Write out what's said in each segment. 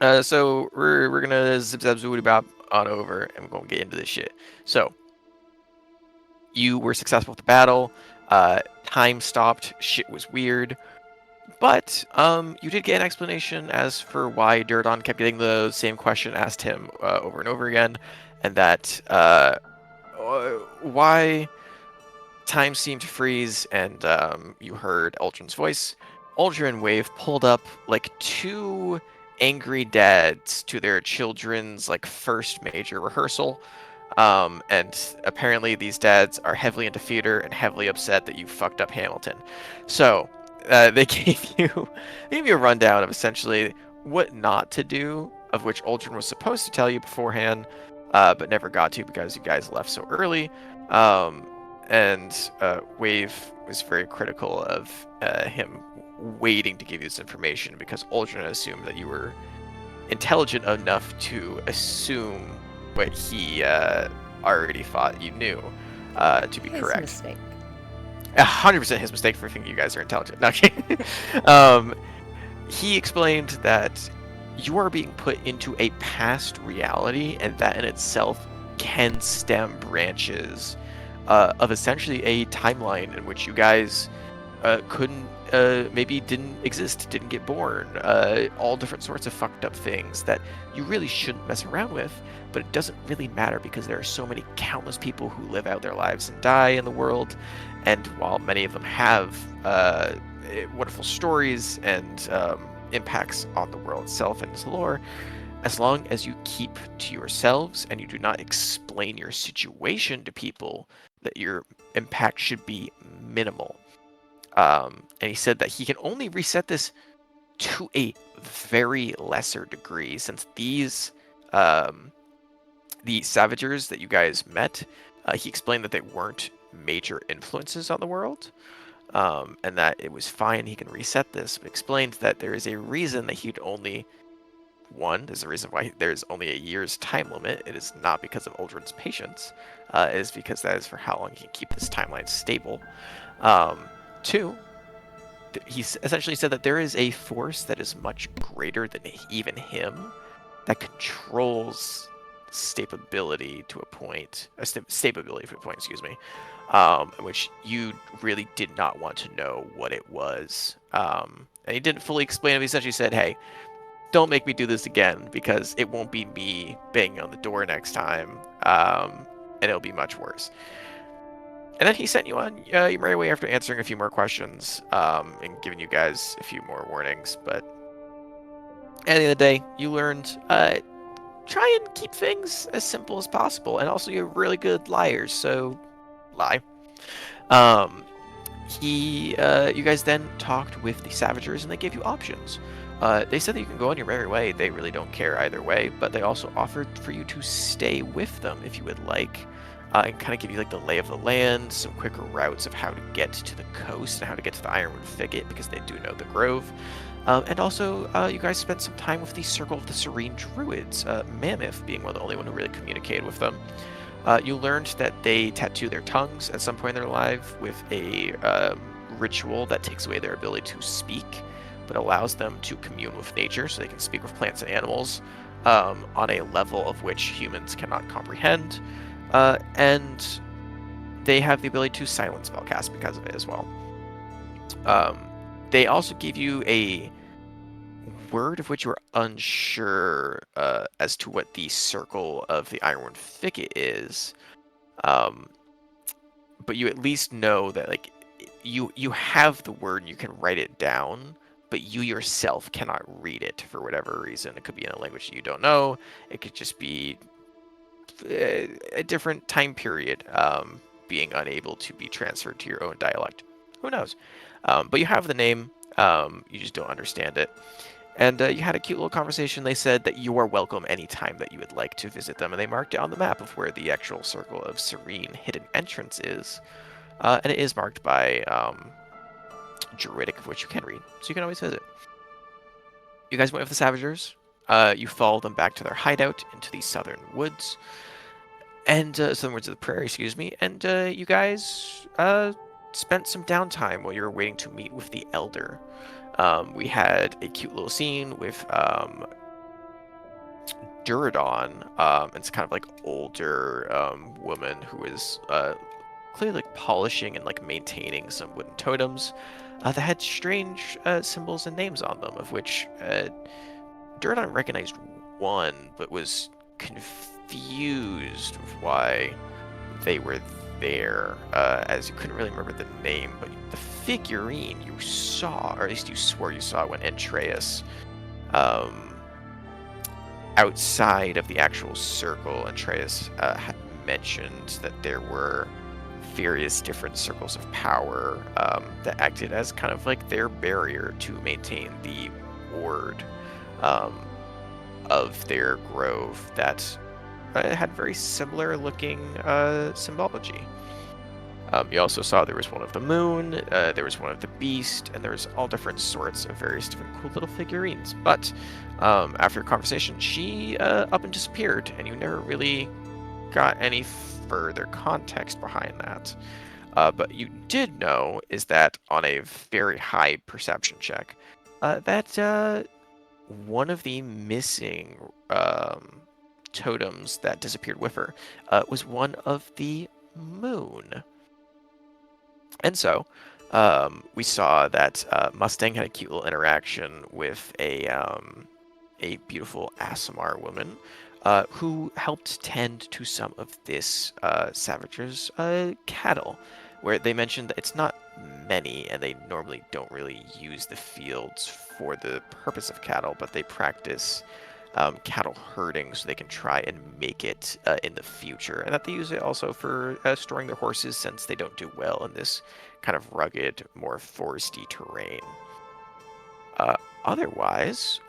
So we're gonna zip zap zoody bop on over, and we're gonna get into this shit. So you were successful with the battle. Time stopped. Shit was weird. But you did get an explanation as for why Durdon kept getting the same question asked him over and over again, and that why time seemed to freeze, and you heard Aldrin's voice. Aldrin and Wave pulled up like two angry dads to their children's like first major rehearsal. And apparently these dads are heavily into theater and heavily upset that you fucked up Hamilton. So they gave you a rundown of essentially what not to do, of which Aldrin was supposed to tell you beforehand, but never got to because you guys left so early. Um, and Wave was very critical of him waiting to give you this information because Aldrin assumed that you were intelligent enough to assume what he already thought you knew to be His correct. mistake. 100% his mistake for thinking you guys are intelligent. No, um, he explained that you are being put into a past reality, and that in itself can stem branches of essentially a timeline in which you guys couldn't, maybe didn't exist, didn't get born, all different sorts of fucked up things that you really shouldn't mess around with, but it doesn't really matter because there are so many countless people who live out their lives and die in the world, and while many of them have wonderful stories and impacts on the world itself and its lore, as long as you keep to yourselves and you do not explain your situation to people, that your impact should be minimal. And he said that he can only reset this to a very lesser degree, since um, the Savagers that you guys met, he explained that they weren't major influences on the world, and that it was fine. He can reset this, but explained that there is a reason that he'd only there's a reason why there's only a year's time limit. It is not because of Uldren's patience. It is because that is for how long he can keep this timeline stable. Um, two, he essentially said that there is a force that is much greater than even him that controls stability to a point, stability to a point, excuse me, in which you really did not want to know what it was. And he didn't fully explain it. He essentially said, hey, don't make me do this again because it won't be me banging on the door next time, and it'll be much worse. And then he sent you on your merry way after answering a few more questions and giving you guys a few more warnings. But at the end of the day, you learned try and keep things as simple as possible. And also, you're really good liars, so lie. Um, you guys then talked with the Savagers, and they gave you options. They said that you can go on your merry way. They really don't care either way, but they also offered for you to stay with them if you would like, and kind of give you like the lay of the land, some quicker routes of how to get to the coast and how to get to the Ironwood Thicket because they do know the Grove. And also, you guys spent some time with the Circle of the Serene Druids, Mammoth being one of the only one who really communicated with them. You learned that they tattoo their tongues at some point in their life with a ritual that takes away their ability to speak, but allows them to commune with nature so they can speak with plants and animals on a level of which humans cannot comprehend. And they have the ability to silence spellcast because of it as well. Um, they also give you a word of which you are unsure as to what the Circle of the Ironwood Thicket is. Um, but you at least know that like you have the word and you can write it down, but you yourself cannot read it for whatever reason. It could be in a language that you don't know. It could just be a different time period, being unable to be transferred to your own dialect. Who knows? But you have the name. You just don't understand it. And you had a cute little conversation. They said that you are welcome anytime that you would like to visit them, and they marked it on the map of where the actual Circle of Serene hidden entrance is. And it is marked by Druidic, of which you can read, so you can always visit. You guys went with the Savagers. You followed them back to their hideout into the southern woods, and southern woods of the prairie, excuse me. And you guys spent some downtime while you were waiting to meet with the Elder. We had a cute little scene with Duradon, it's kind of like older woman who is clearly like polishing and like maintaining some wooden totems that had strange symbols and names on them, of which Duradon recognized one, but was confused with why they were there, as you couldn't really remember the name, but the figurine you saw, or at least you swore you saw when Antreus, um, outside of the actual circle, Antreus had mentioned that there were various different circles of power that acted as kind of like their barrier to maintain the ward um, of their grove that had very similar looking symbology. You also saw there was one of the moon, there was one of the beast, and there was all different sorts of various different cool little figurines. But after a conversation, she up and disappeared, and you never really got any further context behind that. But you did know is that on a very high perception check, that one of the missing totems that disappeared with her was one of the moon. And so, we saw that Mustang had a cute little interaction with a beautiful Aasimar woman who helped tend to some of this savage's cattle, where they mentioned that it's not many, and they normally don't really use the fields for the purpose of cattle, but they practice cattle herding so they can try and make it in the future, and that they use it also for storing their horses since they don't do well in this kind of rugged, more foresty terrain. Otherwise,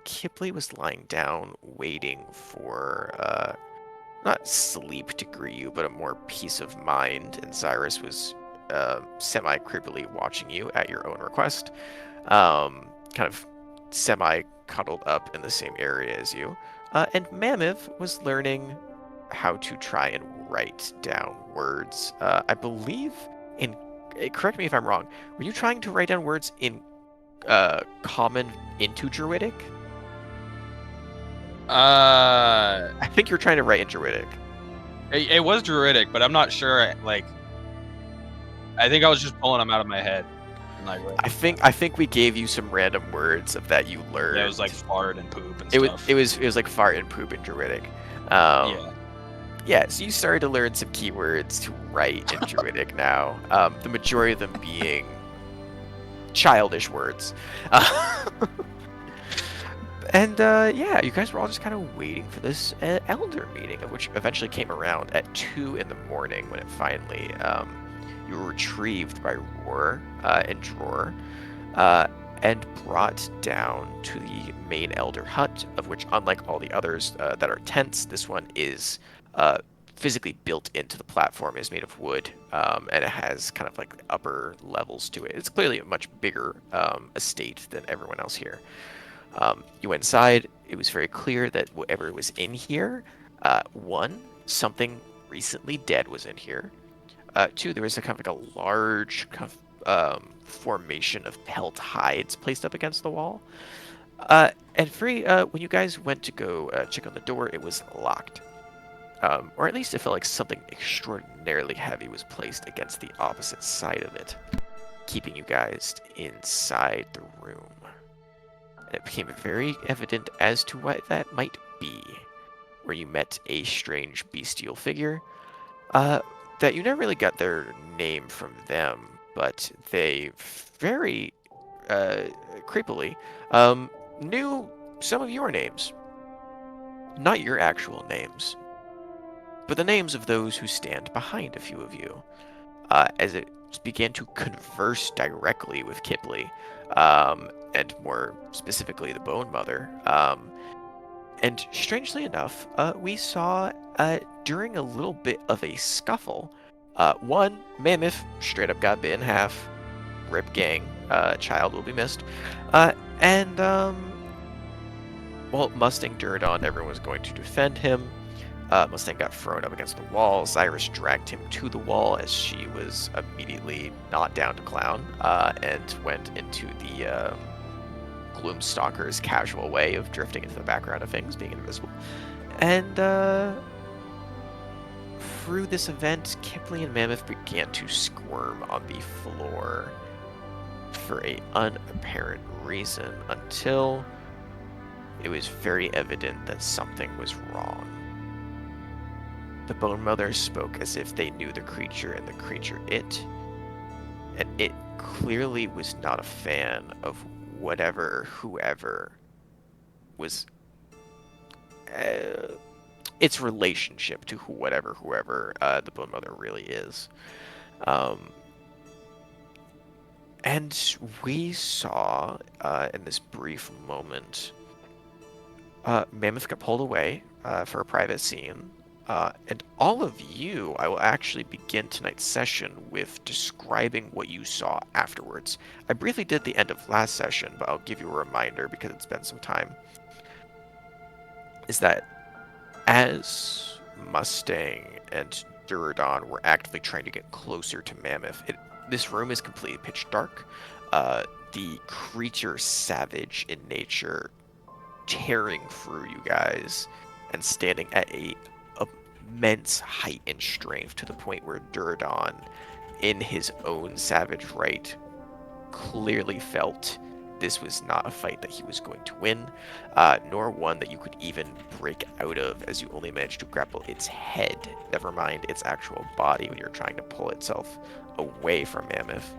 Kipley was lying down waiting for not sleep to greet you, but a more peace of mind, and Cyrus was semi-creepily watching you at your own request, kind of semi-cuddled up in the same area as you. And Mammoth was learning how to try and write down words. I believe in, correct me if I'm wrong, were you trying to write down words in common into Druidic? I think you're trying to write in Druidic. It was Druidic, but I'm not sure. Like, I think I was just pulling them out of my head. And, like, I think we gave you some random words of that you learned. Yeah, it was like fart and poop and stuff. It was like fart and poop in Druidic. Yeah. Yeah, so you started to learn some keywords to write in Druidic now. The majority of them being childish words. And yeah, you guys were all just kind of waiting for this elder meeting, of which eventually came around at 2 in the morning when it finally you were retrieved by Roar and Dror and brought down to the main elder hut, of which, unlike all the others that are tents, this one is physically built into the platform, is made of wood, and it has kind of like upper levels to it. It's clearly a much bigger estate than everyone else here. You went inside. It was very clear that whatever was in here, one, something recently dead was in here. Two, there was a kind of like a large kind of formation of pelt hides placed up against the wall. And three, when you guys went to go check on the door, it was locked. Or at least it felt like something extraordinarily heavy was placed against the opposite side of it, keeping you guys inside the room. And it became very evident as to what that might be, where you met a strange bestial figure, that you never really got their name from them, but they very creepily knew some of your names. Not your actual names, but the names of those who stand behind a few of you, as it began to converse directly with Kipley, and more specifically the Bone Mother. And strangely enough, we saw during a little bit of a scuffle, one, Mammoth straight up got bit in half. Rip gang, child will be missed. And well, Mustang Duradon, everyone was going to defend him. Mustang got thrown up against the wall. Cyrus dragged him to the wall as she was immediately not down to clown, and went into Gloomstalker's casual way of drifting into the background of things, being invisible. And through this event, Kipley and Mammoth began to squirm on the floor for a unapparent reason until it was very evident that something was wrong. The Bone Mother spoke as if they knew the creature and the creature it, and it clearly was not a fan of whoever was its relationship to whoever the Bone Mother really is. And we saw in this brief moment, Mammoth got pulled away for a private scene. And all of you, I will actually begin tonight's session with describing what you saw afterwards. I briefly did the end of last session, but I'll give you a reminder because it's been some time. Is that as Mustang and Duradon were actively trying to get closer to Mammoth, this room is completely pitch dark. The creature, savage in nature, tearing through you guys and standing at a immense height and strength to the point where Duradon, in his own savage right, clearly felt this was not a fight that he was going to win, nor one that you could even break out of, as you only managed to grapple its head, never mind its actual body when you're trying to pull itself away from Mammoth.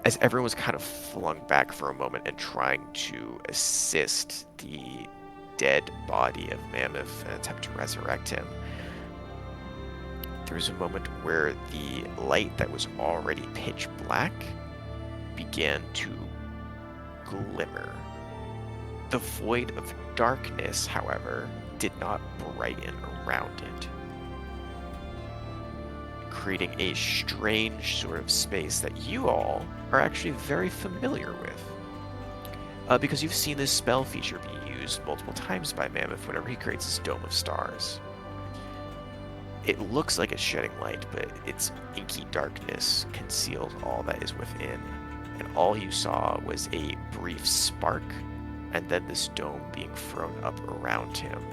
As everyone was kind of flung back for a moment and trying to assist the dead body of Mammoth and attempt to resurrect him, there was a moment where the light that was already pitch black began to glimmer. The void of darkness, however, did not brighten around it, creating a strange sort of space that you all are actually very familiar with. Because you've seen this spell feature be used multiple times by Mammoth whenever he creates his Dome of Stars. It looks like it's shedding light, but its inky darkness conceals all that is within, and all you saw was a brief spark, and then this dome being thrown up around him,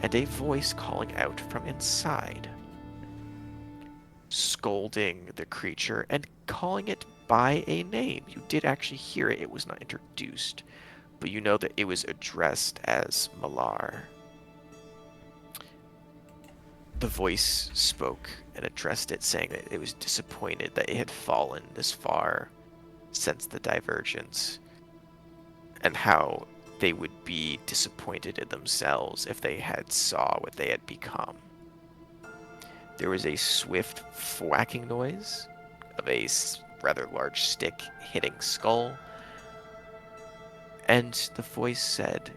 and a voice calling out from inside, scolding the creature and calling it by a name. You did actually hear it. It was not introduced, but you know that it was addressed as Malar. The voice spoke and addressed it, saying that it was disappointed that it had fallen this far since the divergence, and how they would be disappointed in themselves if they had saw what they had become. There was a swift thwacking noise of a rather large stick hitting skull, and the voice said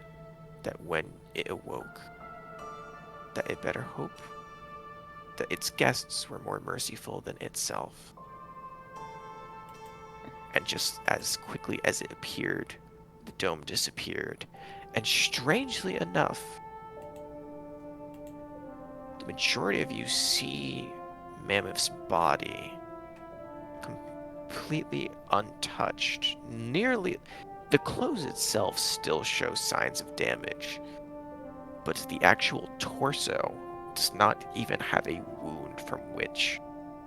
that when it awoke, that it better hope that its guests were more merciful than itself. And just as quickly as it appeared, the dome disappeared, and strangely enough, the majority of you see Mammoth's body completely untouched. Nearly, the clothes itself still show signs of damage, but the actual torso does not even have a wound from which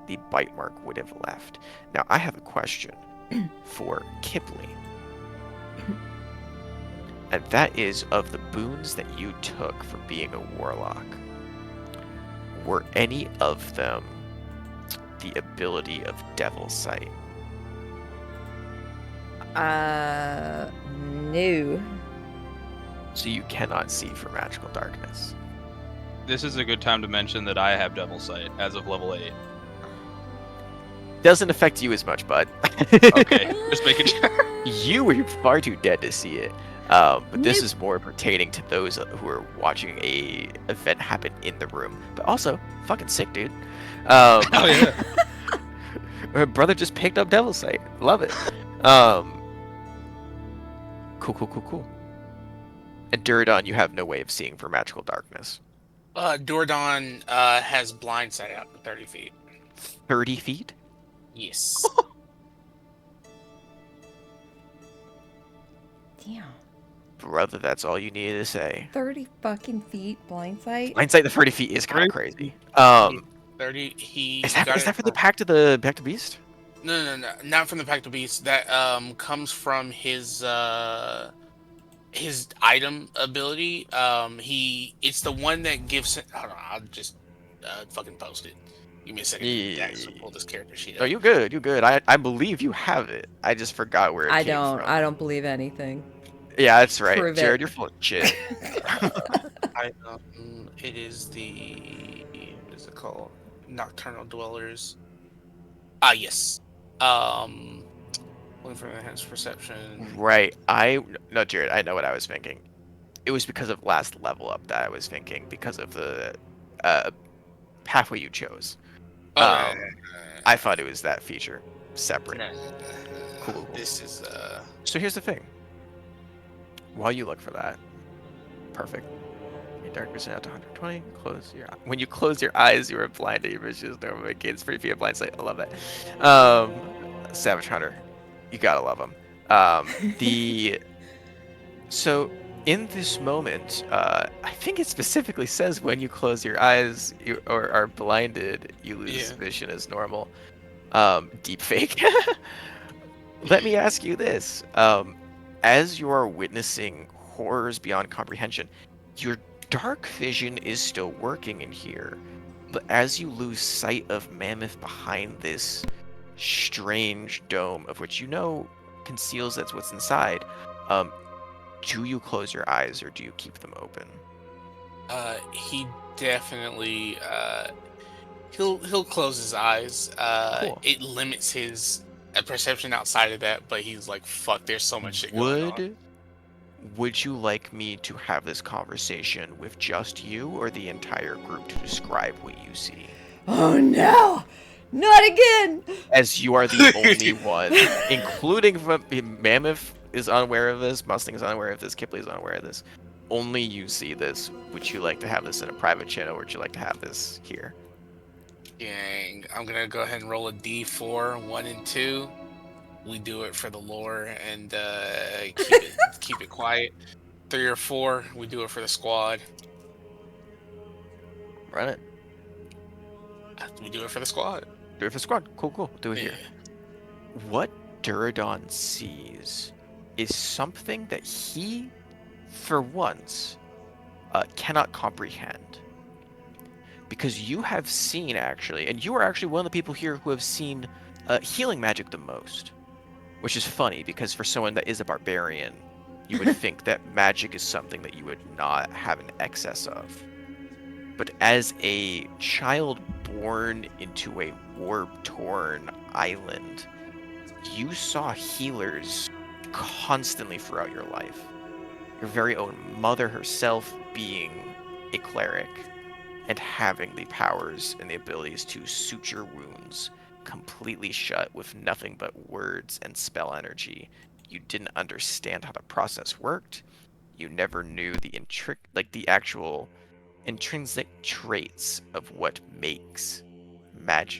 the bite mark would have left. Now, I have a question for Kipley. And that is, of the boons that you took for being a warlock, were any of them the ability of Devil Sight? No. So you cannot see for magical darkness. This is a good time to mention that I have Devil Sight as of level 8. Doesn't affect you as much, bud. Okay, just making sure. You were far too dead to see it. But this is more pertaining to those who are watching a event happen in the room. But also, fucking sick, dude. Oh yeah. My brother just picked up Devil Sight. Love it. Cool. And Duradon, you have no way of seeing for magical darkness. Duradon has blind sight out to 30 feet. 30 feet? Yes. Damn. Brother, that's all you needed to say. 30 fucking feet blind sight? Hindsight, the 30 feet is kind of 30 crazy. Yeah, 30. He Is that got is it that for the from, Pact of the Beast? no, not from the Pact of Beasts. That comes from his item ability. It's the one that gives. Hold on, I'll just fucking post it. Give me a second to actually pull this character sheet No, up. you good. You good. I believe you have it. I just forgot where it came from. I don't believe anything. Yeah, that's right. Prove Jared, it. you're full of shit. It is the what is it called? Nocturnal Dwellers. Ah, yes. Looking for enhanced perception. Right. No, Jared, I know what I was thinking. It was because of last level up that I was thinking because of the uh pathway you chose. Oh, no, I thought it was that feature separate. no. Cool. This is So here's the thing. While you look for that, perfect. Your darkness out to 120. When you close your eyes, you are blinded. Your vision is normally gains 3 feet of blind sight. I love that. Savage Hunter, you gotta love him. So in this moment, I think it specifically says when you close your eyes or are blinded, you lose vision as normal. Deep fake. Let me ask you this. As you are witnessing horrors beyond comprehension, your dark vision is still working in here. But as you lose sight of Mammoth behind this strange dome, of which you know conceals that's what's inside, do you close your eyes or do you keep them open? he definitely he'll close his eyes. Cool. It limits his perception outside of that, but he's like, fuck, there's so much shit going on. Would you like me to have this conversation with just you or the entire group to describe what you see? Oh no! Not again! As you are the only one, including Mammoth is unaware of this, Mustang is unaware of this, Kipley is unaware of this. Only you see this. Would you like to have this in a private channel or would you like to have this here? Dang, I'm gonna go ahead and roll a D4, 1 and 2. We do it for the lore and keep it quiet. 3 or 4, we do it for the squad. Run it. We do it for the squad. Do it for the squad. Cool. Do it here. What Duradon sees is something that he, for once, cannot comprehend. Because you have seen, actually, and you are actually one of the people here who have seen healing magic the most. Which is funny, because for someone that is a barbarian, you would think that magic is something that you would not have an excess of. But as a child born into a warp-torn island, you saw healers constantly throughout your life. Your very own mother herself being a cleric and having the powers and the abilities to suture wounds completely shut with nothing but words and spell energy. You didn't understand how the process worked. You never knew the actual intrinsic traits of what makes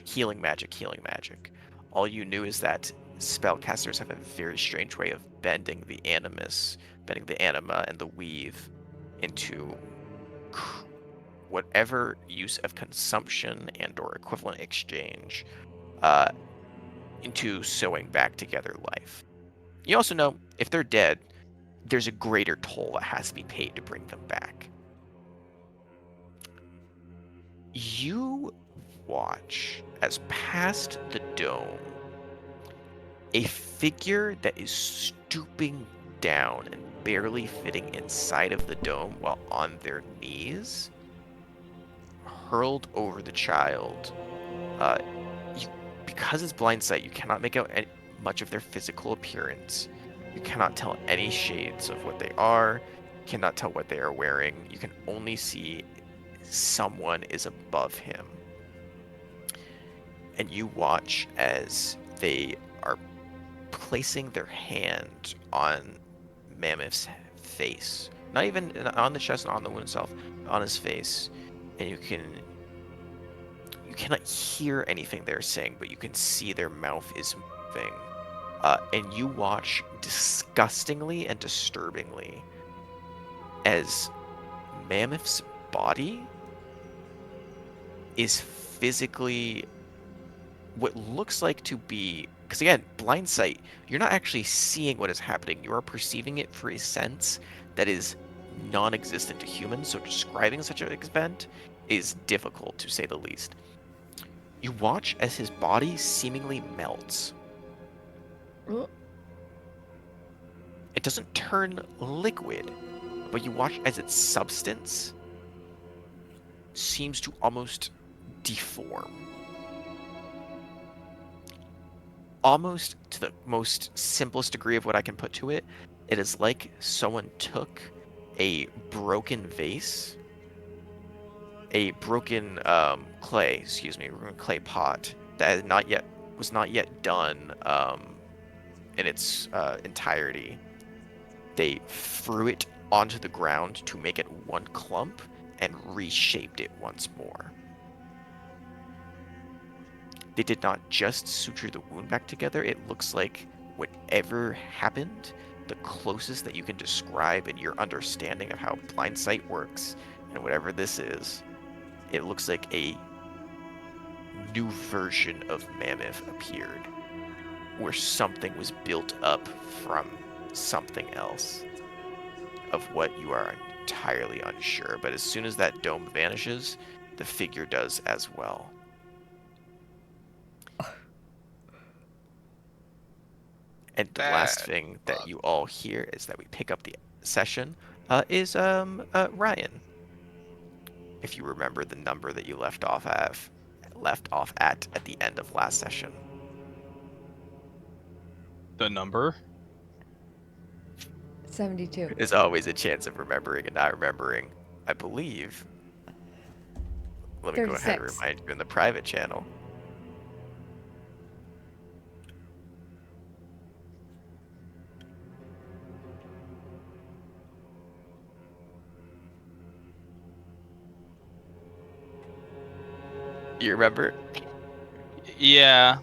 healing magic. All you knew is that spellcasters have a very strange way of bending the anima and the weave into whatever use of consumption and or equivalent exchange into sewing back together life. You also know if they're dead, there's a greater toll that has to be paid to bring them back. You watch as past the dome, a figure that is stooping down and barely fitting inside of the dome while on their knees, hurled over the child. Because it's blind sight, you cannot make out much of their physical appearance. You cannot tell any shades of what they are. You cannot tell what they are wearing. You can only see someone is above him. And you watch as they are placing their hand on Mammoth's face. Not even on the chest, not on the wound itself, on his face. And you cannot hear anything they're saying, but you can see their mouth is moving. And you watch disgustingly and disturbingly as Mammoth's body is physically what looks like to be, because again, blind sight, you're not actually seeing what is happening. You are perceiving it through a sense that is non-existent to humans. So describing such an event is difficult, to say the least. You watch as his body seemingly melts. Oh, It doesn't turn liquid, but you watch as its substance seems to almost deform. Almost to the most simplest degree of what I can put to it, it is like someone took a broken vase, a broken clay pot that was not yet done in its entirety. They threw it onto the ground to make it one clump and reshaped it once more. They did not just suture the wound back together. It looks like whatever happened, the closest that you can describe in your understanding of how blind sight works and whatever this is, it looks like a new version of Mammoth appeared, where something was built up from something else of what you are entirely unsure. But as soon as that dome vanishes, the figure does as well. And the last thing that you all hear is that we pick up the session is Ryan. If you remember the number that you left off at the end of last session. The number? 72. There's always a chance of remembering and not remembering, I believe. Let me go ahead and 36. remind you in the private channel. You remember? Yeah.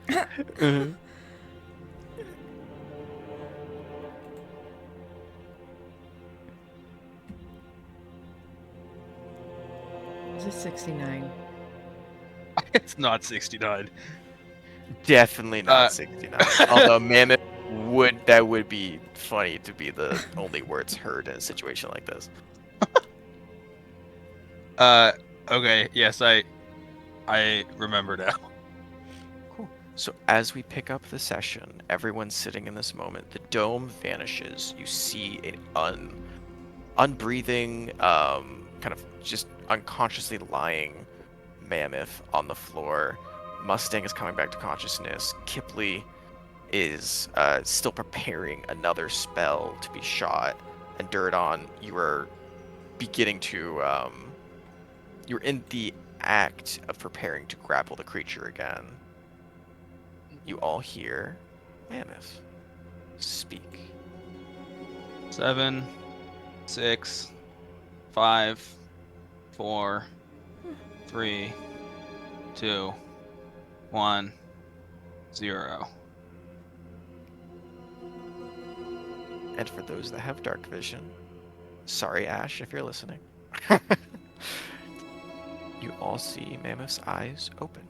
Mhm. Is it 69? It's not 69. Definitely not Uh, 69. Although Mammoth would be funny to be the only words heard in a situation like this. okay. Yes, I remember now. Cool. So as we pick up the session, everyone's sitting in this moment. The dome vanishes. You see an unbreathing, kind of just unconsciously lying Mammoth on the floor. Mustang is coming back to consciousness. Kipley is still preparing another spell to be shot. And Durdon, you are beginning to, you're in the act of preparing to grapple the creature again. You all hear Mammoth speak. 7, 6, 5, 4, 3, 2, 1, 0. And for those that have dark vision, sorry, Ash, if you're listening. You all see Mammoth's eyes open.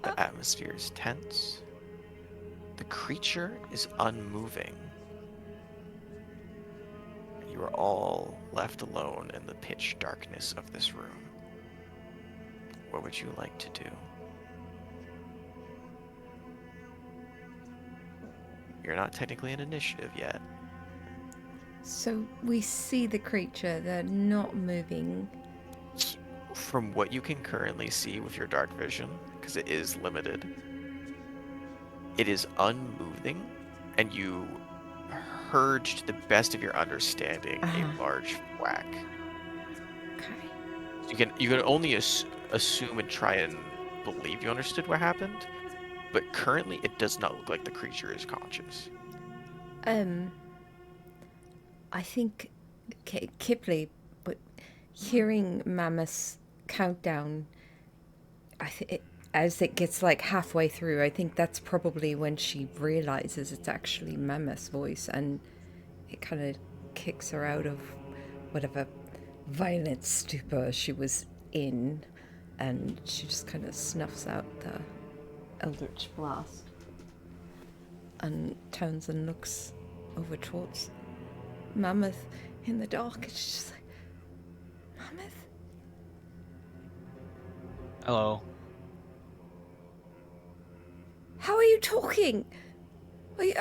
The atmosphere is tense. The creature is unmoving. You are all left alone in the pitch darkness of this room. What would you like to do? You're not technically in initiative yet. So we see the creature, they're not moving. From what you can currently see with your dark vision, because it is limited, it is unmoving, and you heard, to the best of your understanding, a large whack. Okay. You can only assume and try and believe you understood what happened, but currently it does not look like the creature is conscious. I think Kipley, but hearing Mammoth's countdown, as it gets like halfway through, I think that's probably when she realizes it's actually Mammoth's voice, and it kind of kicks her out of whatever violent stupor she was in, and she just kind of snuffs out the Eldritch Blast. And Townsend looks over towards Mammoth in the dark, and she's just like, Mammoth? Hello. How are you talking? Are you,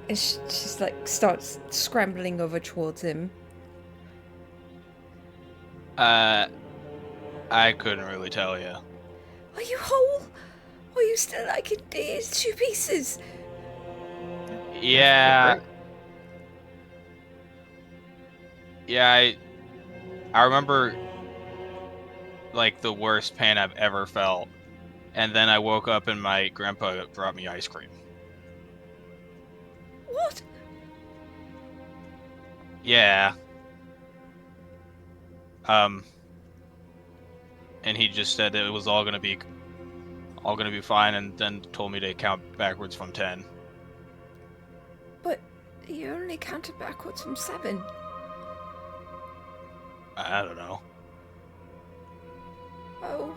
and she's like starts scrambling over towards him. I couldn't really tell you. Are you whole? Or are you still like in two pieces? Yeah. Great. Yeah, I remember like the worst pain I've ever felt. And then I woke up and my grandpa brought me ice cream. What? Yeah. And he just said it was all gonna be fine, and then told me to count backwards from 10. But you only counted backwards from 7. I don't know. Oh.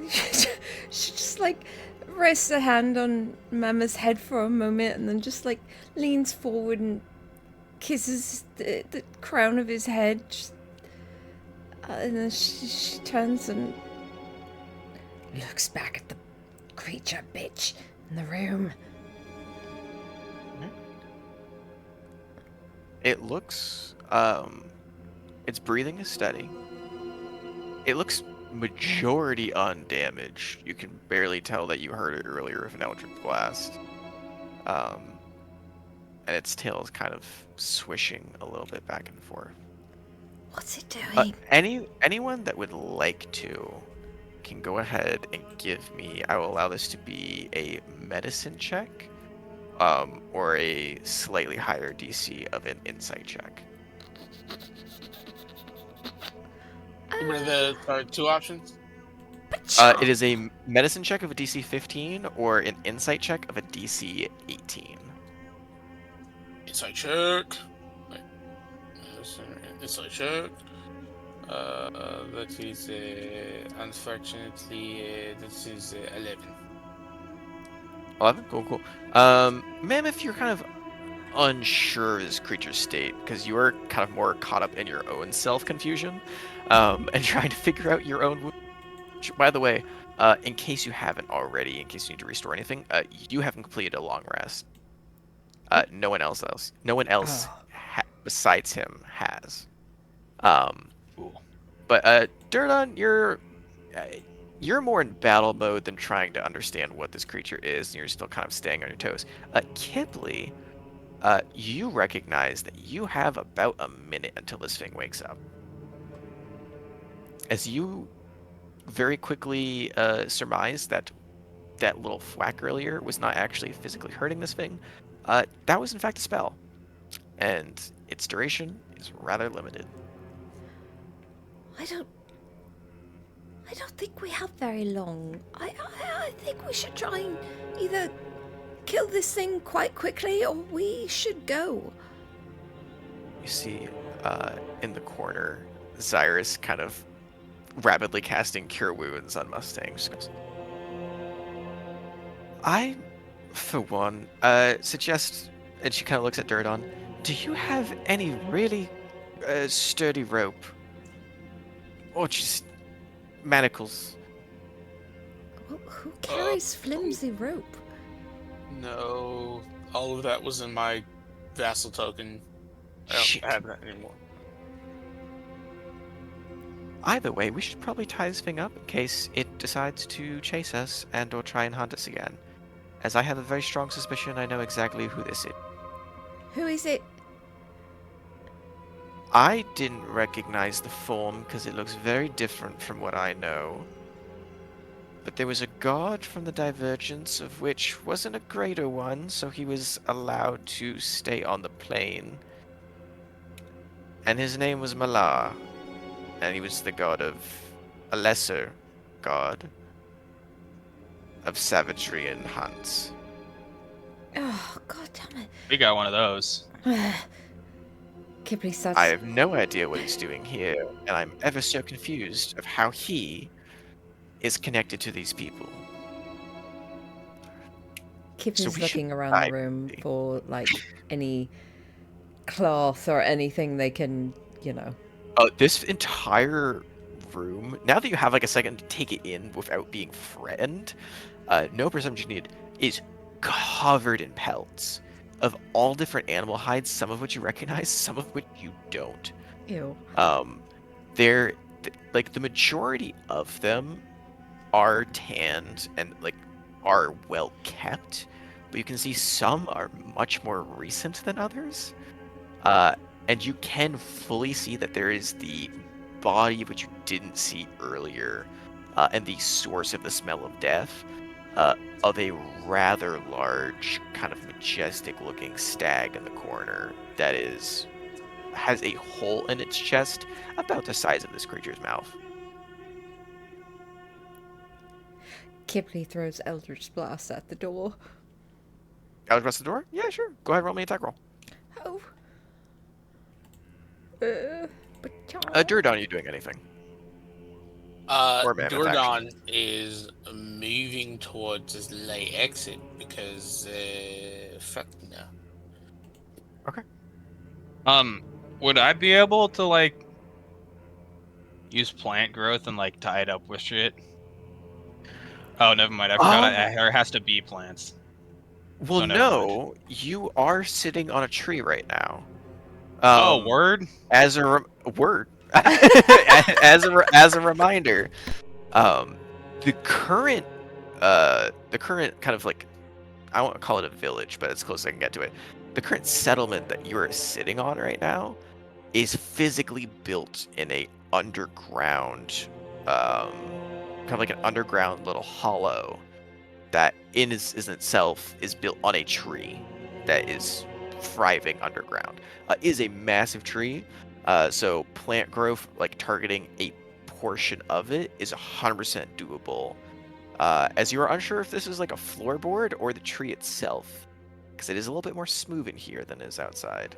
She just like rests her hand on Mama's head for a moment and then just like leans forward and kisses the crown of his head. And then she turns and looks back at the creature bitch in the room. It looks, its breathing is steady. It looks majority undamaged. You can barely tell that you heard it earlier with an Eldritch Blast. And its tail is kind of swishing a little bit back and forth. What's it doing? Anyone that would like to can go ahead and give me, I will allow this to be a medicine check, or a slightly higher DC of an insight check. What are the 2 options? It is a medicine check of a DC 15 or an insight check of a DC 18. Insight check. Wait. Insight check. That is unfortunately this is 11. 11? Cool. Ma'am, if you're kind of unsure of this creature's state, because you are kind of more caught up in your own self-confusion, and trying to figure out your own wound. Which, by the way, in case you haven't already, in case you need to restore anything, you haven't completed a long rest. No one else besides him has. Cool. But Durdon, you're more in battle mode than trying to understand what this creature is, and you're still kind of staying on your toes. Kipley, you recognize that you have about a minute until this thing wakes up. As you very quickly surmise that that little thwack earlier was not actually physically hurting this thing, that was in fact a spell, and its duration is rather limited. I don't think we have very long. I think we should try and either kill this thing quite quickly or we should go. You see, in the corner, Zyrus kind of rapidly casting Cure Wounds on Mustang. Just goes, I, for one, suggest, and she kind of looks at Durdon, do you have any really sturdy rope? Or just manacles? Well, who carries flimsy rope? No, all of that was in my vassal token. I Shit. don't have that anymore. Either way, we should probably tie this thing up in case it decides to chase us and or try and hunt us again. As I have a very strong suspicion I know exactly who this is. Who is it? I didn't recognize the form because it looks very different from what I know. But there was a guard from the Divergence, of which wasn't a greater one, so he was allowed to stay on the plane. And his name was Malar, and he was the god of a lesser god of savagery and hunts. Oh, god damn We got one of those. it. Kibble starts. I have no idea what he's doing here, and I'm ever so confused of how he is connected to these people. Kippy's we should looking around the dive room in. for like any cloth or anything they can, you know. This entire room, now that you have like a second to take it in without being threatened, no perception needed, is covered in pelts of all different animal hides, some of which you recognize, some of which you don't. Ew. They're like the majority of them are tanned and like are well kept, but you can see some are much more recent than others. And you can fully see that there is the body which you didn't see earlier, and the source of the smell of death, of a rather large, kind of majestic-looking stag in the corner that has a hole in its chest about the size of this creature's mouth. Kipley throws Eldritch Blast at the door. Out across the door? Yeah, sure. Go ahead and roll me an attack roll. Oh. But Durdon, are you doing anything? Or mammoth, Dordon is moving towards his late exit because fuck no. Would I be able to like use plant growth and like tie it up with shit? Oh, never mind. I forgot. There has to be plants. Well, So never mind. no, you are sitting on a tree right now. Oh, word. As a word, as a reminder, the current kind of like, I won't call it a village, but it's close as I can get to it. The current settlement that you are sitting on right now is physically built in a underground, kind of like an underground little hollow that is itself is built on a tree that is thriving underground. Is a massive tree, so plant growth, like targeting a portion of it, is 100% doable. As you are unsure if this is like a floorboard or the tree itself, because it is a little bit more smooth in here than it is outside.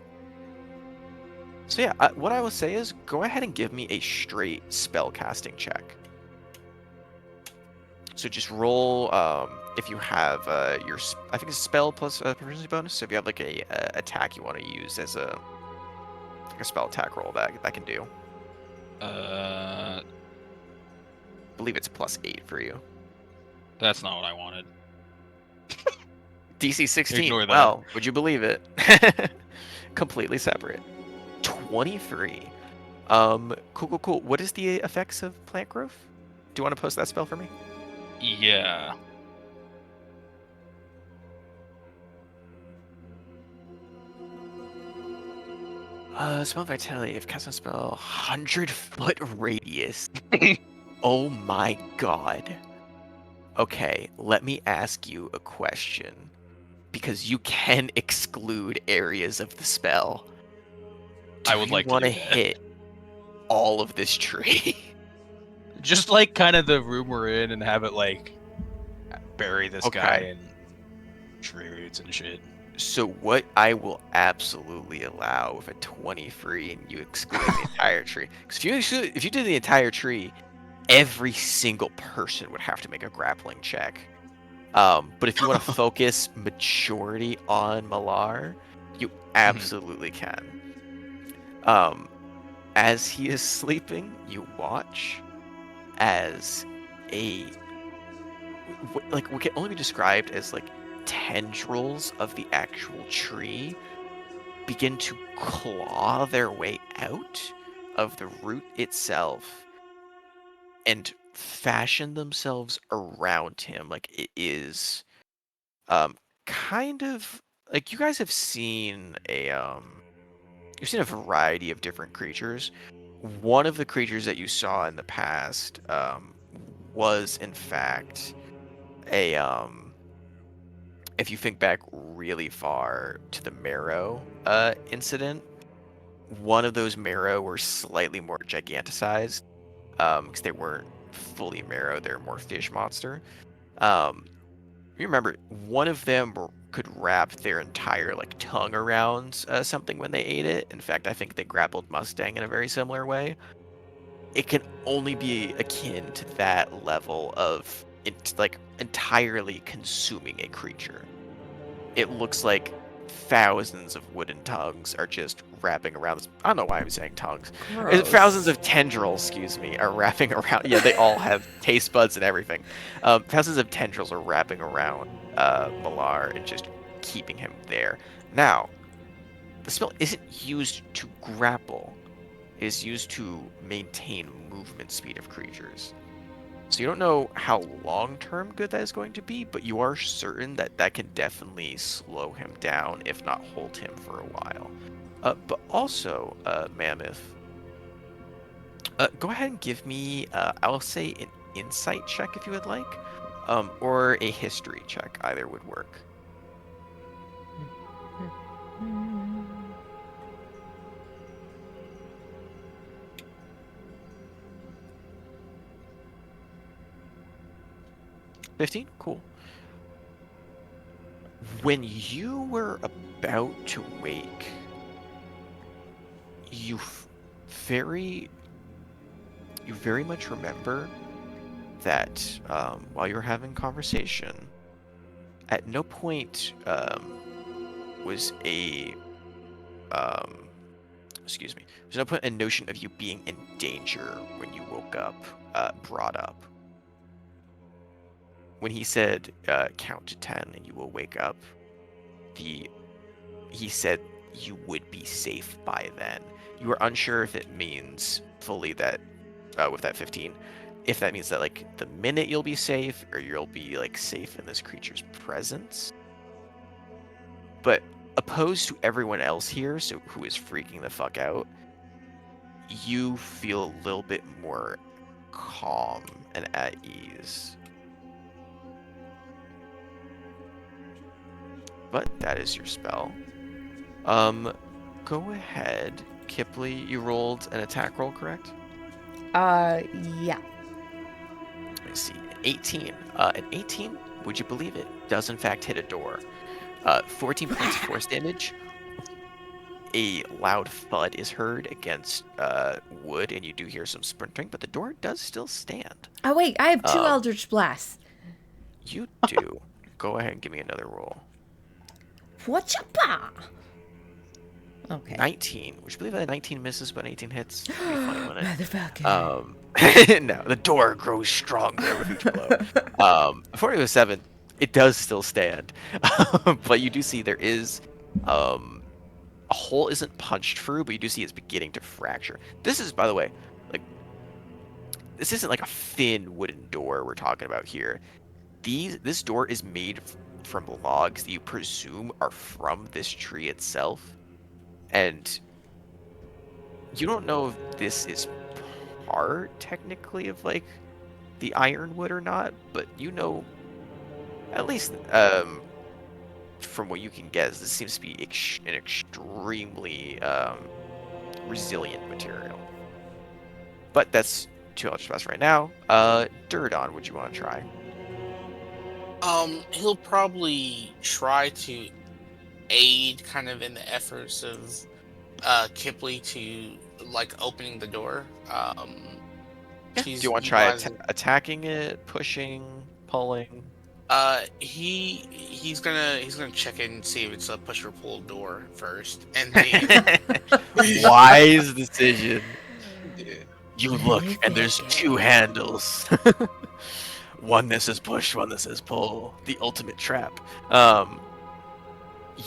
So yeah, what I will say is go ahead and give me a straight spell casting check. So just roll, if you have your, I think it's spell plus proficiency bonus. So if you have like a attack you want to use as a spell attack roll, that can do. I believe it's +8 for you. That's not what I wanted. DC 16. Ignore that. Well, would you believe it? Completely separate. 23. Cool. What is the effects of plant growth? Do you want to post that spell for me? Yeah. Spell vitality. If cast a spell, 100-foot radius. Oh my god. Okay, let me ask you a question. Because you can exclude areas of the spell. I would like to want do to that. hit all of this tree? Just like kind of the room we're in and have it like bury this guy Okay. in tree roots and shit. So what I will absolutely allow with a 23 and you exclude the entire tree. Because if you did the entire tree, every single person would have to make a grappling check. But if you want to focus majority on Malar, you absolutely can. As he is sleeping, you watch as what can only be described as like tendrils of the actual tree begin to claw their way out of the root itself and fashion themselves around him. Like it is kind of like you guys have seen you've seen a variety of different creatures. One of the creatures that you saw in the past was in fact a if you think back really far to the Marrow incident, one of those Marrow were slightly more giganticized because they weren't fully marrow. They're more fish monster. Um, you remember one of them could wrap their entire like tongue around something when they ate it. In fact, I think they grappled Mustang in a very similar way. It can only be akin to that level of like entirely consuming a creature. It looks like thousands of wooden tongues are just wrapping around this. I don't know why I'm saying tongues. Thousands Gross. of tendrils, excuse me, are wrapping around. Yeah, they all have taste buds and everything. Thousands of tendrils are wrapping around Malar and just keeping him there. Now, the spell isn't used to grapple. It is used to maintain movement speed of creatures. So you don't know how long-term good that is going to be, but you are certain that that can definitely slow him down, if not hold him for a while. But also, Mammoth, go ahead and give me, I'll say an insight check if you would like, or a history check. Either would work. 15? Cool. When you were about to wake, you very much remember that while you were having conversation, at no point was a excuse me, there's no point a notion of you being in danger when you woke up brought up. When he said count to 10 and you will wake up, he said you would be safe by then. You were unsure if it means fully that with that 15, if that means that like the minute you'll be safe or you'll be like safe in this creature's presence. But opposed to everyone else here, so who is freaking the fuck out, you feel a little bit more calm and at ease. But that is your spell. Go ahead, Kipley. You rolled an attack roll, correct? Yeah. Let me see. 18. An 18, would you believe it, does in fact hit a door. 14 points of force damage. A loud thud is heard against wood, and you do hear some splintering, but the door does still stand. Oh wait, I have two Eldritch Blasts. You do. Go ahead and give me another roll. Whatcha-pa? Okay. 19. Would you believe that 19 misses, but 18 hits? Pretty funny, wouldn't it? Motherfucker. No, the door grows stronger with each blow. Before it was 7, it does still stand. But you do see there is a hole isn't punched through, but you do see it's beginning to fracture. This is, by the way, like this isn't like a thin wooden door we're talking about here. This door is made from logs that you presume are from this tree itself. And you don't know if this is part technically of like the ironwood or not, but you know, at least from what you can guess, this seems to be an extremely resilient material. But that's too much for us right now. Durdon, would you want to try? He'll probably try to aid kind of in the efforts of Kipley to like opening the door. Do you want to try attacking it, pushing, pulling? He's gonna check in and see if it's a push or pull door first, and then wise decision. Yeah. You look, and there's 2 handles. One that says push, one that says pull. The ultimate trap.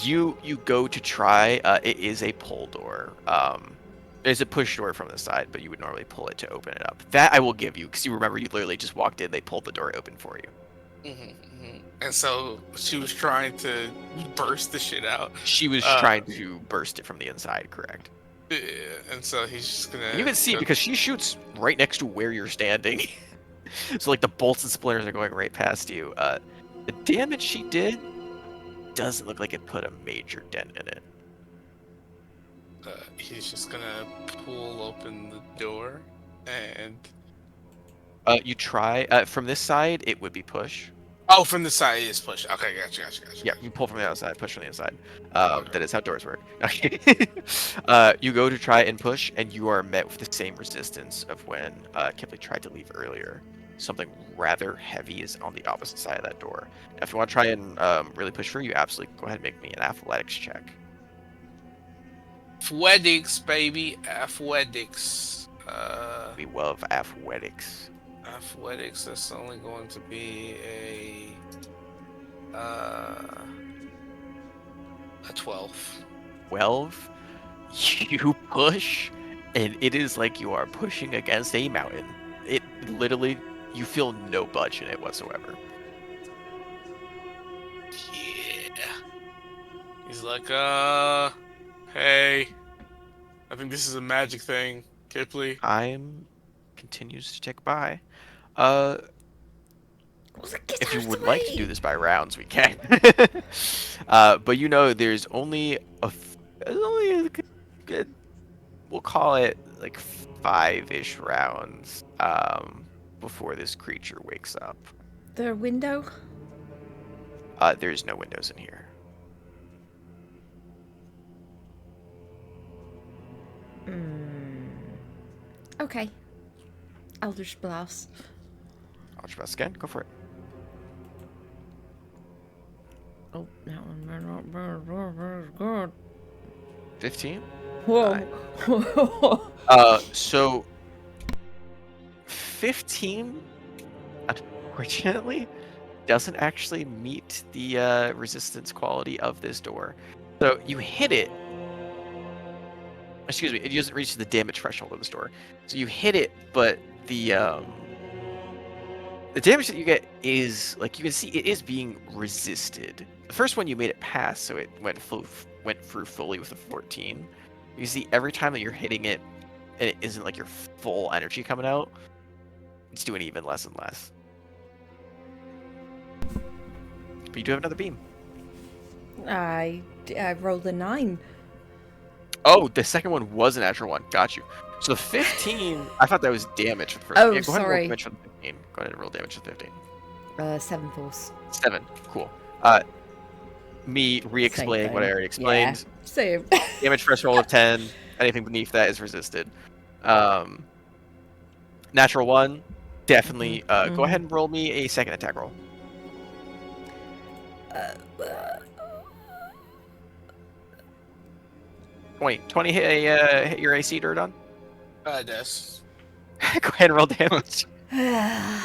You go to try. It is a pull door. There's a push door from the side, but you would normally pull it to open it up. That I will give you, because you remember you literally just walked in. They pulled the door open for you. And so she was trying to burst the shit out. She was trying to burst it from the inside, correct? Yeah, and so he's just gonna. And you can see because she shoots right next to where you're standing. So like the bolts and splinters are going right past you. The damage she did doesn't look like it put a major dent in it. He's just gonna pull open the door and You try from this side. It would be push. Oh, from the side it is push. Okay, gotcha. Yeah, you pull from the outside, push from the inside. Okay. That is how doors work. Okay. You go to try and push, and you are met with the same resistance of when Kipley tried to leave earlier. Something rather heavy is on the opposite side of that door. Now, if you want to try and really push through, you absolutely go ahead and make me an athletics check. Athletics, baby. Athletics. We love athletics. Athletics, that's only going to be a 12. 12. You push, and it is like you are pushing against a mountain. It literally, you feel no budge in it whatsoever. Yeah. He's like, hey, I think this is a magic thing, Kipley. Time continues to tick by. Uh, Get if out you of would the like to way! do this by rounds, we can. But you know, there's only good, we'll call it like 5-ish rounds before this creature wakes up. The window? There's no windows in here. Okay. Eldritch Blast. I'll try again. Go for it. Oh, that one may not be good. 15. Whoa. So 15, unfortunately, doesn't actually meet the resistance quality of this door. So you hit it. Excuse me, it doesn't reach the damage threshold of this door. So you hit it, but the damage that you get is, like, you can see it is being resisted. The first one you made it pass, so it went through fully with a 14. You see every time that you're hitting it, and it isn't like your full energy coming out, it's doing even less and less. But you do have another beam. I rolled a 9. Oh, the second one was a natural one. Got you. So the 15, I thought that was damage for the first Oh, one. Yeah, go ahead and roll sorry. damage for the 15. Go ahead and roll damage for the 15. 7 force. 7. Cool. Me re-explaining Same what I thing. already explained. Yeah. Same. Damage threshold of 10. Anything beneath that is resisted. Natural 1. Definitely. Go ahead and roll me a second attack roll. 20 hit your AC, Durdon? This. Go ahead and roll damage.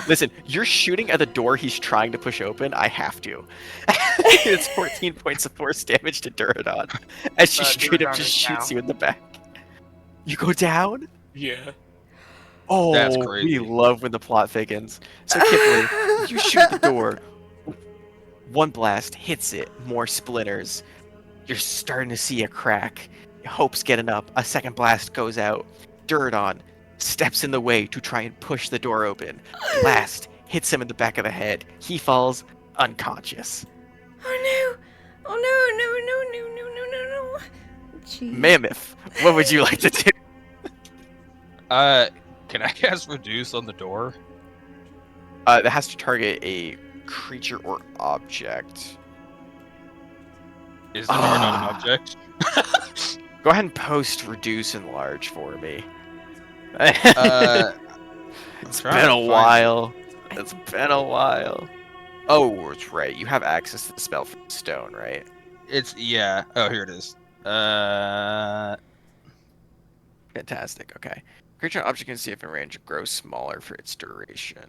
Listen, you're shooting at the door he's trying to push open. I have to. It's 14 points of force damage to Durdon as she straight up Durdon just is shoots down. you in the back. You go down? Yeah. Oh, That's we crazy. love when the plot thickens. So Kipley, you shoot the door. One blast hits it. More splinters. You're starting to see a crack. Hope's getting up. A second blast goes out. Durdon steps in the way to try and push the door open. Blast hits him in the back of the head. He falls unconscious. Oh no! Oh no! No! No! No! No! No! No! No! Jeez. Mammoth, what would you like to do? Can I cast reduce on the door? That has to target a creature or object. Is the door not an object? Go ahead and post reduce and large for me. It's been a while. It's been a while. Oh, it's right. You have access to the spell from stone, right? Yeah. Oh, here it is. Fantastic. Okay. Creature or object can see if in range grows smaller for its duration.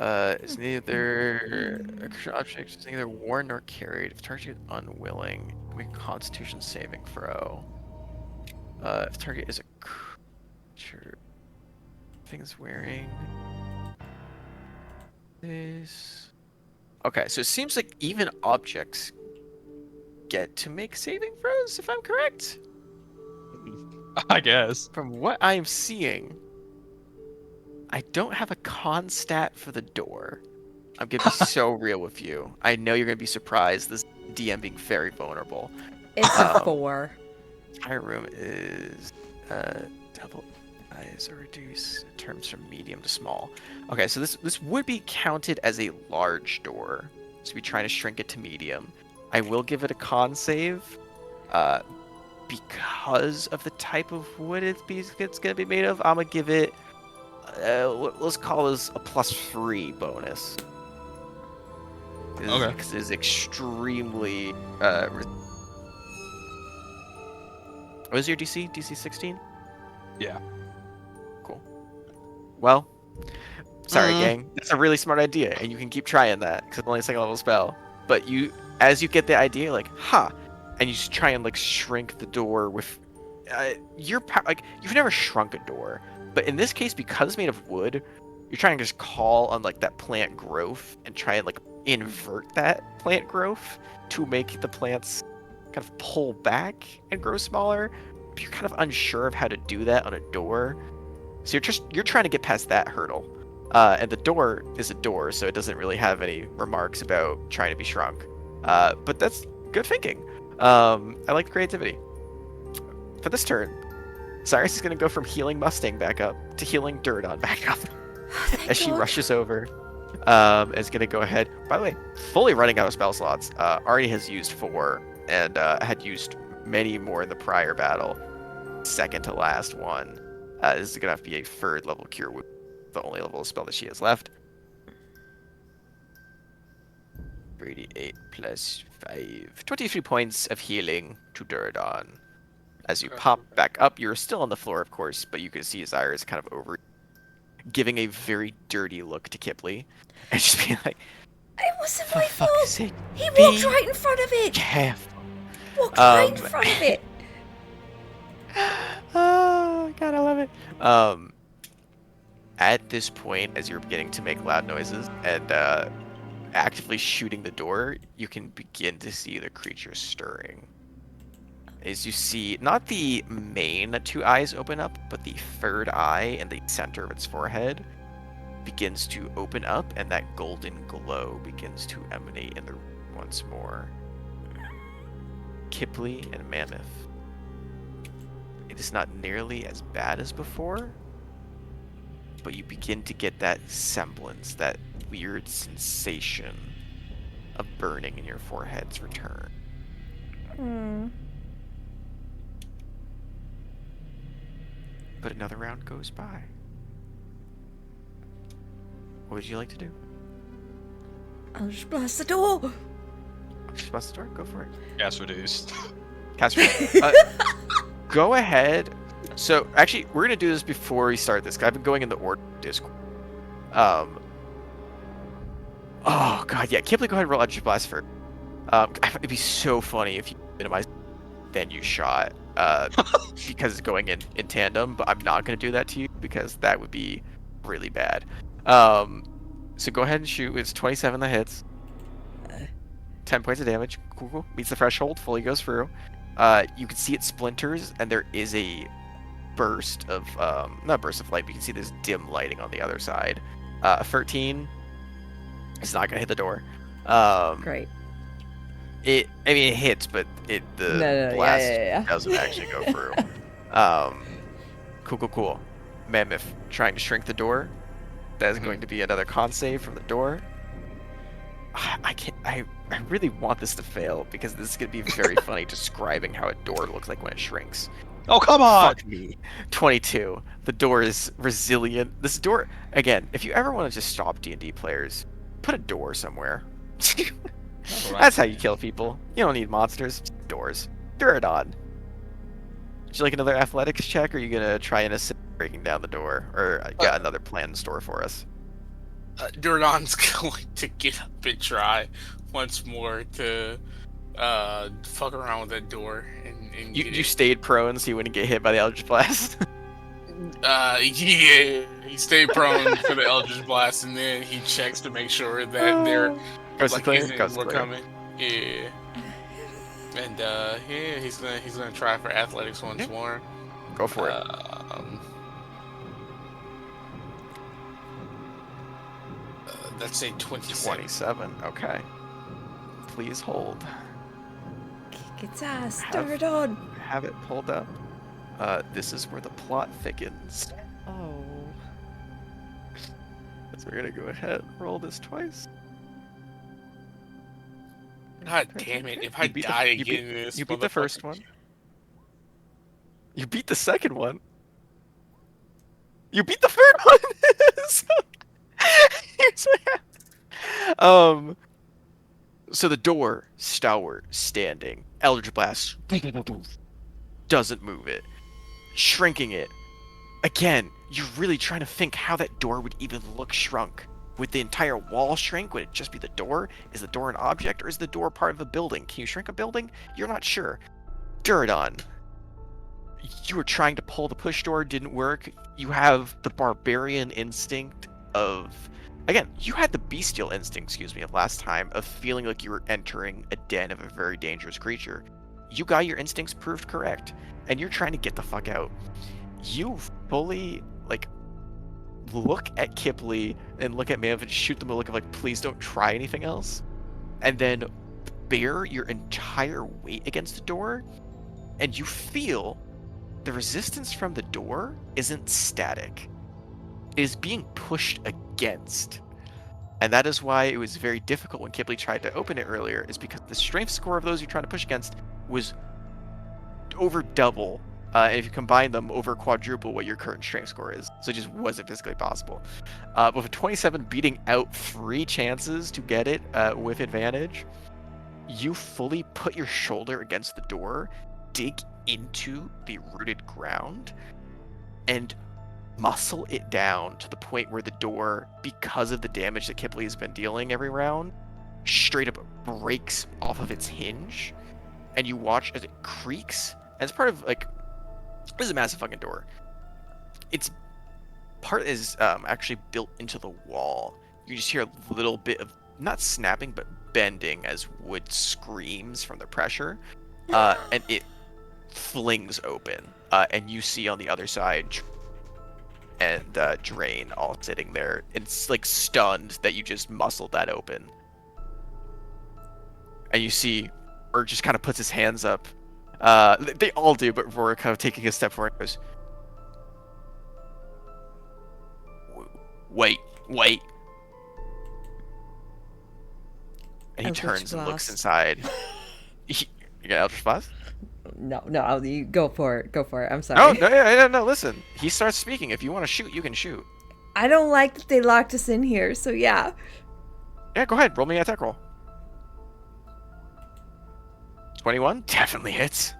Is neither a creature or object is neither worn nor carried. If target is unwilling, make a Constitution saving throw. If target is a creature, things wearing this. Okay, so it seems like even objects get to make saving throws, if I'm correct. I guess. From what I'm seeing, I don't have a con stat for the door. I'm gonna be so real with you. I know you're gonna be surprised. This DM being very vulnerable. It's a 4. Entire room is double. Size or reduce terms from medium to small. Okay, so this would be counted as a large door. So we try to shrink it to medium. I will give it a con save, because of the type of wood it's gonna be made of. I'm gonna give it, let's call this a +3 bonus. Okay. Because it is extremely. What is your DC? DC 16? Yeah. Cool. Well, sorry, Mm. gang. That's a really smart idea, and you can keep trying that because it's only a second level spell. But as you get the idea, like, and you just try and like shrink the door with your power. Like, you've never shrunk a door, but in this case, because it's made of wood, you're trying to just call on like that plant growth and try and like invert that plant growth to make the plants kind of pull back and grow smaller. But you're kind of unsure of how to do that on a door. So you're trying to get past that hurdle, and the door is a door, so it doesn't really have any remarks about trying to be shrunk. But that's good thinking. I like the creativity. For this turn, Cyrus is going to go from healing Mustang back up to healing Duradon back up as she rushes over. Is going to go ahead. By the way, fully running out of spell slots. Already has used 4 and had used many more in the prior battle. Second to last one. This is going to have to be a 3rd level cure wound, the only level of spell that she has left. 38 plus 5. 23 points of healing to Duradon. As you pop back up, you're still on the floor, of course, but you can see Zyra is kind of over, giving a very dirty look to Kipley. And just being like, It wasn't for my fuck's fault. sake, He walked be right in front of it. careful. Walked right in front of it. Oh, God, I love it. At this point, as you're beginning to make loud noises and actively shooting the door, you can begin to see the creature stirring. As you see, not the main 2 eyes open up, but the 3rd eye in the center of its forehead begins to open up, and that golden glow begins to emanate in the room once more. Kipley and Mammoth. It is not nearly as bad as before, but you begin to get that semblance, that weird sensation of burning in your foreheads return. But another round goes by. What would you like to do? I'll just blast the door. Just bust the door. Go for it. Gas reduced. Cast go ahead. So actually, we're gonna do this before we start this. 'Cause I've been going in the order Discord. Oh god, yeah. Kipley, go ahead and roll Eldritch Blast first. It'd be so funny if you minimize, then you shot. Because it's going in tandem, but I'm not gonna do that to you because that would be really bad. So go ahead and shoot. It's 27 that hits. 10 points of damage. Cool. Meets the threshold. Fully goes through. You can see it splinters, and there is a burst of not burst of light, but you can see this dim lighting on the other side. 13 is not gonna hit the door. Great. It hits, but the blast doesn't actually go through. Cool. Mammoth trying to shrink the door. That is going to be another con save from the door. I really want this to fail because this is gonna be very funny describing how a door looks like when it shrinks. Oh, come on! Fuck me. 22. The door is resilient. This door, again, if you ever want to just stop D&D players, put a door somewhere. That's how you kill people. You don't need monsters. Just doors. Duradon. Would you like another athletics check, or are you going to try and assist breaking down the door? Or got another plan in store for us? Duradon's going to get up and try once more to fuck around with that door. And you stayed prone so you wouldn't get hit by the Eldritch Blast? Yeah, he stayed prone for the Eldritch Blast, and then he checks to make sure that they're we're coming. Yeah, and he's gonna try for athletics once more. Go for it. That's a 27. 27. Okay. Please hold. Kick its ass. Duradon. Have it pulled up. This is where the plot thickens. Oh. So we're gonna go ahead and roll this twice. God damn it! If I You beat the- die you again in this, You beat the first motherfucker- one. You beat the second one. You beat the third one. So, here's what happened. So the door, stalwart, standing. Eldritch Blast doesn't move it. Shrinking it. Again, you're really trying to think how that door would even look shrunk. Would the entire wall shrink? Would it just be the door? Is the door an object, or is the door part of a building? Can you shrink a building? You're not sure. Duradon, you were trying to pull the push door, didn't work. You have the barbarian instinct of... Again, you had the bestial instinct, of last time, of feeling like you were entering a den of a very dangerous creature. You got your instincts proved correct, and you're trying to get the fuck out. You fully, look at Kipley and look at Manfred, shoot them a look of please don't try anything else, and then bear your entire weight against the door, and you feel the resistance from the door isn't static. It is being pushed against. And that is why it was very difficult when Kipley tried to open it earlier, is because the strength score of those you're trying to push against was over double. And if you combine them, over quadruple what your current strength score is. So it just wasn't physically possible. But with 27 beating out 3 chances to get it with advantage, you fully put your shoulder against the door, dig into the rooted ground, and muscle it down to the point where the door, because of the damage that Kipley has been dealing every round, straight up breaks off of its hinge. And you watch as it creaks. And it's part of, this is a massive fucking door. Its part is actually built into the wall. You just hear a little bit of, not snapping, but bending as wood screams from the pressure. And it flings open. And you see on the other side and Drain all sitting there. It's stunned that you just muscled that open. And you see Roar just kind of puts his hands up. They all do, but Roar kind of taking a step forward goes, wait. And he Eldritch turns and looks Blast. inside. You got Eldritch Blast? No, you go for it. Go for it. I'm No, sorry. no, listen. He starts speaking. If you want to shoot, you can shoot. I don't like that they locked us in here, so yeah. Yeah, go ahead. Roll me an attack roll. 21 definitely hits.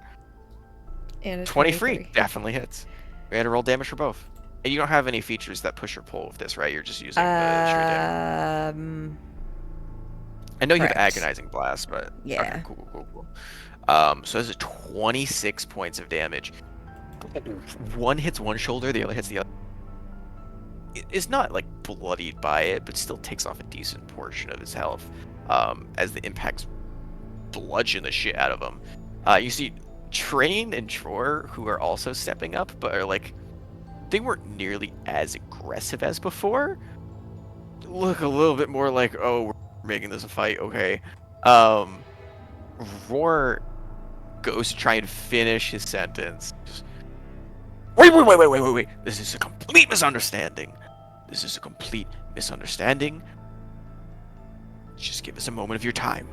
And a 23 definitely hits. We had to roll damage for both. And you don't have any features that push or pull with this, right? You're just using the sheer damage. I know you have correct. agonizing blast, but Yeah. Okay, cool. So this is 26 points of damage. One hits one shoulder, the other hits the other. It's not bloodied by it, but still takes off a decent portion of his health as the impacts bludgeon the shit out of him. You see Train and Tror, who are also stepping up, but are they weren't nearly as aggressive as before. Look a little bit more oh, we're making this a fight, okay. Roar goes to try and finish his sentence. Just, wait. This is a complete misunderstanding. Just give us a moment of your time.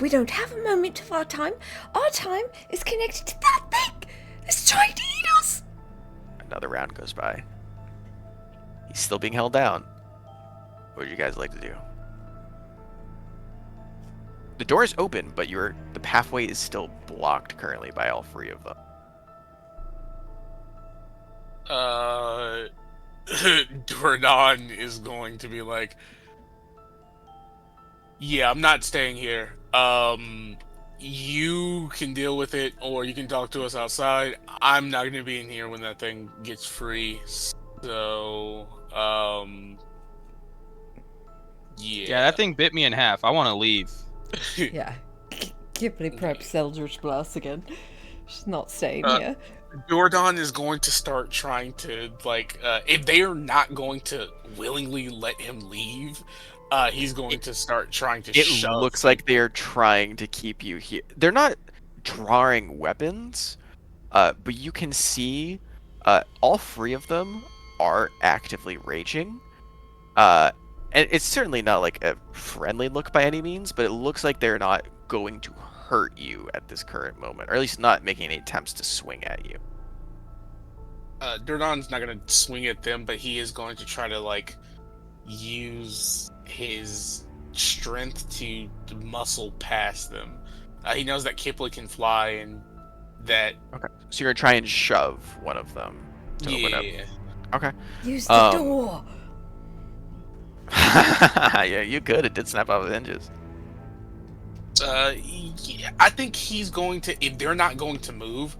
We don't have a moment of our time. Our time is connected to that thing. It's trying to eat us. Another round goes by. He's still being held down. What would you guys like to do? The door is open, but the pathway is still blocked currently by all 3 of them. Dordan is going to be like, yeah, I'm not staying here. You can deal with it, or you can talk to us outside. I'm not going to be in here when that thing gets free. So, Yeah, that thing bit me in half. I want to leave. Yeah. Kipley preps Eldritch Blast again. She's not staying here. Dordan is going to start trying to, if they are not going to willingly let him leave, he's going to start trying to It shove. looks like they are trying to keep you here. They're not drawing weapons, But you can see all three of them are actively raging. And it's certainly not like a friendly look by any means, but it looks like they're not going to hurt you at this current moment, or at least not making any attempts to swing at you. Durdon's not gonna swing at them, but he is going to try to like use his strength to muscle past them. He knows that Kipley can fly, and that Okay. So you're gonna try and shove one of them to open up. yeah. Okay. Use the door. Yeah, you could. It did snap off the hinges. Yeah, I think he's going to. If they're not going to move,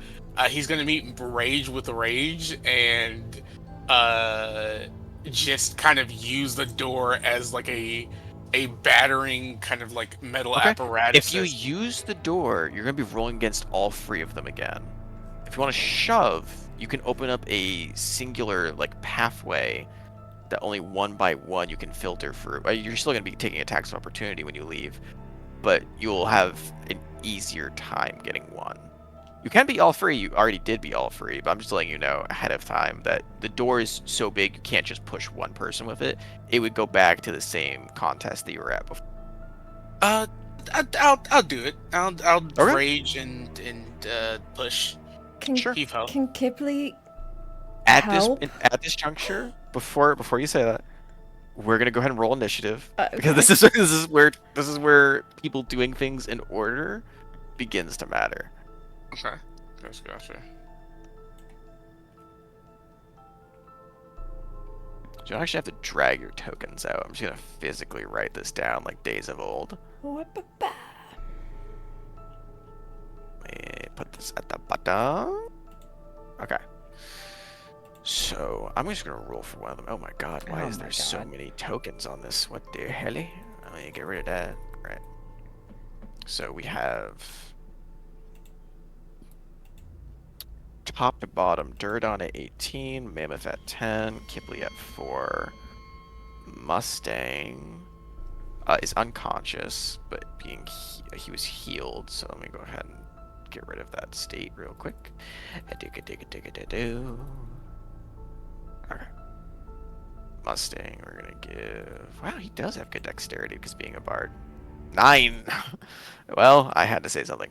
he's going to meet rage with rage, and just kind of use the door as like a battering kind of like metal Okay. apparatus. If you use the door, you're gonna be rolling against all three of them again. If you want to shove, you can open up a singular like pathway that only one by one you can filter through. You're still gonna be taking attacks of opportunity when you leave, but you'll have an easier time getting one. You can be all three. You already did be all three, but I'm just letting you know ahead of time that the door is so big you can't just push one person with it. It would go back to the same contest that you were at before. I'll do it. I'll Okay. rage and push. Can Sure. Keep help. can Kipley At help? at this juncture, before you say that, we're gonna go ahead and roll initiative because Okay. this is where people doing things in order begins to matter. Okay. Gotcha. You don't actually have to drag your tokens out. I'm just gonna physically write this down like days of old. Whoop-a-ba. Let me put this at the bottom. Okay. So I'm just gonna roll for one of them. Oh my god, why Oh is my there so God. many tokens on this? What the hell? Let me get rid of that. Right. So we have top to bottom, Durdon at 18, Mammoth at 10, Kipley at 4, Mustang is unconscious, but he was healed. So let me go ahead and get rid of that state real quick. Okay. Mustang, we're gonna give. Wow, he does have good dexterity because being a bard. 9. Well, I had to say something.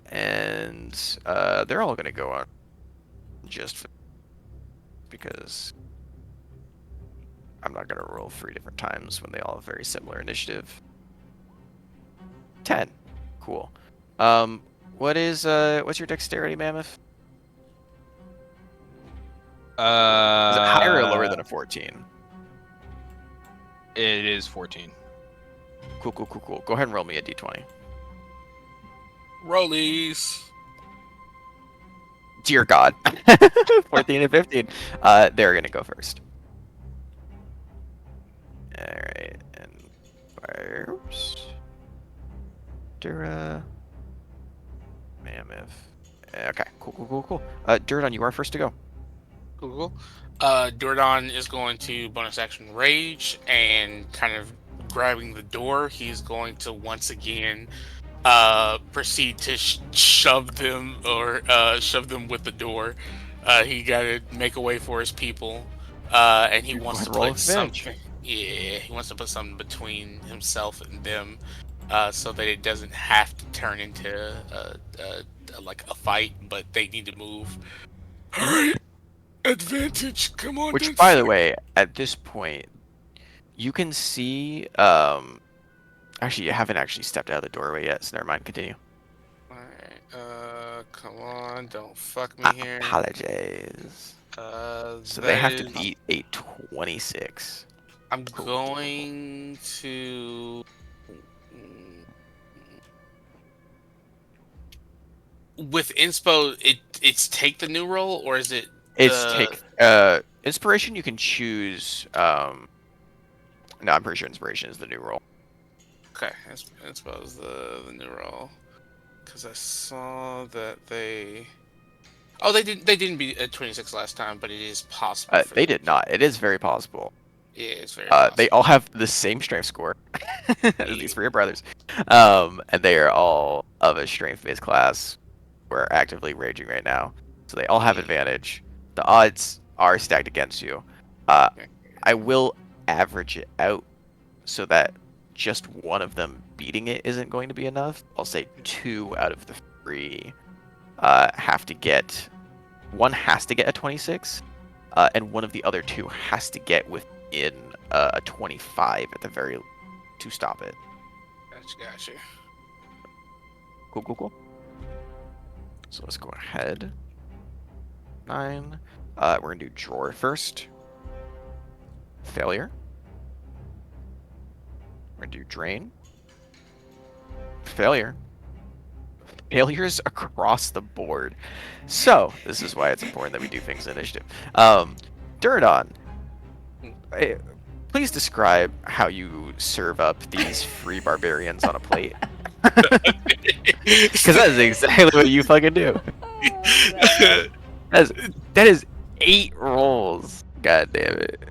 And they're all gonna go on just because I'm not gonna roll 3 different times when they all have very similar initiative. 10. Cool. What's your dexterity, Mammoth? Is it higher or lower than a 14? It is 14. Cool. Go ahead and roll me a d20. Rollies. Dear God. 14 and 15. They're gonna go first. Alright, and oops. Dura. Mammoth. Okay, cool. Durdon, you are first to go. Cool. Dordon is going to bonus action rage and kind of grabbing the door. He's going to once again proceed to shove them with the door. He got to make a way for his people, and he Go wants ahead to and roll put advantage. something. Yeah, he wants to put something between himself and them, so that it doesn't have to turn into like a fight, but they need to move. All right. Advantage, come on. Which, by the way, at this point, you can see. Actually, you haven't actually stepped out of the doorway yet, so never mind. Continue. Alright, come on, don't fuck me I here. apologize. So they That have to is- beat a 26. I'm Cool. going to. With inspo, it's take the new roll, or is it? It's take inspiration. You can choose. No, I'm pretty sure inspiration is the new roll. Okay, inspo is the new roll, because I saw that they. Oh, they didn't beat at 26 last time, but it is possible. They did not. It is very possible. Yeah, it's very possible. They all have the same strength score as these three brothers, and they are all of a strength-based class. who are actively raging right now. So they all have advantage. The odds are stacked against you. I will average it out so that just one of them beating it isn't going to be enough. I'll say 2 out of the 3 have to get. One has to get a 26, and one of the other 2 has to get within a 25 at the very to stop it. Gotcha. Cool. So let's go ahead. 9. We're gonna do drawer first. Failure. We're gonna do drain. Failure. Failures across the board. So this is why it's important that we do things in initiative. Duradon, please describe how you serve up these free barbarians on a plate. Because that is exactly what you fucking do. That is 8 rolls. God damn it.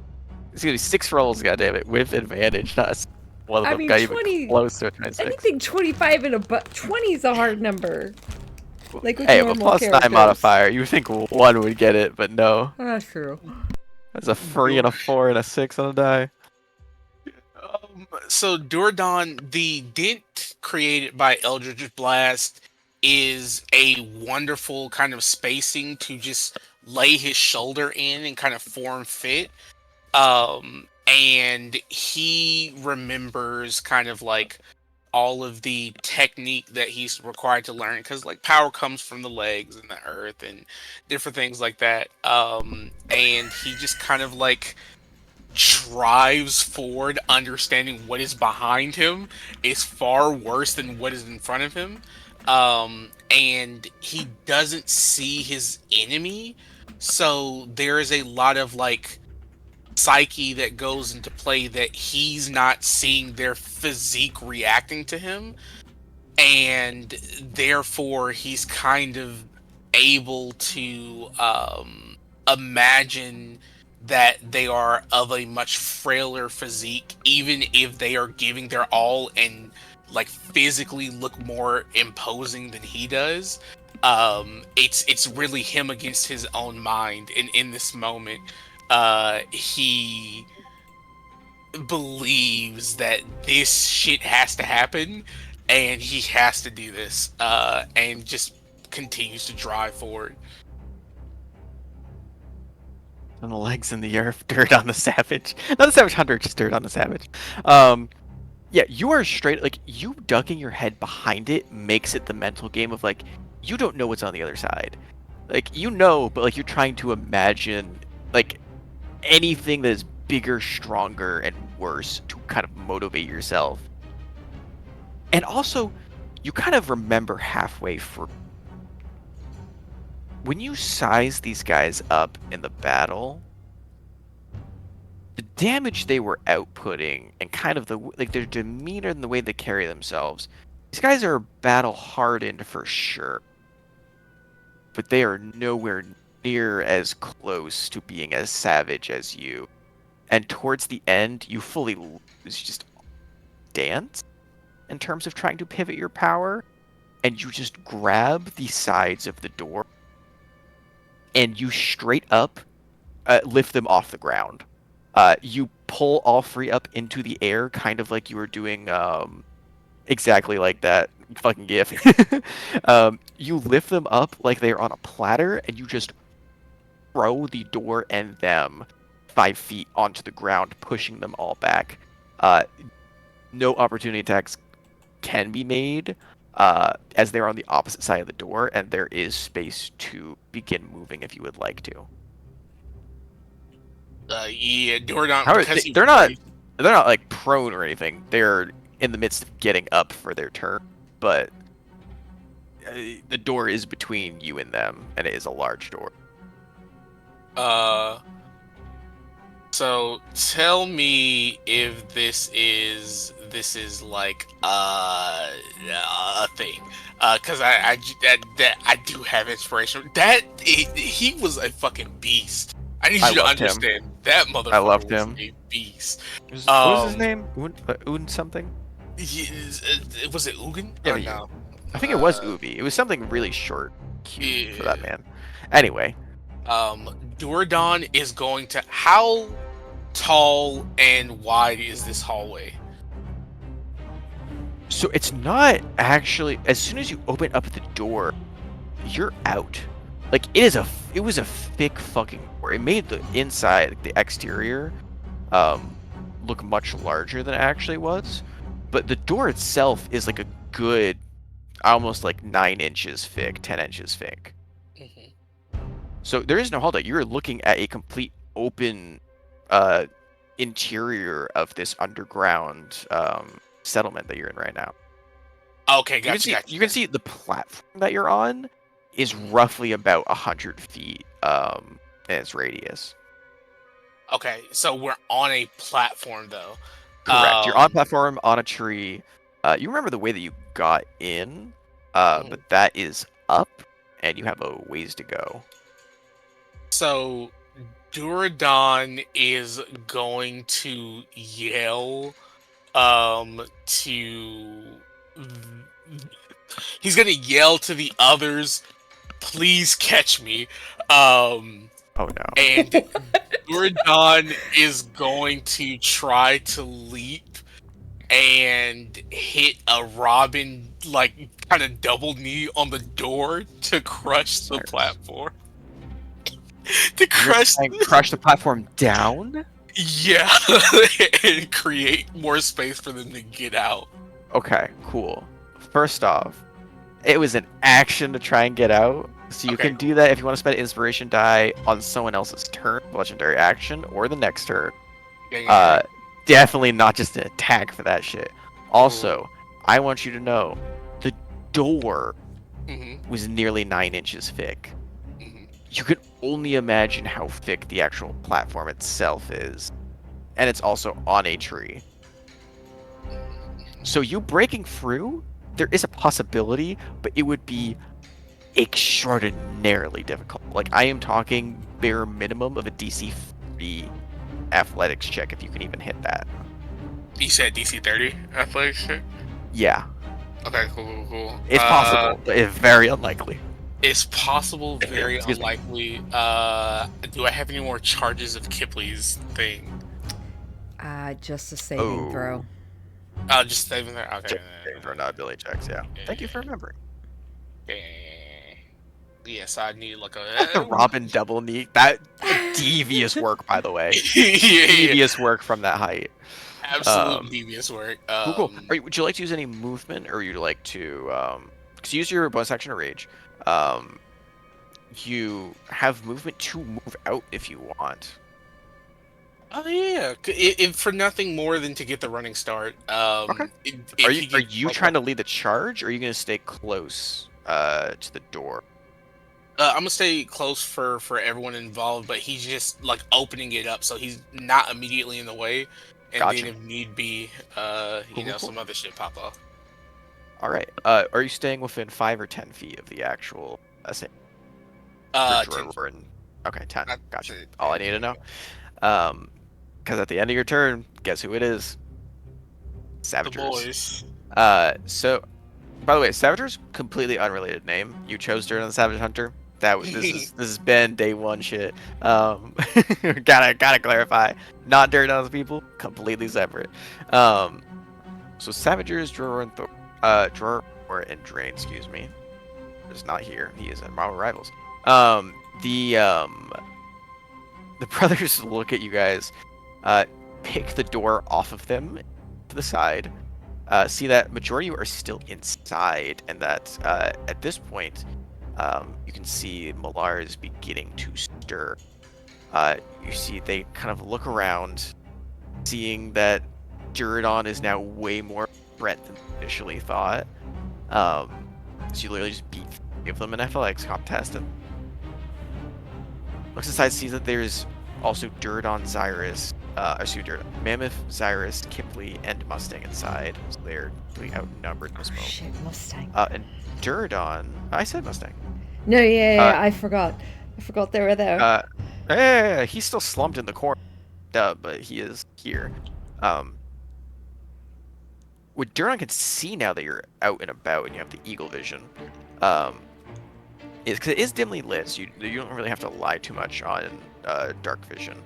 It's gonna be 6 rolls. God damn it, with advantage. Not one of them got even close to a 26. Anything 25 and above. 20 is a hard number. Like with hey, normal a plus characters. 9 modifier. You think 1 would get it, but no. That's true. That's a 3 and a 4 and a 6 on a die. So Duradon, the dent created by Eldritch Blast is a wonderful kind of spacing to just lay his shoulder in and kind of form fit. And he remembers kind of like all of the technique that he's required to learn, because like power comes from the legs and the earth and different things like that. And he just kind of like drives forward, understanding what is behind him is far worse than what is in front of him. And he doesn't see his enemy, so there is a lot of like psyche that goes into play that he's not seeing their physique reacting to him, and therefore he's kind of able to imagine that they are of a much frailer physique, even if they are giving their all and like physically look more imposing than he does. It's really him against his own mind, and in this moment he believes that this shit has to happen and he has to do this, and just continues to drive forward. On the legs in the earth, dirt on the savage. Not the savage hunter, just dirt on the savage. Yeah, you are straight, like, you ducking your head behind it makes it the mental game of, like, you don't know what's on the other side. Like, you know, but, like, you're trying to imagine, like, anything that is bigger, stronger, and worse to kind of motivate yourself. And also, you kind of remember halfway through. When you size these guys up in the battle, the damage they were outputting and kind of their demeanor and the way they carry themselves, these guys are battle hardened for sure, but they are nowhere near as close to being as savage as you. And towards the end, you fully lose just dance in terms of trying to pivot your power, and you just grab the sides of the door and you straight up lift them off the ground. You pull all 3 up into the air, kind of like you were doing exactly like that fucking gif. You lift them up like they're on a platter, and you just throw the door and them 5 feet onto the ground, pushing them all back. No opportunity attacks can be made, as they're on the opposite side of the door, and there is space to begin moving if you would like to. Yeah, Duradon, they're not like prone or anything. They're in the midst of getting up for their turn, but the door is between you and them, and it is a large door. So tell me if this is like a thing, because I do have inspiration. He was a fucking beast. I need you to understand that motherfucker. I loved him. Was a beast. What was his name? Un something? Was it Ugin? Yeah, no. I think it was Ubi. It was something really short, cute for that Yeah. man. Anyway, Duradon is going to. How tall and wide is this hallway? so it's not actually. As soon as you open up the door, you're out. Like it was a thick fucking door. It made the inside, the exterior, look much larger than it actually was. But the door itself is like a good, almost like 9 inches thick, 10 inches thick. Mhm. So there is no holdout. You're looking at a complete open interior of this underground settlement that you're in right now. Okay, You can see the platform that you're on is roughly about 100 feet in its radius. Okay, so we're on a platform though. Correct. You're on platform on a tree. You remember the way that you got in, but that is up, and you have a ways to go. So Duradon is going to yell to he's gonna yell to the others, please catch me. Oh no. And Duradon is going to try to leap and hit a Robin, like, kind of double knee on the door to crush the platform. To crush Crush the platform down? Yeah, and create more space for them to get out. Okay, cool. First off, it was an action to try and get out, so you Okay, can do that if you want to spend inspiration die on someone else's turn, legendary action, or the next turn. Yeah. Definitely not just an attack for that shit. Also, I want you to know, the door Mhm. was nearly 9 inches thick. Mhm. You can only imagine how thick the actual platform itself is. And it's also on a tree. So you breaking through, there is a possibility, but it would be extraordinarily difficult. Like, I am talking bare minimum of a DC 3 athletics check if you can even hit that. You said DC 30 athletics check? Yeah, Okay, cool. it's possible, but it's very unlikely. It's possible, very Excuse me. unlikely. Do I have any more charges of Kipley's thing? Just a saving throw. Just saving there. Okay. For not ability checks, yeah. Thank you for remembering. Yes, I need like The a Robin double knee. That devious work, by the way. yeah. Devious work from that height. Absolute devious work. Cool. Would you like to use any movement, or would you like to cause use your bonus action to rage? You have movement to move out if you want. Oh yeah, if for nothing more than to get the running start. Okay. Are you trying to lead the charge, or are you gonna stay close to the door? I'm gonna stay close for everyone involved, but he's just like opening it up, so he's not immediately in the way. And Gotcha. then if need be, some other shit pop off. All right. Are you staying within 5 or 10 feet of the actual? 10. Okay, 10. That's Gotcha. it. All I need to know. Because at the end of your turn, guess who it is? The Savagers. boys. So, by the way, Savagers, completely unrelated name. You chose during the Savage Hunter. This has been day one shit. Gotta clarify. Not Duradon's people, completely separate. So Savagers, Drawer and Drain, excuse me, is not here. He is in Marvel Rivals. The brothers look at you guys, pick the door off of them to the side, see that majority are still inside, and that at this point, you can see Malar is beginning to stir. You see they kind of look around, seeing that Duradon is now way more threat than initially thought. So you literally just give them an athletics contest. And looks aside, sees that there's also Duradon, Zyrus, Mammoth, Zyrus, Kipley, and Mustang inside. So they're really outnumbered in this moment. Shit, Mustang. And Duradon, I said Mustang. No, yeah, I forgot. I forgot they were there. Yeah, he's still slumped in the corner, but he is here. what Duron can see now that you're out and about and you have the eagle vision, um, is because it is dimly lit, so you don't really have to rely too much on dark vision.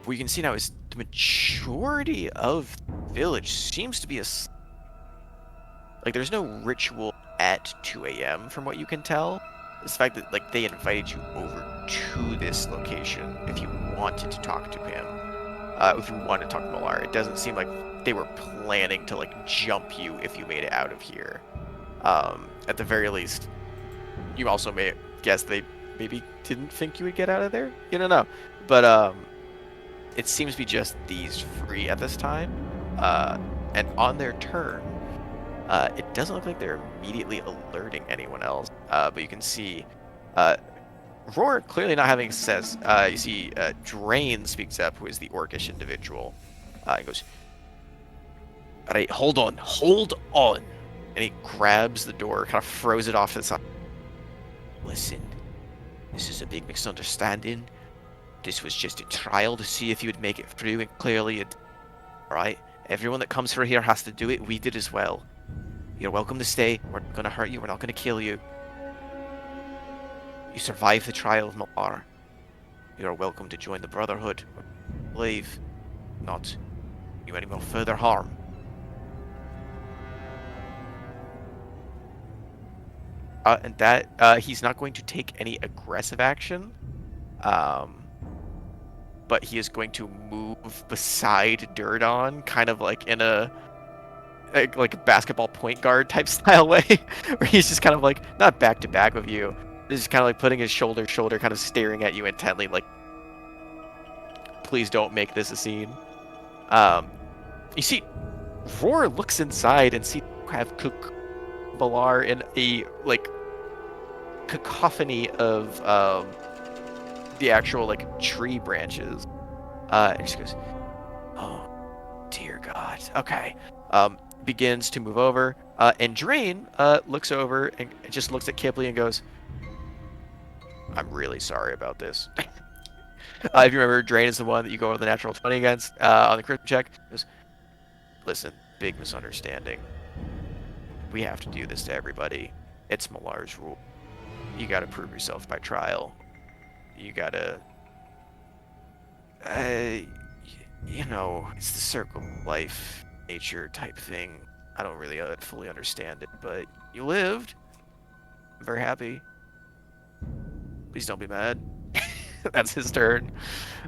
What you can see now is the majority of the village seems to be like there's no ritual at 2 a.m. from what you can tell. It's the fact that like they invited you over to this location if you wanted to talk to him. If you wanted to talk to Malar, it doesn't seem like they were planning to like jump you if you made it out of here. At the very least, you also may guess they maybe didn't think you would get out of there. You don't know, but it seems to be just these three at this time. And on their turn, it doesn't look like they're immediately alerting anyone else. But you can see Roar clearly not having success. You see Drain speaks up, who is the orcish individual. He goes, "All right, hold on. And he grabs the door, kind of throws it off to the side. Listen, this is a big misunderstanding. This was just a trial to see if you would make it through, and clearly it. Alright? Everyone that comes through here has to do it. We did as well. You're welcome to stay. We're not gonna hurt you. We're not gonna kill you. You survived the trial of Malar. You are welcome to join the Brotherhood. Leave. Not do any more further harm." And that he's not going to take any aggressive action. But he is going to move beside Durdon, kind of like in a like a basketball point guard type style way, where he's just kind of like not back to back with you, just kind of like putting his shoulder to shoulder, kind of staring at you intently, like, please don't make this a scene. You see, Roar looks inside and sees you have Balar in a like cacophony of the actual like tree branches. And he just goes, "Oh dear God." Okay. Begins to move over. And Drain looks over and just looks at Kipley and goes, "I'm really sorry about this." If you remember, Drain is the one that you go over the natural 20 against on the crit check. He goes, "Listen, big misunderstanding. We have to do this to everybody. It's Malar's rule. You gotta prove yourself by trial. You gotta... you know, it's the circle of life, nature type thing. I don't really fully understand it, but you lived. I'm very happy. Please don't be mad." That's his turn.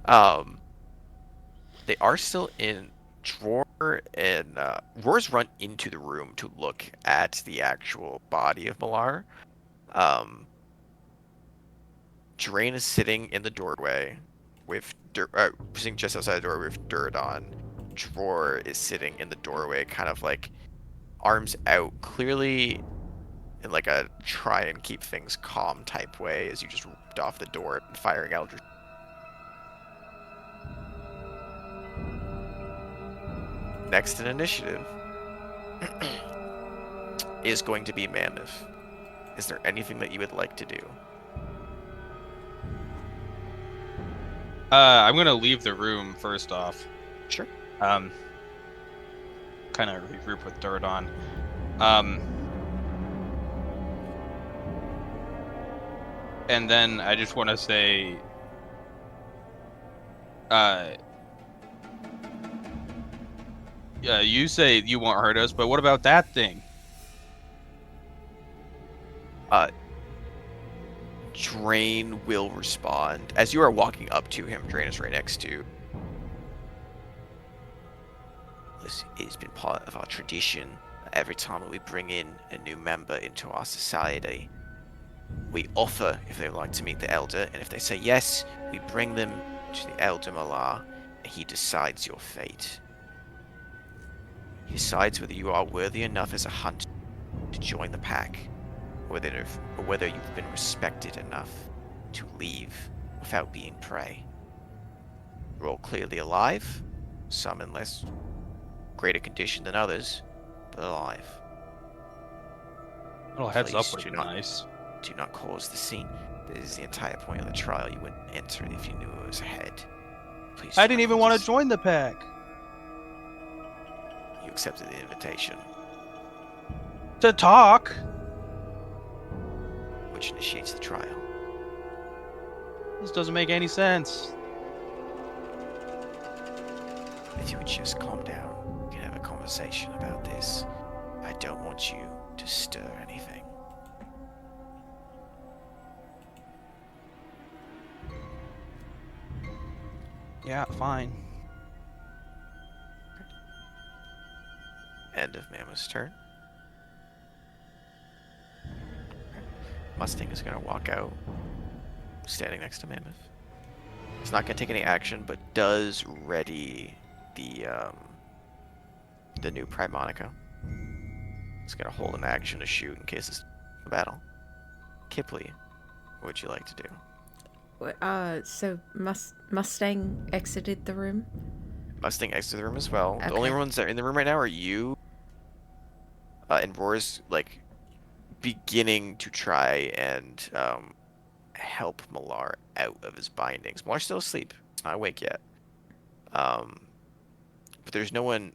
They are still in Drawer, and Roar's run into the room to look at the actual body of Malar. Drain is sitting in the doorway with sitting just outside the door with dirt on. Drawer is sitting in the doorway, kind of like arms out, clearly in like a try and keep things calm type way, as you just ripped off the door and firing Eldritch. Next in initiative is going to be Mammoth. Is there anything that you would like to do? I'm gonna leave the room first off. Sure. Kind of regroup with dirt on. And then I just want to say, you say you won't hurt us, but what about that thing? Drain will respond. As you are walking up to him, Drain is right next to you. It's been part of our tradition. Every time that we bring in a new member into our society, we offer if they would like to meet the Elder, and if they say yes, we bring them to the Elder Malar, and he decides your fate. He decides whether you are worthy enough as a hunter to join the pack, or whether you've been respected enough to leave without being prey. You're all clearly alive, some in less greater condition than others, but alive. A little heads up Please would be nice. Do not cause the scene. This is the entire point of the trial. You wouldn't enter it if you knew it was ahead. Please. I didn't even want to join the pack. You accepted the invitation, To talk? which initiates the trial. This doesn't make any sense. If you would just calm down, we can have a conversation about this. I don't want you to stir anything. Yeah, fine. End of Mammoth's turn. Mustang is going to walk out, standing next to Mammoth. He's not going to take any action, but does ready the new Primonica. He's going to hold an action to shoot in case it's a battle. Kipley, what would you like to do? So Mustang exited the room? Mustang exited the room as well. The only Okay. ones that are in the room right now are you, and Roar's, like, beginning to try and help Malar out of his bindings. Malar's still asleep. He's not awake yet. But there's no one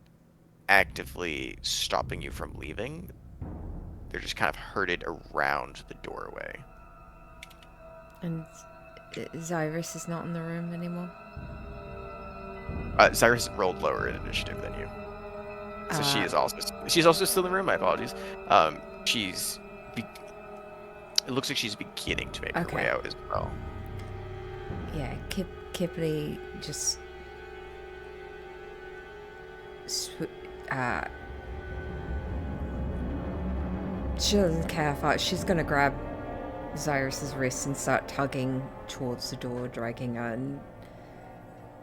actively stopping you from leaving. They're just kind of herded around the doorway. And Zyrus is not in the room anymore? Cyrus rolled lower in initiative than you. So she's also still in the room. My apologies. It looks like she's beginning to make her way Okay. out as well. Yeah, Kipley just... she doesn't care if she's gonna grab Zyrus's wrist and start tugging towards the door, dragging her, and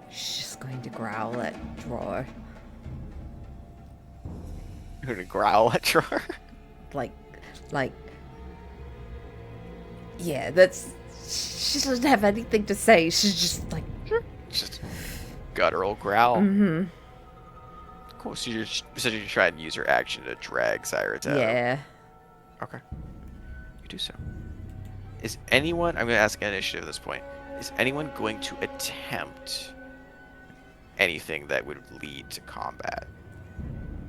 she's just going to growl at Drawer. You're gonna growl at her. Like, yeah, that's... she doesn't have anything to say. She's just like... Just guttural growl. Mm-hmm. Cool. So you're essentially trying to use your action to drag Cyrus out. Yeah. Okay. You do so. Is anyone... I'm going to ask an initiative at this point. Is anyone going to attempt anything that would lead to combat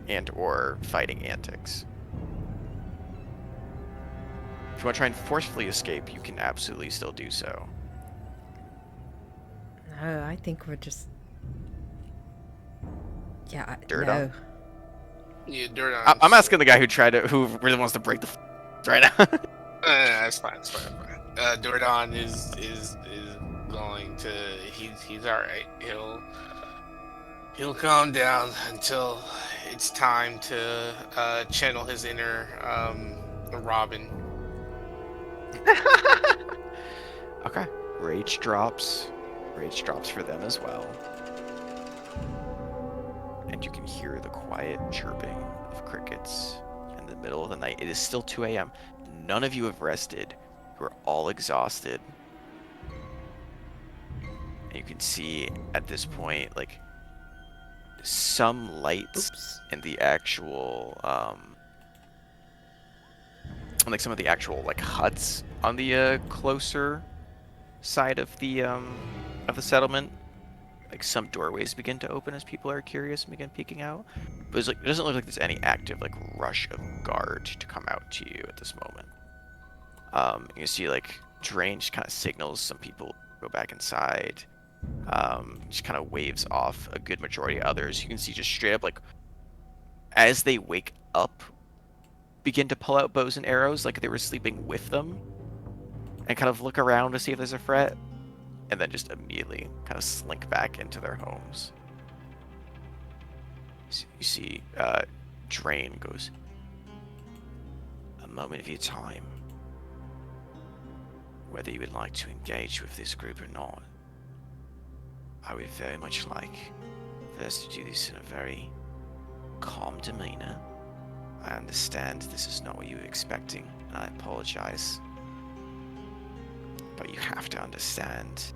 and or fighting antics? If you want to try and forcefully escape, you can absolutely still do so. No, I think we're just... yeah, Dirt no. on? Yeah, dirt on. I'm asking the guy who really wants to break the right now. That's fine. It's fine. Dordon is going to. He's all right. He'll calm down until it's time to channel his inner Robin. Okay. Rage drops. Rage drops for them as well. And you can hear the quiet chirping of crickets in the middle of the night. It is still 2 a.m. None of you have rested. You are all exhausted. And you can see at this point, like, some lights Oops. in the actual, like some of the actual, like, huts on the closer side of the settlement. Like, some doorways begin to open as people are curious and begin peeking out. But it's like, it doesn't look like there's any active, like, rush of guard to come out to you at this moment. You see, like, Drain just kind of signals some people go back inside. Just kind of waves off a good majority of others. You can see just straight up, like, as they wake up, begin to pull out bows and arrows like they were sleeping with them. And kind of look around to see if there's a threat. And then just immediately kind of slink back into their homes. You see, Drain goes, "A moment of your time. Whether you would like to engage with this group or not, I would very much like for us to do this in a very calm demeanor. I understand this is not what you were expecting, and I apologize. But you have to understand,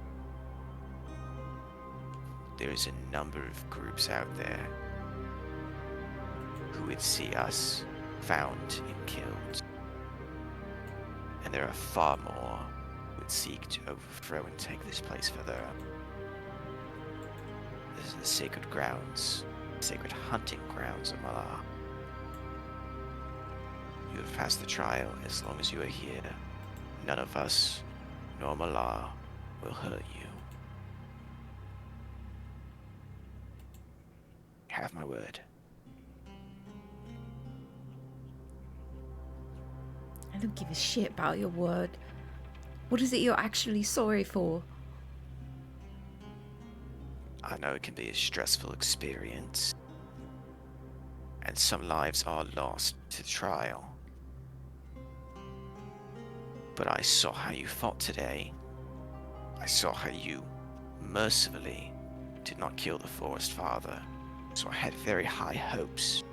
there is a number of groups out there who would see us found and killed. And there are far more who would seek to overthrow and take this place further up. This is the sacred grounds sacred hunting grounds of Malar. You have passed the trial as long as you are here. None of us, nor Malar, will hurt you. Have my word. I don't give a shit about your word. What is it you're actually sorry for? I know it can be a stressful experience, and some lives are lost to the trial. But I saw how you fought today. I saw how you mercifully did not kill the Forest Father, so I had very high hopes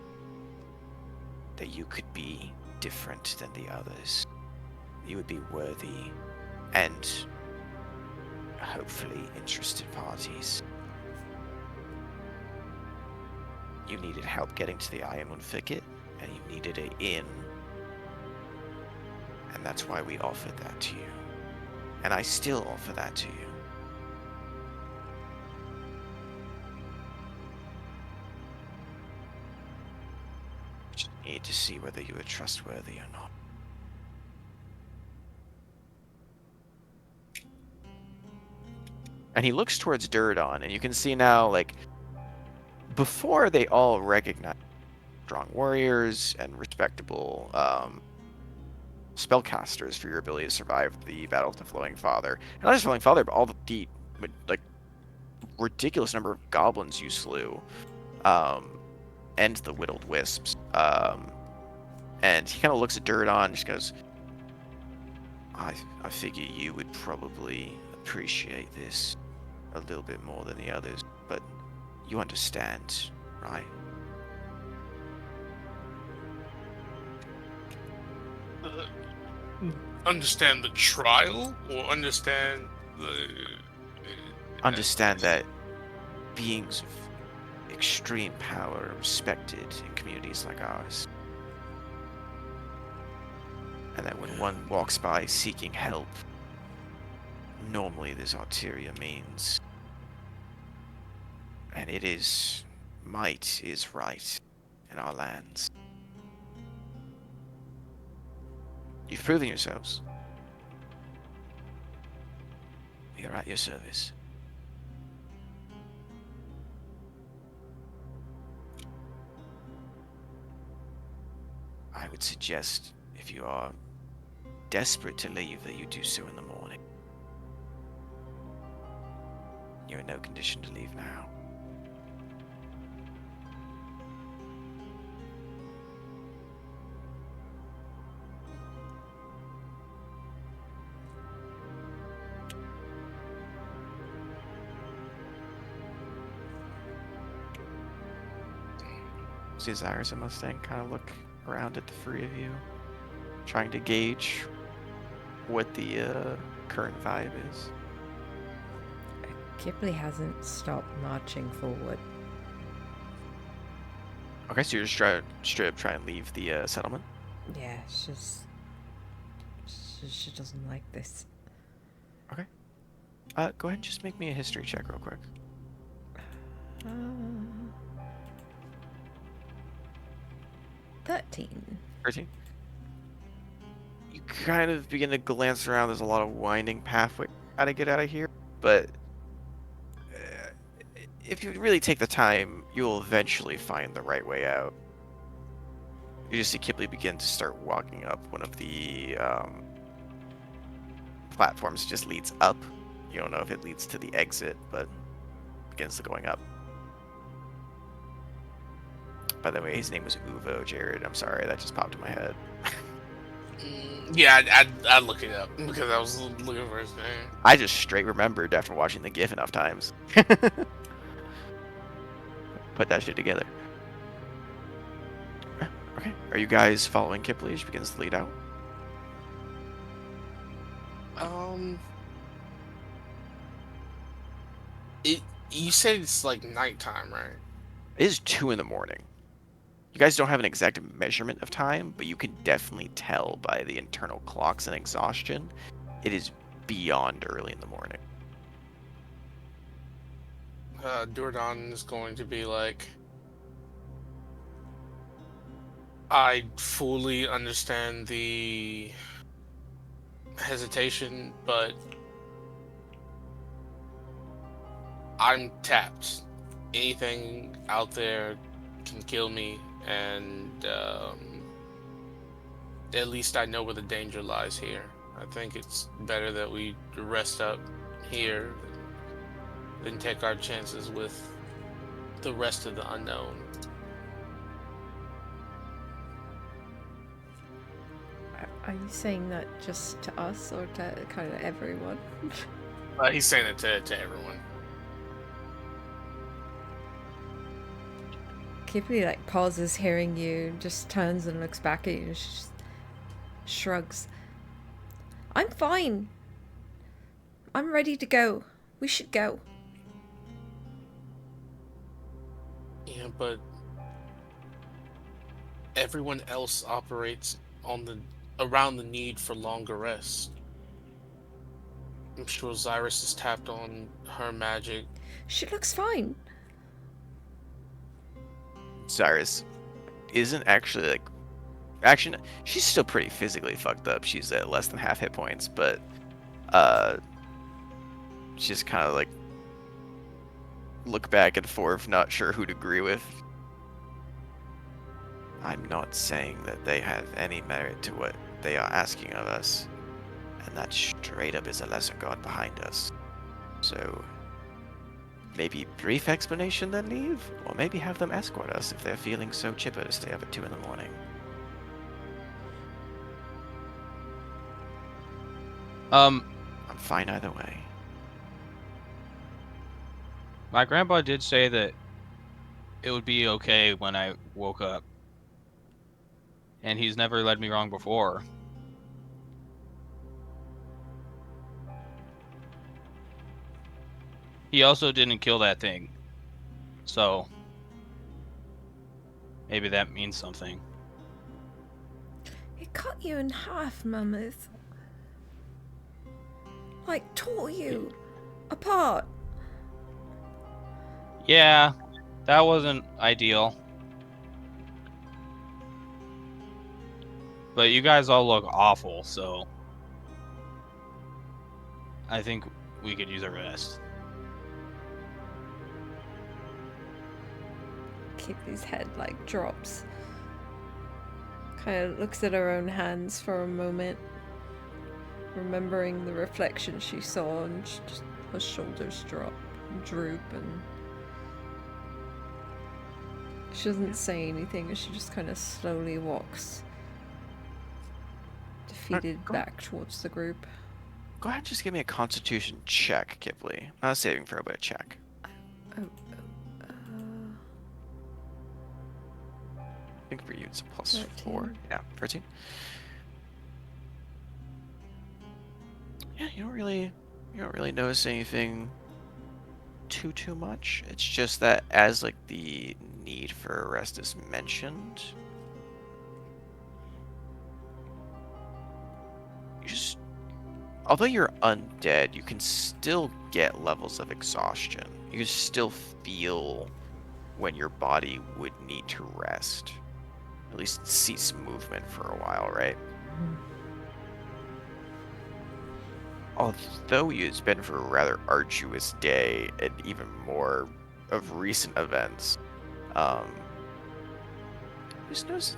that you could be different than the others. You would be worthy and hopefully interested parties. You needed help getting to the Ironwood Thicket, and you needed an inn. And that's why we offered that to you. And I still offer that to you. Just need to see whether you are trustworthy or not. And he looks towards Durdon, and you can see now, like, before they all recognize strong warriors and respectable spellcasters for your ability to survive the Battle of the Flowing Father. And not just Flowing Father, but all the like ridiculous number of goblins you slew, and the Whittled Wisps. And he kind of looks at Durdon and just goes, I figure you would probably appreciate this a little bit more than the others, but you understand, right? Understand the trial, or understand the... Understand that beings of extreme power are respected in communities like ours. And that when one walks by seeking help, normally there's ulterior means. And it is... might is right in our lands. You've proven yourselves. We are at your service. I would suggest, if you are desperate to leave, that you do so in the morning. You're in no condition to leave now. See Cyrus and Mustang kind of look around at the three of you, trying to gauge what the current vibe is. Ghibli hasn't stopped marching forward. Okay, so you're just straight up trying to leave the settlement? Yeah, she doesn't like this. Okay. Go ahead and just make me a history check real quick. 13. 13. You kind of begin to glance around. There's a lot of winding pathway how to get out of here, but if you really take the time, you'll eventually find the right way out. You just see Kipley begin to start walking up one of the platforms. It just leads up. You don't know if it leads to the exit, but begins to going up. By the way, his name was Uvo, Jared. I'm sorry, that just popped in my head. Yeah, I'd look it up because I was looking for his name. I just straight remembered after watching the GIF enough times. Put that shit together. Okay, are you guys following Kipley as she begins to lead out? You said it's like nighttime, right? It is 2 in the morning. You guys don't have an exact measurement of time, but you can definitely tell by the internal clocks and exhaustion. It is beyond early in the morning. Durdon is going to be like, I fully understand the hesitation, but I'm tapped. Anything out there can kill me, and at least I know where the danger lies here. I think it's better that we rest up here than take our chances with the rest of the unknown. Are you saying that just to us or to kind of everyone? He's saying it to everyone. Kipley like pauses hearing you, just turns and looks back at you and shrugs. I'm fine. I'm ready to go. We should go. Yeah, but everyone else operates around the need for longer rest. I'm sure Zyrus is tapped on her magic. She looks fine. Cyrus isn't actually like. Actually, she's still pretty physically fucked up. She's at less than half hit points, but she's kind of like look back and forth, not sure who to agree with. I'm not saying that they have any merit to what they are asking of us, and that straight up is a lesser god behind us. So maybe brief explanation then leave, or maybe have them escort us if they're feeling so chipper to stay up at 2 in the morning. I'm fine either way. My grandpa did say that it would be okay when I woke up. And he's never led me wrong before. He also didn't kill that thing. So maybe that means something. It cut you in half, Mammoth. Like, tore you apart. Yeah, that wasn't ideal. But you guys all look awful, so I think we could use a rest. Kipley's head like drops. Kind of looks at her own hands for a moment, remembering the reflection she saw, and her shoulders drop and droop, and she doesn't say anything, and she just kind of slowly walks defeated back towards the group. Go ahead and just give me a constitution check, Kipley. Not a saving throw, but a check. Oh, I think for you it's a plus 13. 4. Yeah, 13. Yeah, you don't really notice anything too much. It's just that as like the need for a rest is mentioned, you just, although you're undead, you can still get levels of exhaustion. You can still feel when your body would need to rest. At least cease movement for a while, right? Although it's been for a rather arduous day and even more of recent events, just notice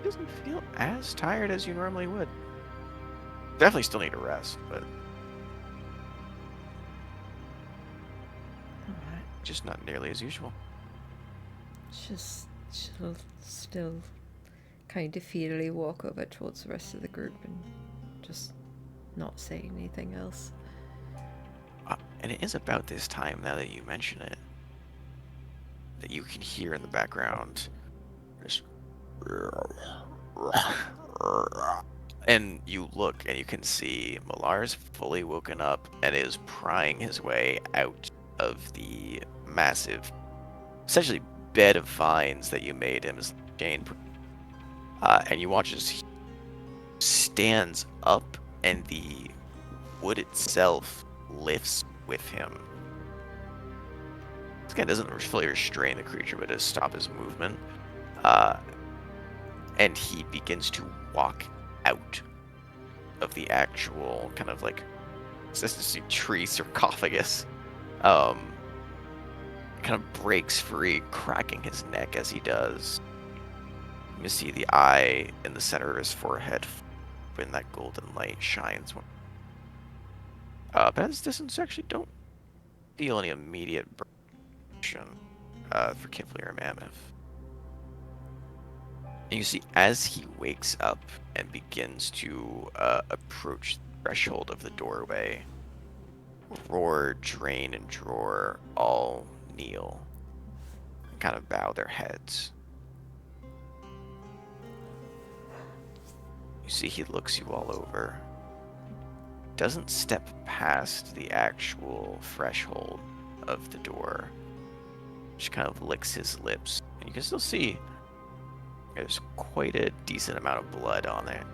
it doesn't feel as tired as you normally would. Definitely still need a rest, but alright. just not nearly as usual. She'll still kind of defeatedly walk over towards the rest of the group and just not say anything else. And it is about this time, now that you mention it, that you can hear in the background this, and you look and you can see Malar's fully woken up and is prying his way out of the massive, essentially bed of vines that you made him as Jane. And you watch as he stands up and the wood itself lifts with him. This guy doesn't fully restrain the creature, but does stop his movement. and he begins to walk out of the actual kind of like consistency tree sarcophagus. Kind of breaks free, cracking his neck as he does. You see the eye in the center of his forehead when that golden light shines. But at this distance, actually don't feel any immediate burn for Kifli or Mammoth. And you see, as he wakes up and begins to approach the threshold of the doorway, Roar, Drain, and Dror all kneel and kind of bow their heads. You see, he looks you all over. Doesn't step past the actual threshold of the door. Just kind of licks his lips. And you can still see there's quite a decent amount of blood on there.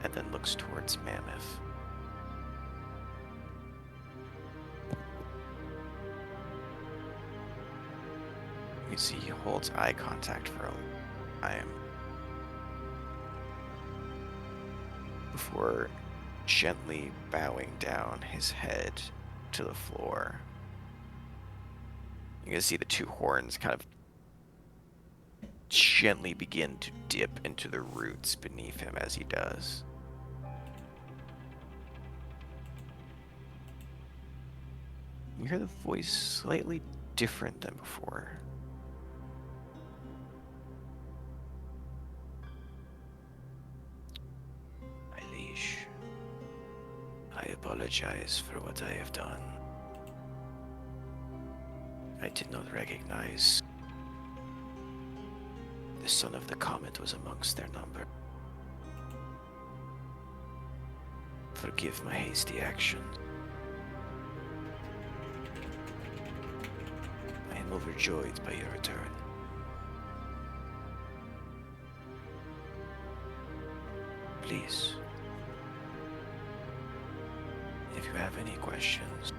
And then looks towards Mammoth. You see he holds eye contact for a time before gently bowing down his head to the floor. You can see the two horns kind of gently begin to dip into the roots beneath him as he does. You hear the voice slightly different than before. My liege, I apologize for what I have done. I did not recognize the son of the comet was amongst their number. Forgive my hasty action. I am overjoyed by your return. Please, if you have any questions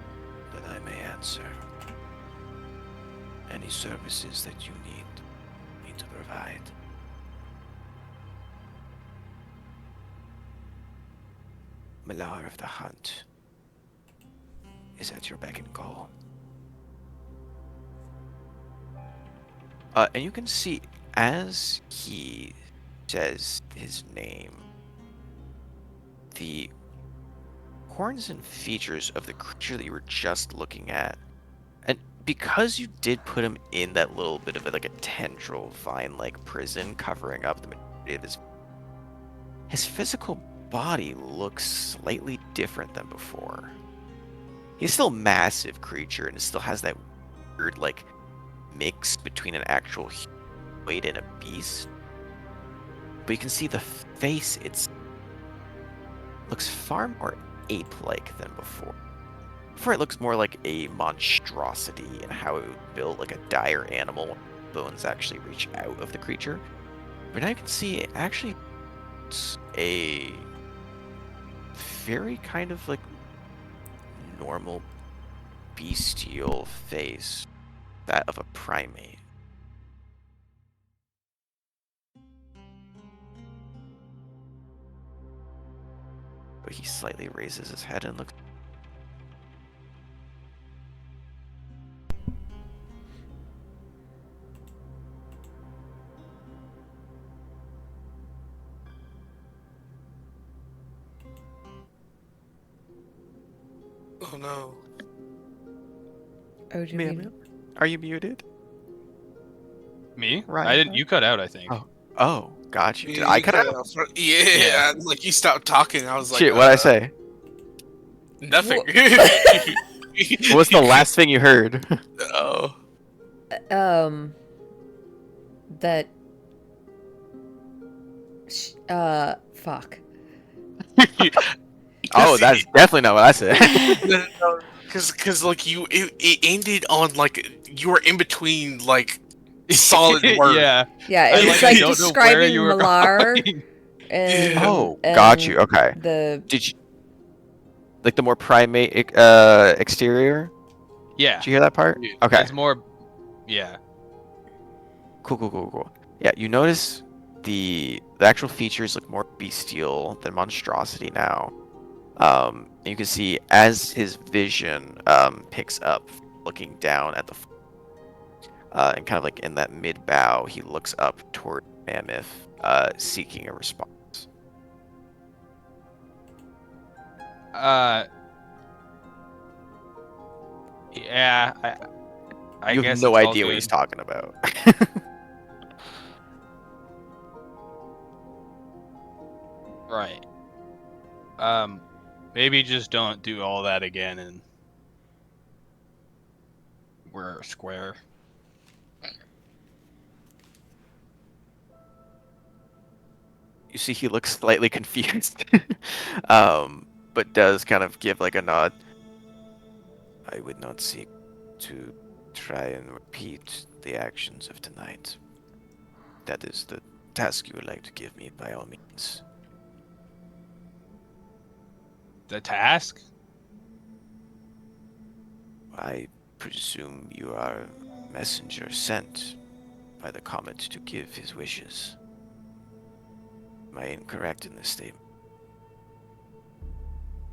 that I may answer, any services that you need me to provide, Malar of the Hunt is at your beck and call. And you can see as he says his name, the horns and features of the creature that you were just looking at, and because you did put him in that little bit of like a tendril vine-like prison covering up the majority of his physical body looks slightly different than before. He's still a massive creature and still has that weird like mix between an actual weight and a beast. But you can see the face, it looks far more ape-like than before. Before it looks more like a monstrosity and how it would build like a dire animal when bones actually reach out of the creature. But now you can see it actually it's a very kind of like normal bestial face, that of a primate. But he slightly raises his head and looks. Oh no. Oh, do you mean? Are you muted? Me? Right. I didn't. You cut out, I think. Oh, got you. Did Yeah, I you cut out? Yeah, Yeah. like you stopped talking. I was like, Shit, what'd I say? Nothing. What was the last thing you heard? Oh. That. Fuck. Oh, that's definitely not what I said. Because like it ended on like you were in between like solid words. Yeah. Yeah, I, it's I like don't know where describing you were Malar going. and. Oh, got you. and Okay. The. Did you like the more primate exterior? Yeah. Did you hear that part? Yeah. Okay. It's more Yeah. Cool. Yeah, you notice the actual features look more bestial than monstrosity now. You can see as his vision picks up, looking down at the and kind of like in that mid bow, he looks up toward Mammoth, seeking a response. Uh, yeah. I You have guess no it's all idea what he's good. talking about. Right. Maybe just don't do all that again, and we're square. You see, he looks slightly confused, but does kind of give like a nod. I would not seek to try and repeat the actions of tonight. That is the task you would like to give me, by all means. The task? I presume you are a messenger sent by the comet to give his wishes. Am I incorrect in this statement?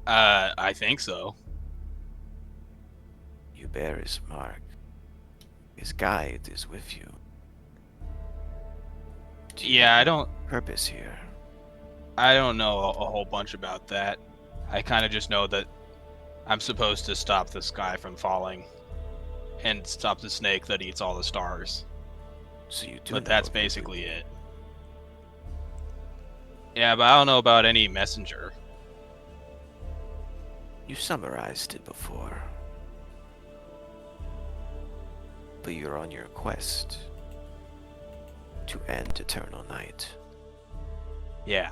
I think so. You bear his mark. His guide is with you. Do you Yeah, have a purpose here? I don't know a whole bunch about that. I kind of just know that I'm supposed to stop this guy from falling and stop the snake that eats all the stars. So you do But know that's about basically it. Yeah, but I don't know about any messenger. You summarized it before. But you're on your quest to end eternal night. Yeah.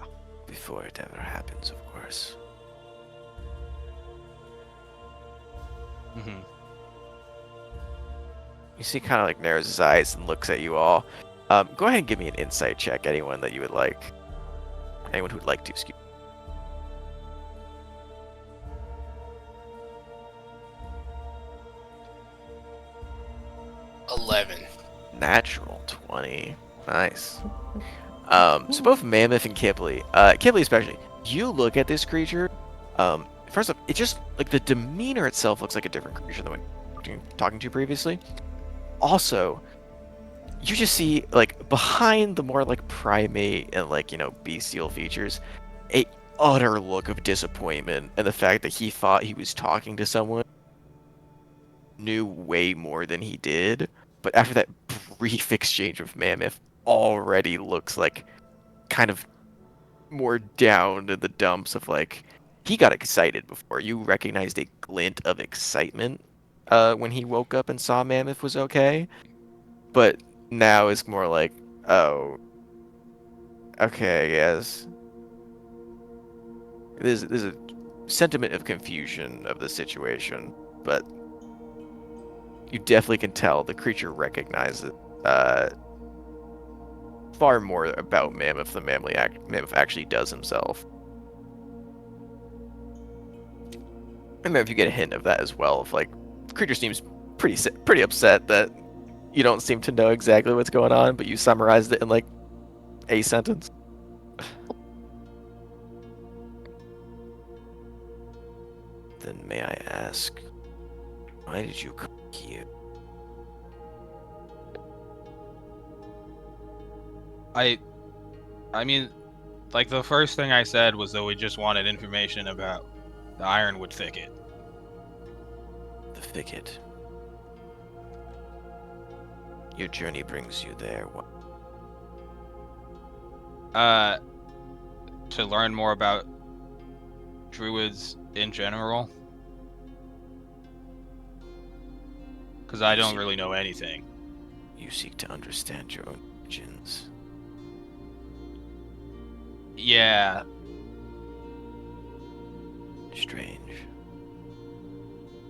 Before it ever happens, of course. Mm-hmm. You see, kind of like narrows his eyes and looks at you all. Go ahead and give me an insight check, anyone that you would like. Anyone who would like to, excuse 11. Natural 20. Nice. So both Mammoth and Kipley, Kipley especially, you look at this creature, first off, it just, like, the demeanor itself looks like a different creature than what you were talking to previously. Also, you just see, like, behind the more, like, primate and, like, bestial features, a utter look of disappointment, and the fact that he thought he was talking to someone knew way more than he did, but after that brief exchange with Mammoth, already looks like kind of more down in the dumps of, like, he got excited before. You recognized a glint of excitement when he woke up and saw Mammoth was okay, but now it's more like, oh, okay, yes. There's a sentiment of confusion of the situation, but you definitely can tell the creature recognizes far more about Mammoth than Mammoth actually does himself. And then if you get a hint of that as well, if, like, the creature seems pretty upset that you don't seem to know exactly what's going on, but you summarized it in, like, a sentence. Then may I ask, why did you come here? I mean, like, the first thing I said was that we just wanted information about the Ironwood thicket. The thicket. Your journey brings you there. To learn more about druids in general. Because I don't really know anything. You seek to understand your own origins. Yeah. Strange.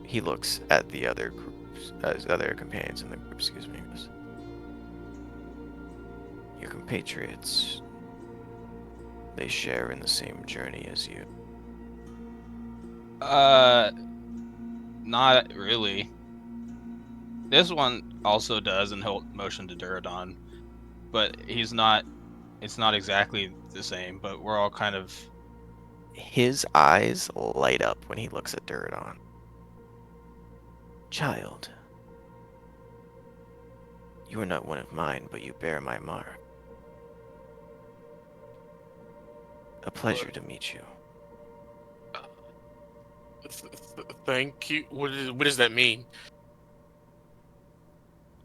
He looks at the other groups, his other companions in the group, excuse me. Your compatriots, they share in the same journey as you. Not really. This one also does, and he'll motion to Duradon. But he's not. It's not exactly the same, but we're all kind of. His eyes light up when he looks at Duradon. Child, you are not one of mine, but you bear my mark. A pleasure to meet you. Thank you. What does that mean?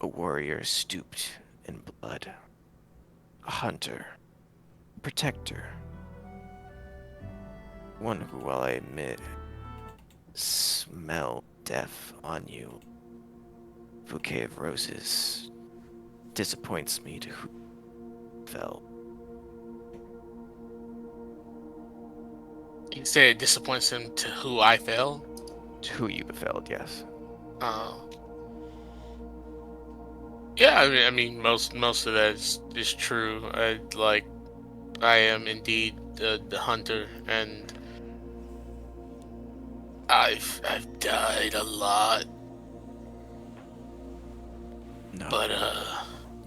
A warrior steeped in blood. A hunter. Protector. One who, while I admit, smell death on you. Bouquet of roses disappoints me to who fell. You say it disappoints him to who I fell? To who you befelled, yes. Oh. Yeah, I mean, most of that is true. I am indeed the hunter, and I've died a lot, No, but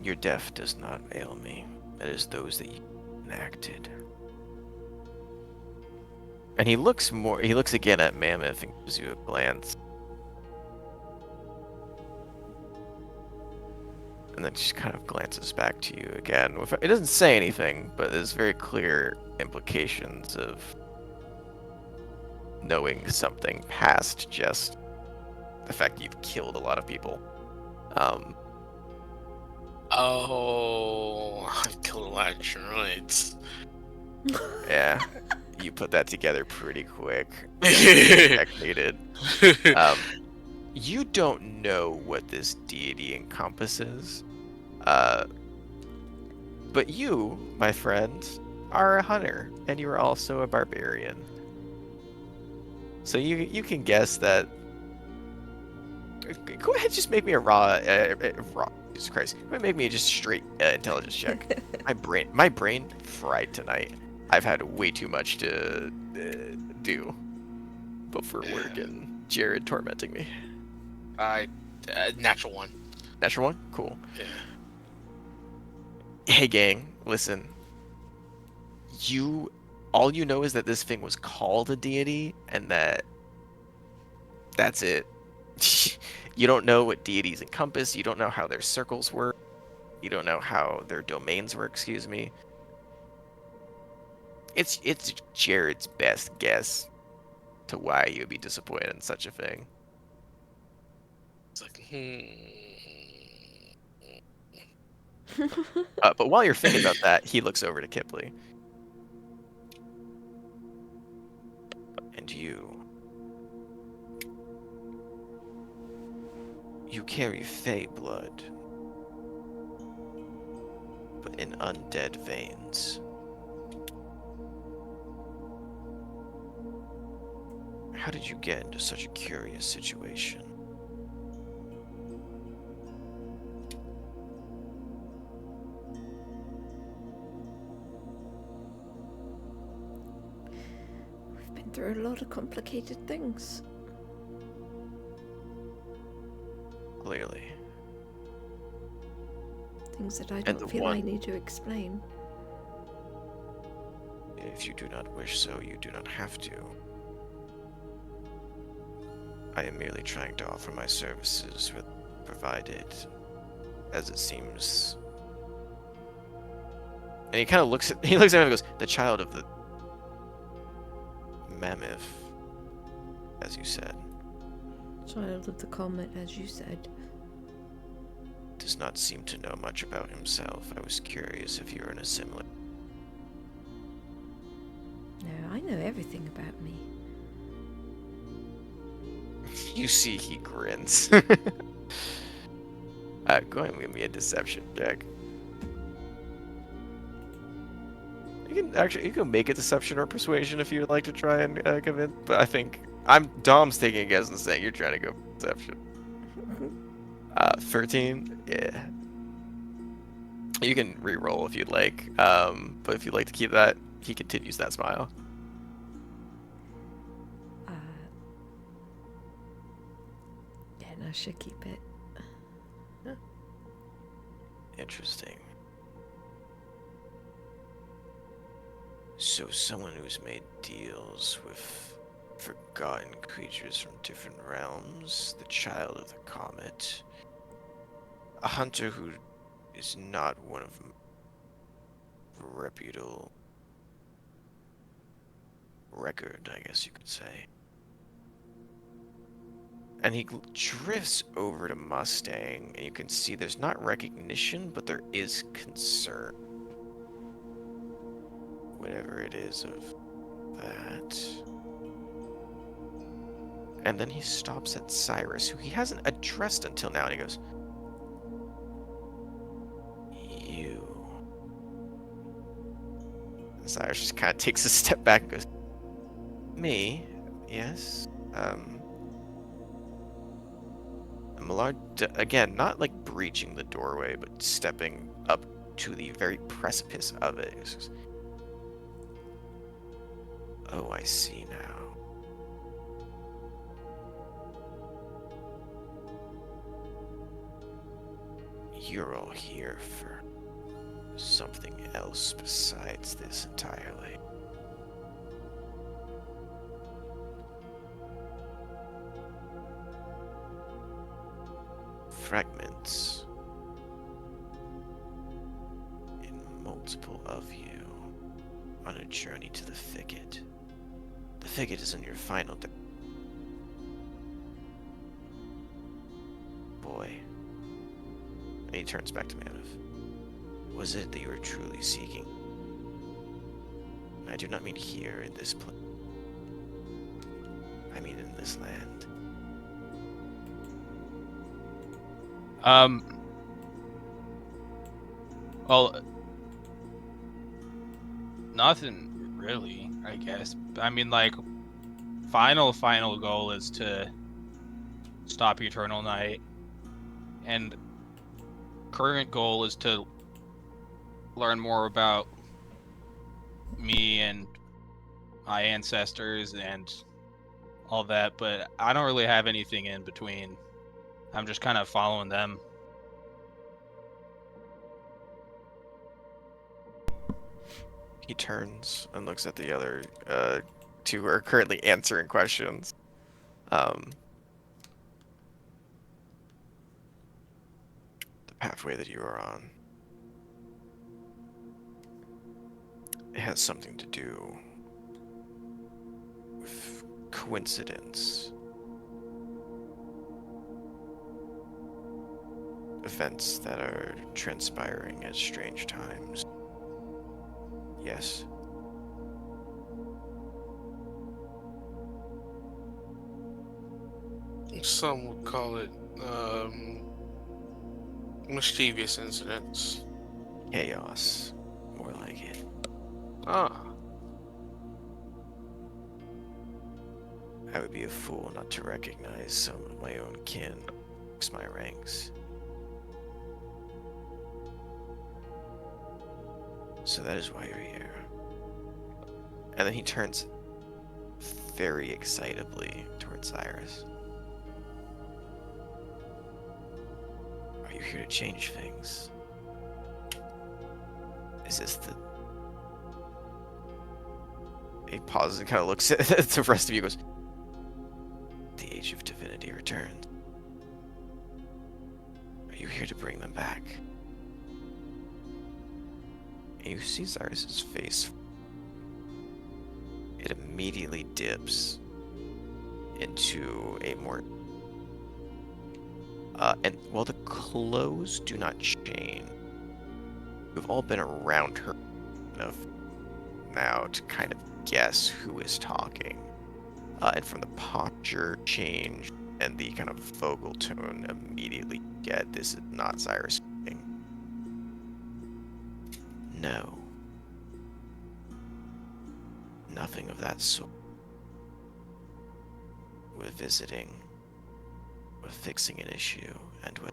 your death does not ail me. It is those that you enacted. And he looks again at Mammoth and gives you a glance. And then just kind of glances back to you again. It doesn't say anything, but there's very clear implications of knowing something past just the fact that you've killed a lot of people. oh, I've killed a lot of droids. Yeah, you put that together pretty quick. Check needed. You don't know what this deity encompasses, but you, my friend, are a hunter, and you are also a barbarian. So you can guess that. Go ahead, just make me a raw. Jesus Christ! Go ahead, make me a just straight intelligence check. My brain fried tonight. I've had way too much to do before work, and Jared tormenting me. Natural one. Natural one? Cool. Yeah. Hey gang, listen. All you know is that this thing was called a deity, and that's it. You don't know what deities encompass, you don't know how their circles work, you don't know how their domains work, excuse me. It's Jared's best guess to why you'd be disappointed in such a thing. It's like, But while you're thinking about that, he looks over to Kipley. And you carry Fey blood, but in undead veins. How did you get into such a curious situation? We've been through a lot of complicated things. Clearly. Things that I don't feel I need to explain. If you do not wish so, you do not have to. I am merely trying to offer my services provided, as it seems. And he kind of looks at him and goes, the child of the mammoth, as you said. Child of the comet, as you said. Does not seem to know much about himself. I was curious if you were in a similar... No, I know everything about me. You see he grins. Go ahead and give me a deception check. You can make a deception or persuasion if you'd like to try and convince, but I think Dom's taking a guess and saying you're trying to go for deception. 13? Yeah. You can re-roll if you'd like, but if you'd like to keep that, he continues that smile. Yeah, no, I should keep it. Yeah. Interesting. So someone who's made deals with forgotten creatures from different realms, the child of the comet, a hunter who is not one of reputable record, I guess you could say. And he drifts over to Mustang, and you can see there's not recognition, but there is concern. Whatever it is of that. And then he stops at Cyrus, who he hasn't addressed until now, and he goes, "You." And Cyrus just kind of takes a step back and goes, "Me? Yes? Millard, again, not like breaching the doorway, but stepping up to the very precipice of it. He says, "Oh, I see now. You're all here for something else besides this entirely." Fragments in multiple of you on a journey to the thicket. The thicket is in your final boy. And he turns back to Mammoth. Was it that you were truly seeking? I do not mean here in this place. I mean in this land. Well, nothing really, I guess. I mean, like, final goal is to stop Eternal Night, and current goal is to learn more about me and my ancestors and all that, but I don't really have anything in between. I'm just kind of following them. He turns and looks at the other two who are currently answering questions. The pathway that you are on, it has something to do with coincidence. Events that are transpiring at strange times. Yes. Some would call it mischievous incidents. Chaos. More like it. Ah, I would be a fool not to recognize some of my own kin amongst my ranks. So that is why you're here. And then he turns very excitably towards Cyrus. Are you here to change things? Is this the... He pauses and kind of looks at the rest of you and goes, "The age of divinity returns. Are you here to bring them back?" And you see Cyrus's face. It immediately dips into a more... and while the clothes do not change, we've all been around her enough now to kind of guess who is talking. And from the posture change and the kind of vocal tone, immediately get this is not Cyrus speaking. No. Nothing of that sort. We're visiting. We're fixing an issue, and we're...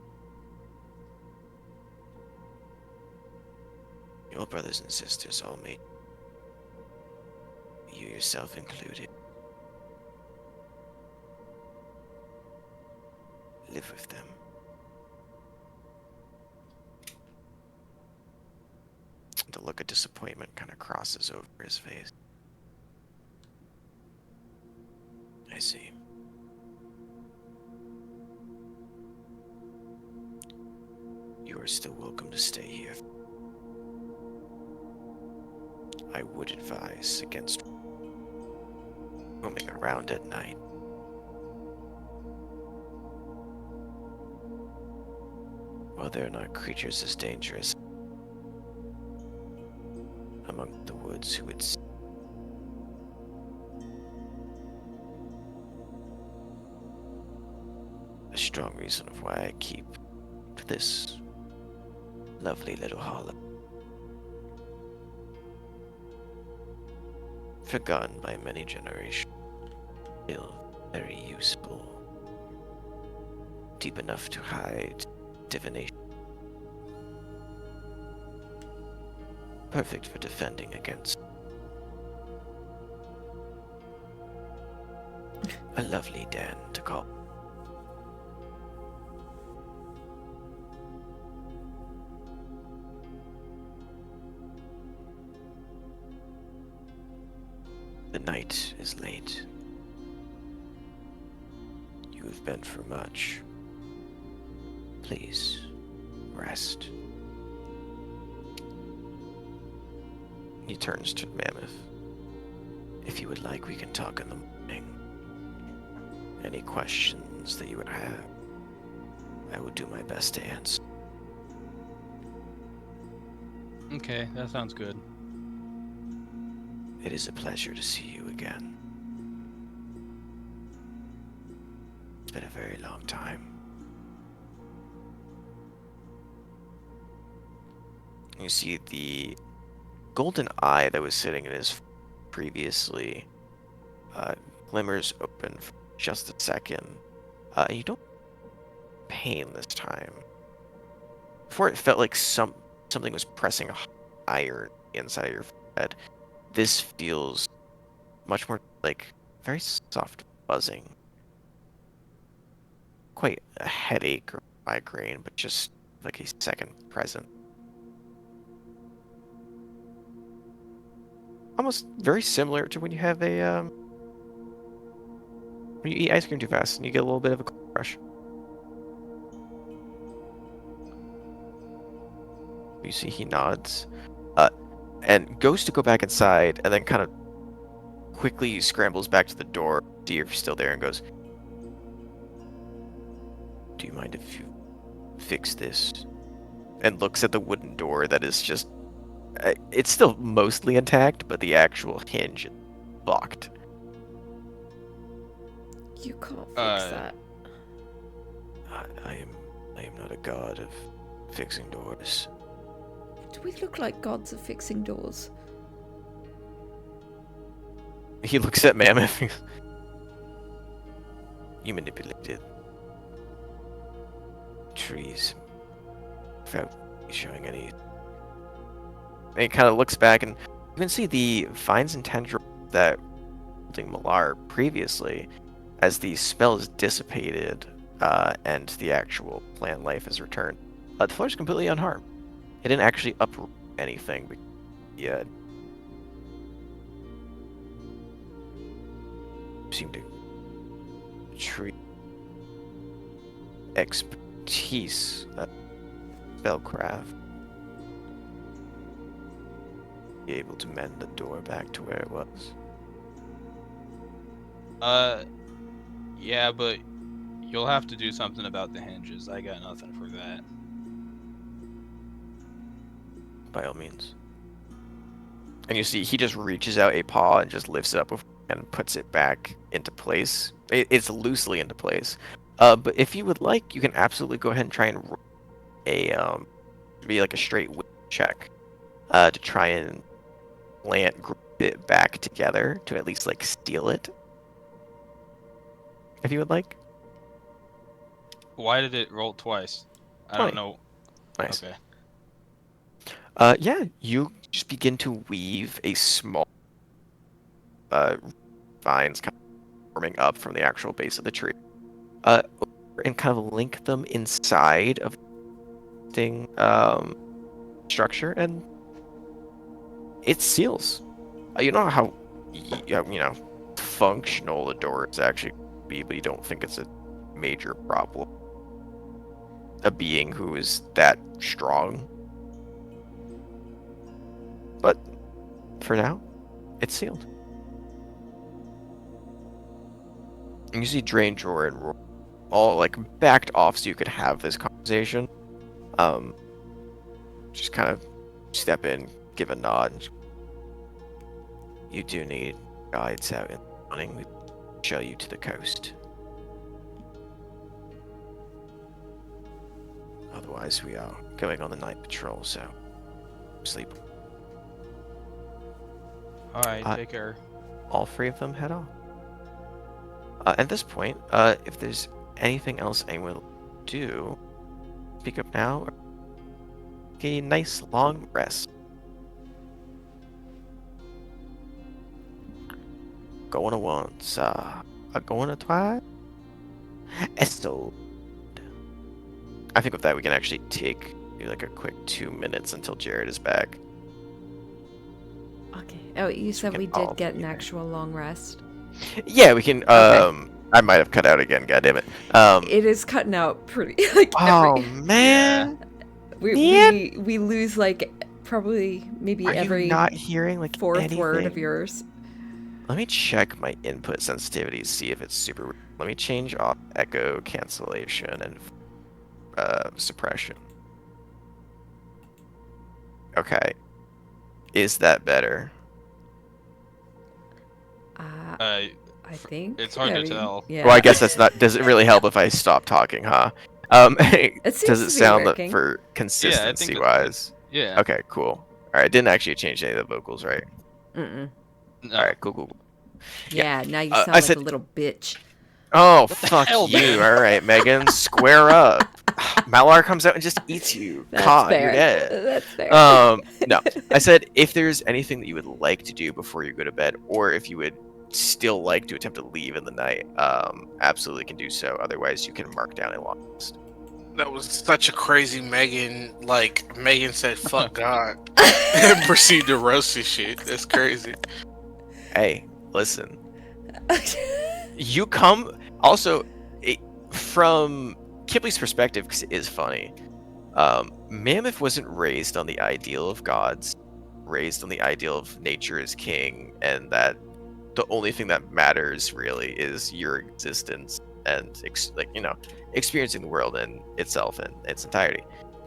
Your brothers and sisters all made... You yourself included. Live with them. The look of disappointment kind of crosses over his face. I see. You are still welcome to stay here. I would advise against roaming around at night. While there are not creatures as dangerous among the woods who would a strong reason of why I keep to this lovely little hollow. Forgotten by many generations, still very useful. Deep enough to hide divination. Perfect for defending against a lovely den to call. The night is late. You have been through much. Please, rest. He turns to Mammoth. If you would like, we can talk in the morning. Any questions that you would have, I will do my best to answer. Okay, that sounds good. It is a pleasure to see you again. It's been a very long time. You see the golden eye that was sitting in his previously glimmers open for just a second. And you don't pain this time. Before it felt like something was pressing a iron inside of your head. This feels much more like very soft buzzing. Quite a headache or migraine, but just like a second present. Almost very similar to when you have a when you eat ice cream too fast and you get a little bit of a cold rush. You see he nods, and goes to go back inside, and then kind of quickly scrambles back to the door. See you're still there, and goes, "Do you mind if you fix this?" And looks at the wooden door that is just. It's still mostly intact, but the actual hinge is locked. You can't fix Uh, that. I am not a god of fixing doors. Do we look like gods at fixing doors? He looks at Mammoth. You manipulated trees without showing any. And he kind of looks back, and you can see the vines and tendrils that holding Malar previously, as the spell is dissipated and the actual plant life is returned. The floor is completely unharmed. It didn't actually uproot anything. Yeah. Seem to treat expertise spellcraft. Be able to mend the door back to where it was. Yeah, but you'll have to do something about the hinges. I got nothing for that. By all means. And you see he just reaches out a paw and just lifts it up and puts it back into place. It's loosely into place. But if you would like, you can absolutely go ahead and try and roll be like a straight whip check to try and grip it back together to at least like steal it. If you would like. Why did it roll twice? I 20. don't know. Nice. Okay. Yeah, you just begin to weave a small vines kind of forming up from the actual base of the tree. And kind of link them inside of the structure, and it seals. You know how functional the door is actually be, but you don't think it's a major problem. A being who is that strong. But for now, it's sealed. And you see Drain Drawer and Roar all like backed off so you could have this conversation. Just kind of step in, give a nod. You do need guides out in the morning. We show you to the coast. Otherwise, we are going on the night patrol, so sleep. All right, take care. All three of them head off. At this point, if there's anything else anyone will do, speak up now. Or take a nice long rest. Going to once, going to twice. Esto. I think with that we can actually take like a quick 2 minutes until Jared is back. Okay. Oh, you said we all did get be an there. actual long rest. Yeah, we can. I might have cut out again. God damn it. It is cutting out pretty like Oh every. man, We lose like probably maybe are you every not hearing like fourth word of anything? yours. Let me check my input sensitivity, see if it's super. Let me change off echo, cancellation, and suppression. Okay, is that better? I think It's hard I to mean, tell. Yeah. Well, I guess that's not. Does it really help if I stop talking, huh? It seems Does to it be sound that working. for consistency that- wise? Yeah. Okay, cool. All right, didn't actually change any of the vocals, right? Mm-mm. No. All right, cool. Yeah. Now you I sound like said- a little bitch. Oh, the fuck hell, you. man? All right, Megan, square up. Malar comes out and just eats you. That's God, fair. you're dead. That's fair. No. I said if there's anything that you would like to do before you go to bed, or if you would still like to attempt to leave in the night, absolutely can do so. Otherwise, you can mark down a long list. That was such a crazy Megan. Like Megan said, "Fuck God," and proceeded to roast his shit. That's crazy. Hey, listen. You come also from Kipley's perspective, because it is funny. Mammoth wasn't raised on the ideal of gods, raised on the ideal of nature as king, and that the only thing that matters really is your existence and experiencing the world in itself in its entirety.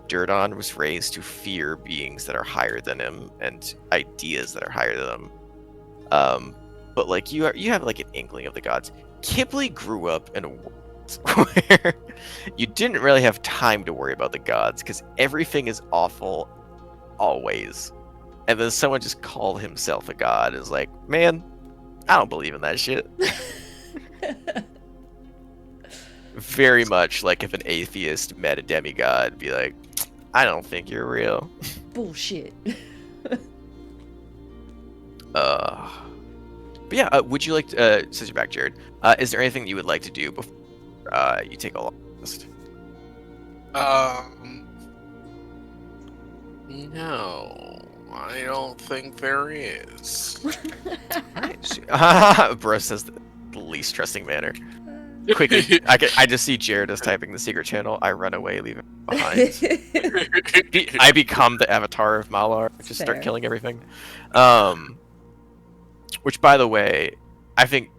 Durdon was raised to fear beings that are higher than him and ideas that are higher than him. But like you have like an inkling of the gods. Kipley grew up in a world where you didn't really have time to worry about the gods because everything is awful always. And then someone just called himself a god is like, man, I don't believe in that shit. Very much like if an atheist met a demigod, be like, I don't think you're real. Bullshit. But yeah, would you like to, since you're back, Jared, is there anything you would like to do before you take a long rest? No, I don't think there is. Bro says the least trusting manner. Quickly, I just see Jared is typing the secret channel. I run away, leave him behind. I become the avatar of Malar. Just start Fair. killing everything. Which, by the way, I think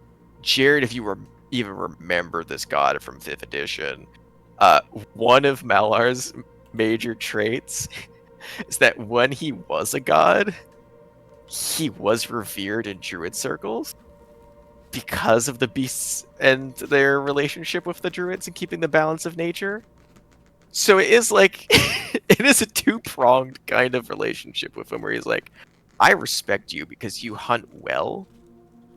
Jared, if you even remember this god from 5th edition, one of Malar's major traits is that when he was a god, he was revered in druid circles because of the beasts and their relationship with the druids and keeping the balance of nature. So it is like it is a two-pronged kind of relationship with him where he's like, I respect you because you hunt well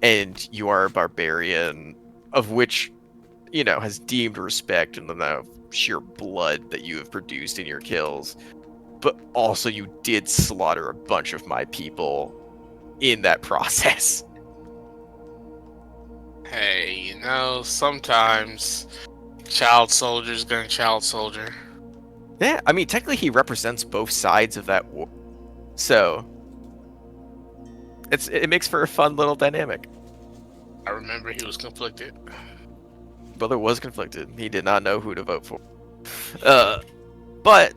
and you are a barbarian of which, has deemed respect in the amount of sheer blood that you have produced in your kills. But also you did slaughter a bunch of my people in that process. Hey, sometimes child soldier's gonna child soldier. Yeah, I mean, technically he represents both sides of that war. So, It makes for a fun little dynamic. I remember he was conflicted. Brother was conflicted. He did not know who to vote for. But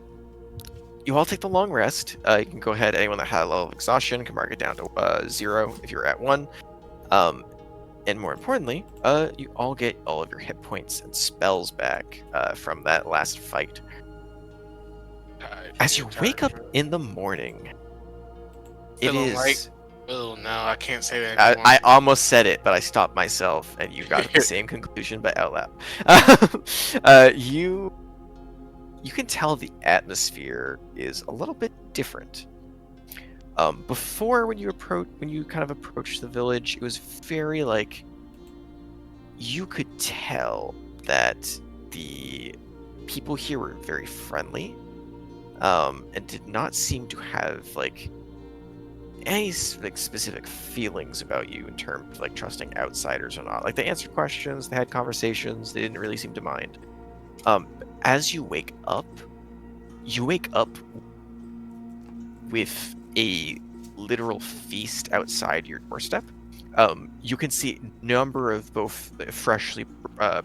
you all take the long rest. You can go ahead. Anyone that had a level of exhaustion can mark it down to 0 if you're at 1. And more importantly, you all get all of your hit points and spells back from that last fight. As you wake up in the morning, it Feeling is. right. Oh no, I can't say that I, anymore. I almost said it, but I stopped myself, and you got to the same conclusion, but out loud. You can tell the atmosphere is a little bit different. Before, when you kind of approached the village, it was very like you could tell that the people here were very friendly, and did not seem to have like any like specific feelings about you in terms of like trusting outsiders or not. Like they answered questions, they had conversations, they didn't really seem to mind. As you wake up with a literal feast outside your doorstep. You can see a number of both freshly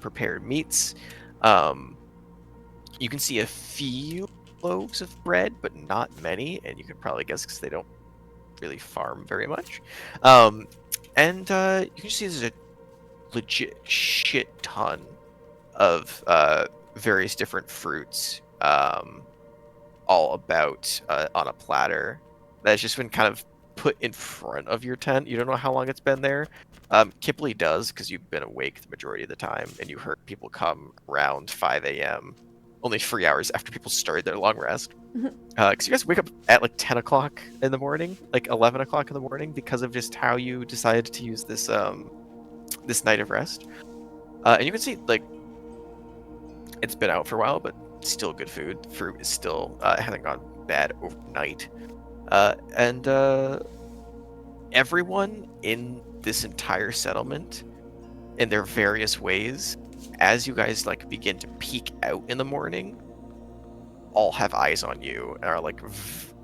prepared meats. You can see a few loaves of bread, but not many, and you can probably guess because they don't really farm very much. And you can see there's a legit shit ton of various different fruits, all about on a platter that's just been kind of put in front of your tent. You don't know how long it's been there. Kipley does, because you've been awake the majority of the time, and you heard people come around 5 a.m. only 3 hours after people started their long rest. Because you guys wake up at like 10 o'clock in the morning, like 11 o'clock in the morning, because of just how you decided to use this this night of rest. And you can see like it's been out for a while, but still good food. Fruit is still hasn't gone bad overnight. And everyone in this entire settlement, in their various ways, as you guys like begin to peek out in the morning, all have eyes on you and are like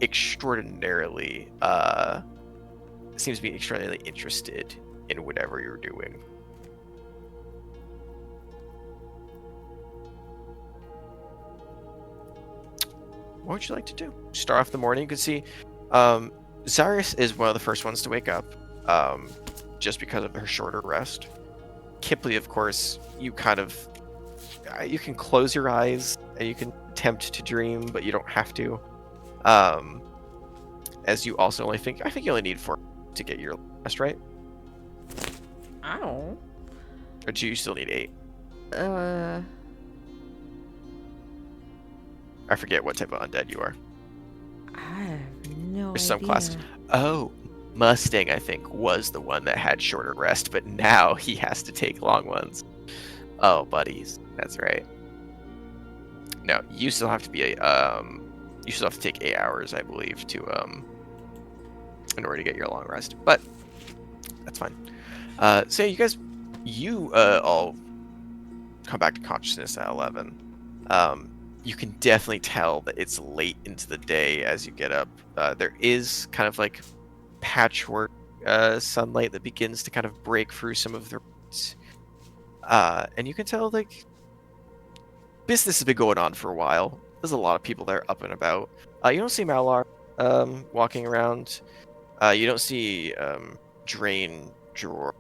extraordinarily seems to be extraordinarily interested in whatever you're doing. What would you like to do? Start off the morning. You can see Zarius is one of the first ones to wake up, just because of her shorter rest. Kipley, of course, you kind of you can close your eyes and you can attempt to dream, but you don't have to. As you also only think, I think you only need 4 to get your rest, right? Ow. Or do you still need 8? I forget what type of undead you are. I have no There's some idea. classes. Oh, Mustang, I think, was the one that had shorter rest, but now he has to take long ones. Oh, buddies, that's right. No, you still have to be you still have to take 8 hours, I believe, to in order to get your long rest. But that's fine. So you guys, all come back to consciousness at 11. You can definitely tell that it's late into the day as you get up. There is kind of like patchwork sunlight that begins to kind of break through some of the roots. And you can tell like business has been going on for a while. There's a lot of people there up and about. You don't see Malar walking around. You don't see Drain Drawer.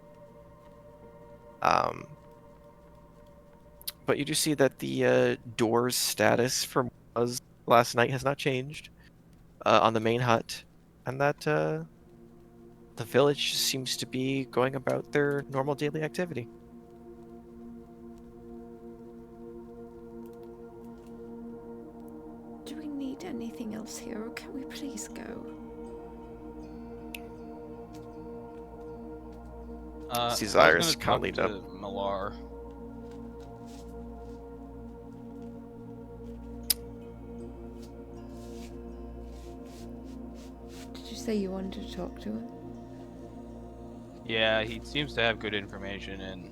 But you do see that the door's status from was last night has not changed on the main hut, and that the village seems to be going about their normal daily activity. Do we need anything else here, or can we please go? See I was Zyrus gonna kinda talk lead to up. Malar. Did you say you wanted to talk to him? Yeah, he seems to have good information, and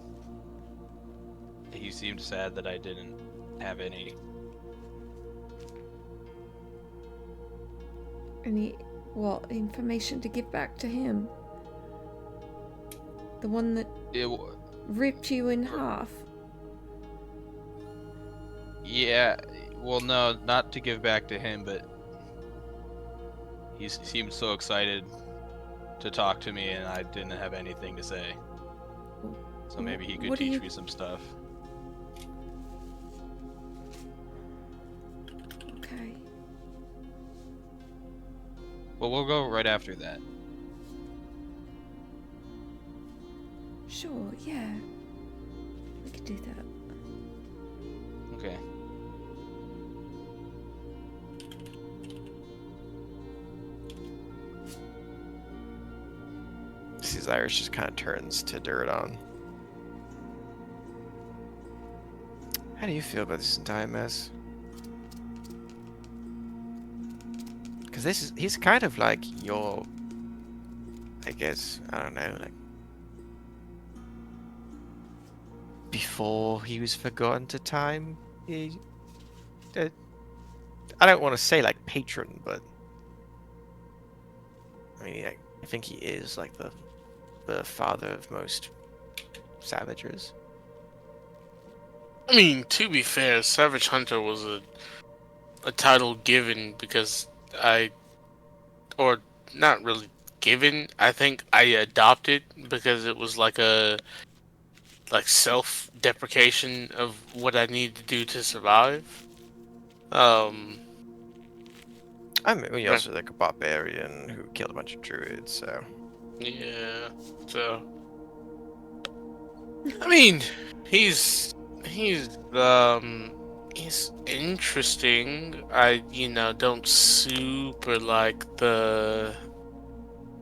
he seemed sad that I didn't have any. Any, what, information to give back to him? The one that It, w- ripped you in half. yeah, well, no, not to give back to him, but he seemed so excited to talk to me, and I didn't have anything to say. So maybe he could What do teach you- me some stuff. Okay. Well, we'll go right after that. Sure, yeah. We could do that. Okay. See, Cyrus just kind of turns to Duradon. How do you feel about this entire mess? Because he's kind of like your, I guess, I don't know, like, before he was forgotten to time, I don't want to say like patron, but I mean, I think he is like the father of most savagers. I mean, to be fair, Savage Hunter was a title given because or not really given. I think I adopted because it was like self-deprecation of what I need to do to survive. I mean, he Yeah. also like a barbarian who killed a bunch of druids, so. Yeah. So, I mean, he's he's interesting. I don't super like the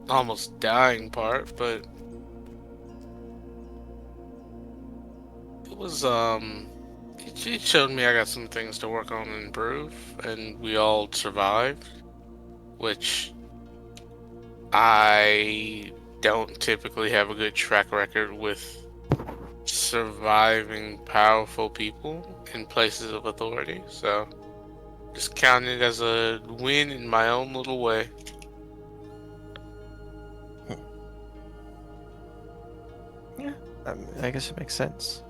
almost dying part, but it was it showed me I got some things to work on and improve, and we all survived, which I don't typically have a good track record with surviving powerful people in places of authority, so just count it as a win in my own little way. Yeah, I guess it makes sense.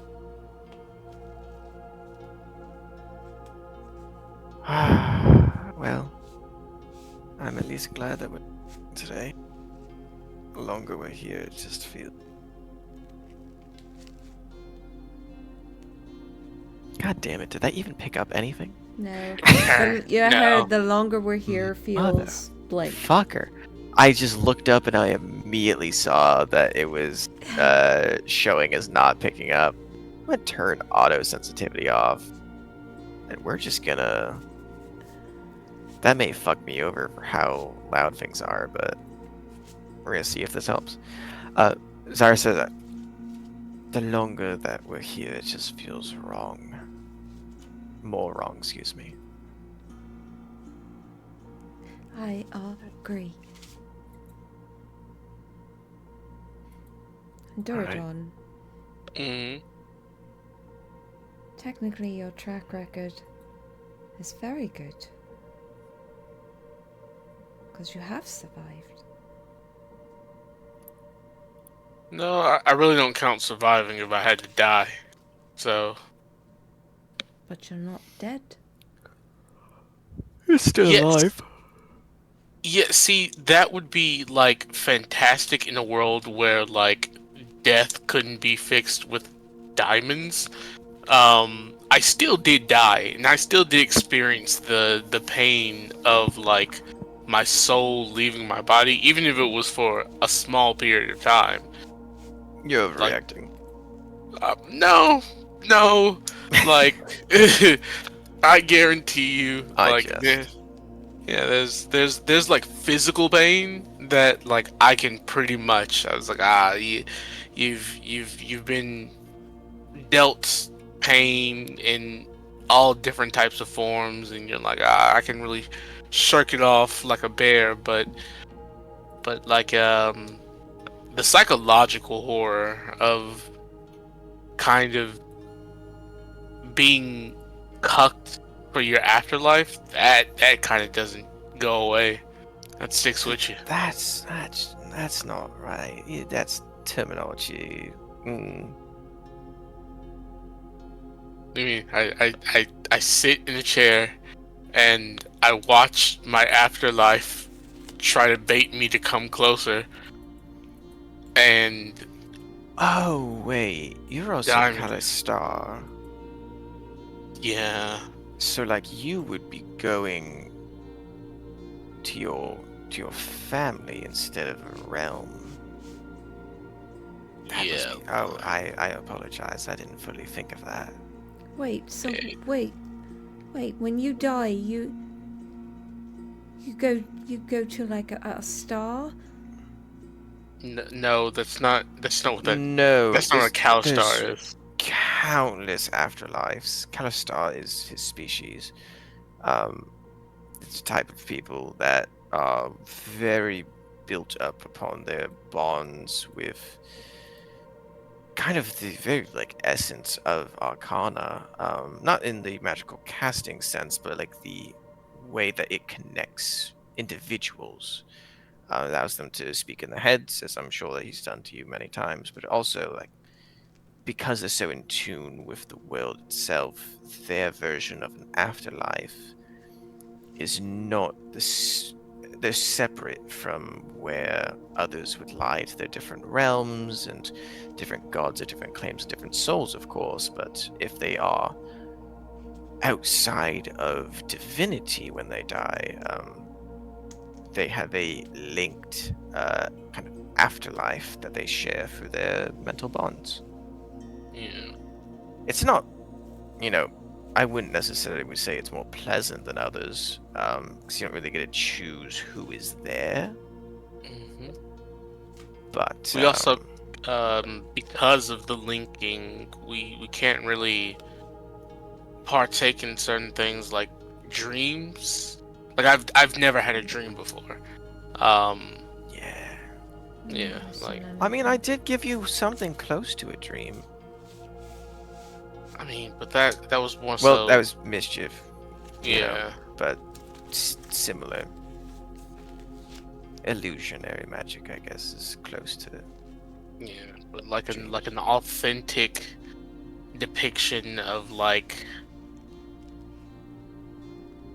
Well, I'm at least glad that we're today. The longer we're here, it just feels. God damn it! Did that even pick up anything? No. No. You heard the longer we're here feels blank. Fucker! I just looked up and I immediately saw that it was showing as not picking up. I'm gonna turn auto sensitivity off, and we're just gonna. That may fuck me over for how loud things are, but we're gonna see if this helps. Zara says that the longer that we're here, it just feels wrong. More wrong, excuse me. I agree. Duradon, Mhm. technically your track record is very good. Because you have survived. No, I really don't count surviving if I had to die. So, But you're not dead. You're still Yes. alive. yeah, see, that would be like fantastic in a world where like death couldn't be fixed with diamonds. I still did die, and I still did experience the pain of like my soul leaving my body, even if it was for a small period of time. You're Like- overreacting. No, like I guarantee you, I like jest. there's like physical pain that like I can pretty much. I was like, you've been dealt pain in all different types of forms, and you're like, I can really shirk it off like a bear, but like the psychological horror of kind of being cucked for your afterlife, that kind of doesn't go away. That sticks with you. That's not right. That's terminology. I mean, I sit in a chair and I watch my afterlife try to bait me to come closer. And Oh, wait. You're also Diamond, Kalistar. yeah, So, like, you would be going to your family instead of a realm. That must yeah. be... Oh, I apologize. I didn't fully think of that. Wait, so Eh, wait. When you die, you go to like a star? No, that's not what that. No, That's not what a there's Calistar is. countless afterlives. Kalistar is his species. Um, it's a type of people that are very built up upon their bonds with kind of the very like essence of Arcana. Not in the magical casting sense, but like the way that it connects individuals. Allows them to speak in their heads, as I'm sure that he's done to you many times, but also like because they're so in tune with the world itself, their version of an afterlife is not this. They're separate from where others would lie to their different realms and different gods, or different claims, different souls, of course. But if they are outside of divinity when they die, they have a linked kind of afterlife that they share through their mental bonds. Yeah. It's not, you know, I wouldn't necessarily say it's more pleasant than others, because you don't really get to choose who is there. hmm But We also, because of the linking, we can't really partake in certain things like dreams. Like I've never had a dream before. Um, yeah, yeah, Never seen like I mean, I anything. did give you something close to a dream. I mean, but that was more Well, that so. was mischief, you know, Yeah, but similar. Illusionary magic, I guess, is close to yeah, but like dreams. an authentic depiction of like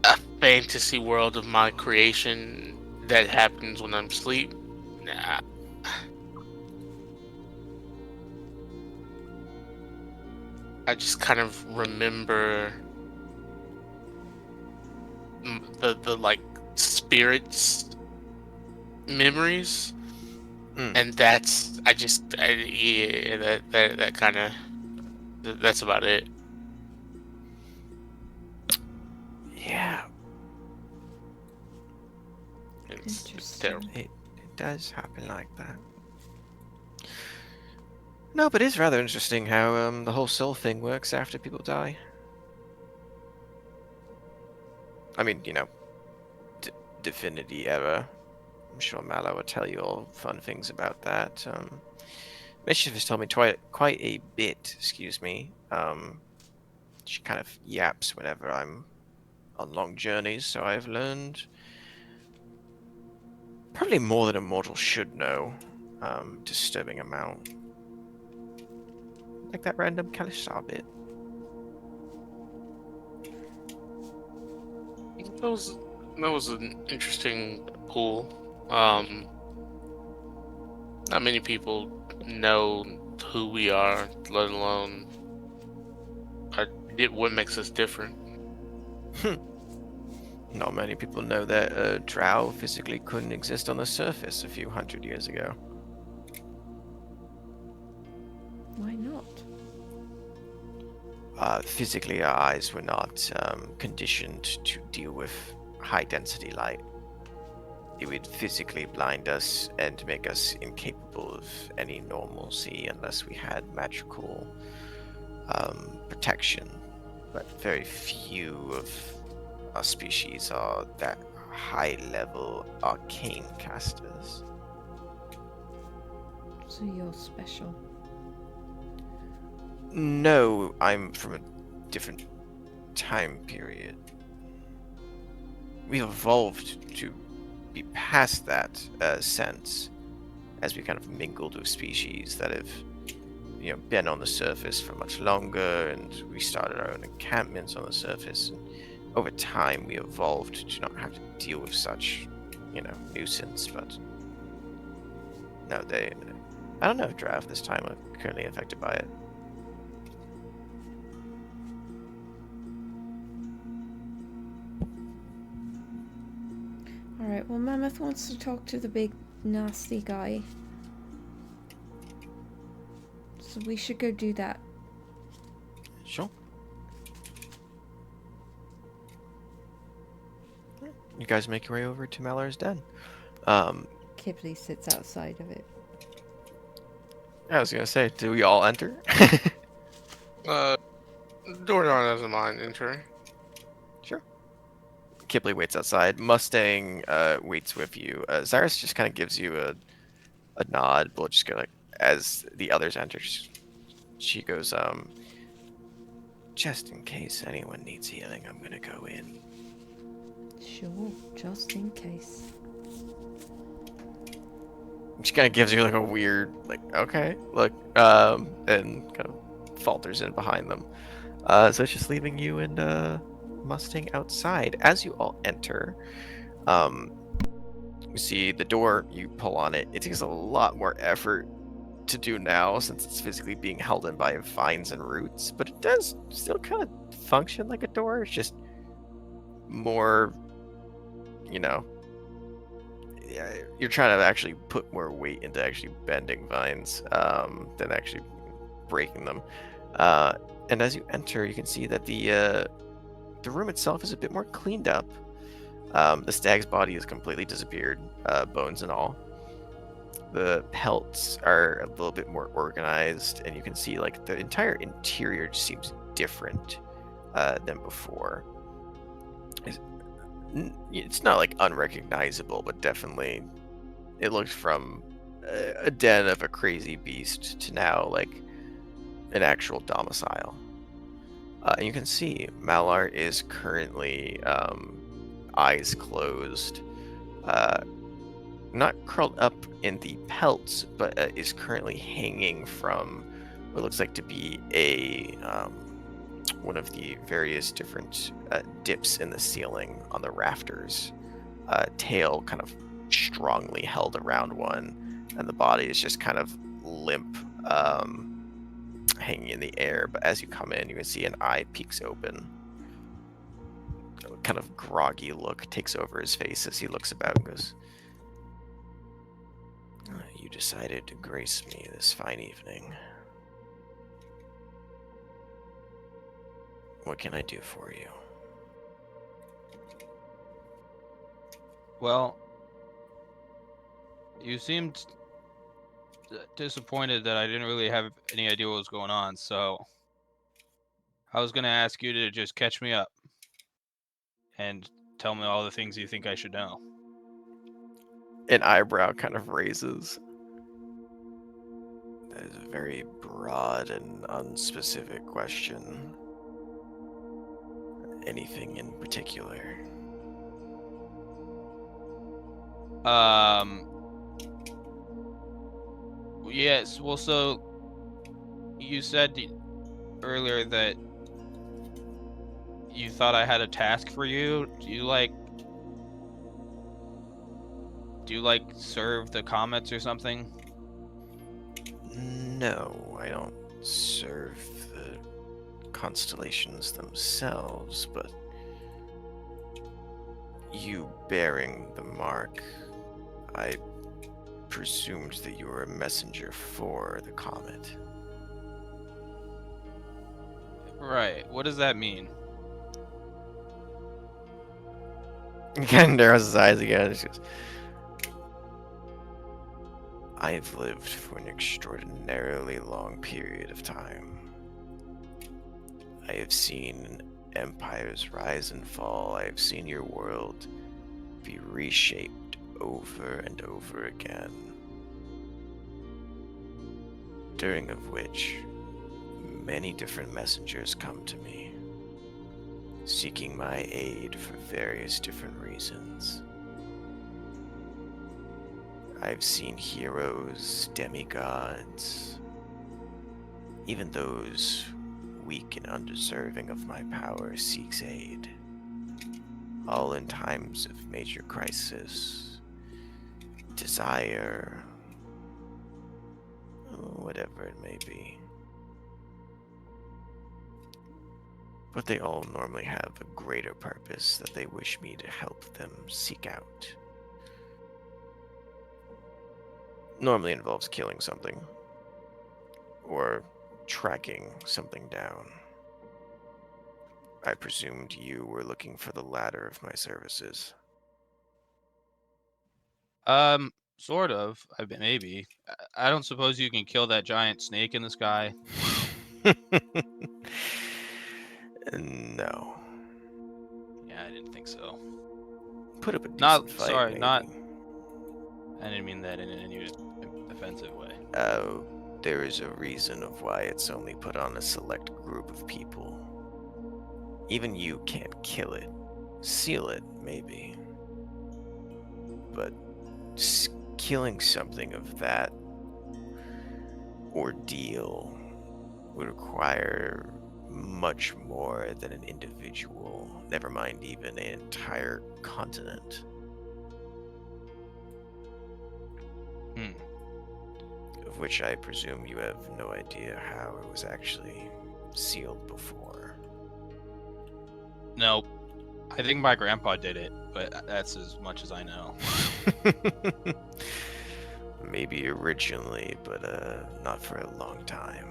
a fantasy world of my creation that happens when I'm asleep. Nah. I just kind of remember the like spirits memories, Mm. and that's yeah, that kind of that's about it. Yeah, It's terrible. Interesting. it does happen like that. No, but it's rather interesting how the whole soul thing works after people die. I mean, you know, Divinity era. I'm sure Mallow will tell you all fun things about that. Mischief has told me quite a bit. Excuse me. She kind of yaps whenever I'm on long journeys, so I've learned probably more than a mortal should know. Disturbing amount. Like that random Kalistar bit. That was an interesting pool. Um, Not many people know who we are, let alone what makes us different. Not many people know that Drow physically couldn't exist on the surface a few hundred years ago. Why not? Physically, our eyes were not conditioned to deal with high density light. It would physically blind us and make us incapable of any normalcy unless we had magical protection. But very few of our species are that high level arcane casters. So you're special. No, I'm from a different time period. We've evolved to be past that sense, as we kind of mingled with species that have, been on the surface for much longer, and we started our own encampments on the surface. And over time, we evolved to not have to deal with such, nuisance. But no, I don't know if draft this time are currently affected by it. Alright, well, Mammoth wants to talk to the big nasty guy. So we should go do that. Sure. You guys make your way over to Malar's den. Kipley sits outside of it. I was gonna say, do we all enter? Dordon doesn't mind entering. Sure. Kipley waits outside. Mustang waits with you. Zyrus just kind of gives you a nod. We'll just go as the others enter. She goes, just in case anyone needs healing, I'm gonna go in. Sure, just in case. She kind of gives you a weird, okay, look, and kind of falters in behind them. So it's just leaving you and Mustang outside. As you all enter, you see the door, you pull on it. It takes a lot more effort to do now since it's physically being held in by vines and roots, but it does still kind of function like a door. It's just more, you're trying to actually put more weight into actually bending vines than actually breaking them. And as you enter, you can see that the room itself is a bit more cleaned up. The stag's body has completely disappeared, bones and all. The pelts are a little bit more organized, and you can see the entire interior just seems different than before. It's not unrecognizable, but definitely it looks from a den of a crazy beast to now an actual domicile. And you can see Malar is currently eyes closed, not curled up in the pelts, but is currently hanging from what looks like to be a one of the various different dips in the ceiling on the rafters. Tail kind of strongly held around one, and the body is just kind of limp, hanging in the air. But as you come in, you can see an eye peeks open. A kind of groggy look takes over his face as he looks about and goes, "You decided to grace me this fine evening. What can I do for you?" Well, you seemed disappointed that I didn't really have any idea what was going on, so I was going to ask you to just catch me up and tell me all the things you think I should know. An eyebrow kind of raises. That is a very broad and unspecific question. Anything in particular? Yes, well, so you said earlier that you thought I had a task for you. Do you serve the comets or something? No, I don't serve the constellations themselves, but you bearing the mark, I presumed that you were a messenger for the comet. Right. What does that mean? He kind of narrows his eyes again and just goes, "I've lived for an extraordinarily long period of time. I have seen empires rise and fall. I have seen your world be reshaped over and over again, during of which many different messengers come to me, seeking my aid for various different reasons. I've seen heroes, demigods, even those weak and undeserving of my power seeks aid. All in times of major crisis, desire, whatever it may be. But they all normally have a greater purpose that they wish me to help them seek out. Normally involves killing something, or tracking something down. I presumed you were looking for the latter of my services. Sort of. Maybe. I don't suppose you can kill that giant snake in the sky. No. Yeah, I didn't think so. Put up a decent Not fight, sorry, maybe. not. I didn't mean that in any offensive way. There is a reason of why it's only put on a select group of people. Even you can't kill it. Seal it, maybe. But killing something of that ordeal would require much more than an individual, never mind even an entire continent. Of which I presume you have no idea how it was actually sealed before. No, I think my grandpa did it, but that's as much as I know. Maybe originally, but not for a long time.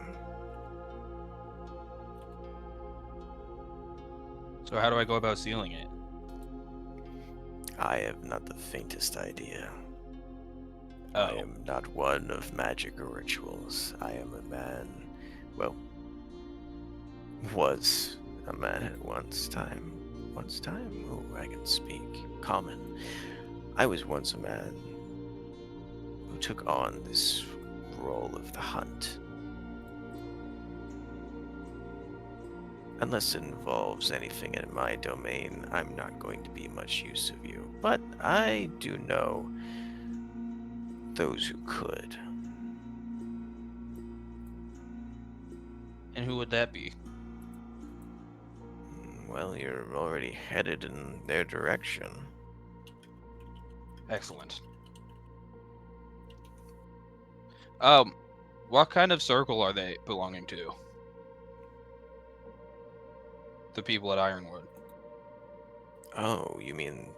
So how do I go about sealing it? I have not the faintest idea. Oh. I am not one of magic or rituals. I am a man, well, was a man at once time. Oh, I can speak. Common. I was once a man who took on this role of the hunt. Unless it involves anything in my domain, I'm not going to be much use of you. But I do know those who could. And who would that be? Well, you're already headed in their direction. Excellent. What kind of circle are they belonging to? The people at Ironwood. Oh, you mean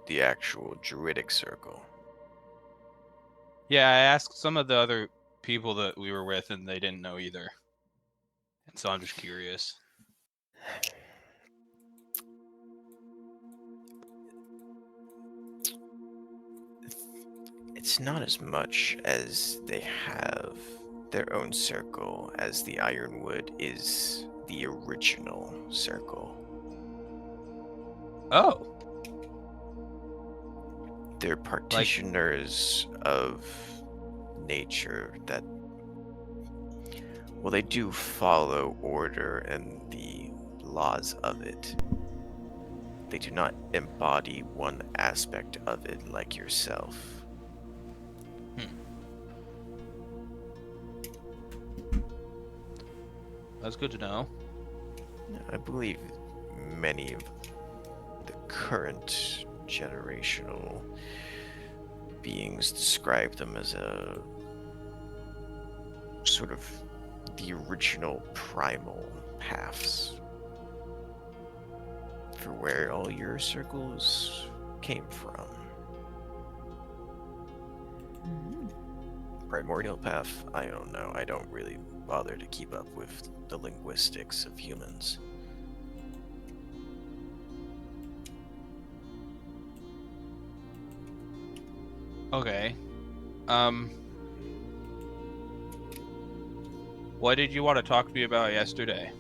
the actual Druidic circle? Yeah, I asked some of the other people that we were with, and they didn't know either. And so I'm just curious. It's not as much as they have their own circle as the Ironwood is the original circle. Oh. They're partitioners of nature that, well, they do follow order and the laws of it. They do not embody one aspect of it like yourself. That's good to know. I believe many of the current generational beings describe them as a sort of the original primal paths for where all your circles came from. Primordial path? I don't know. I don't really bother to keep up with the linguistics of humans. Okay. What did you want to talk to me about yesterday?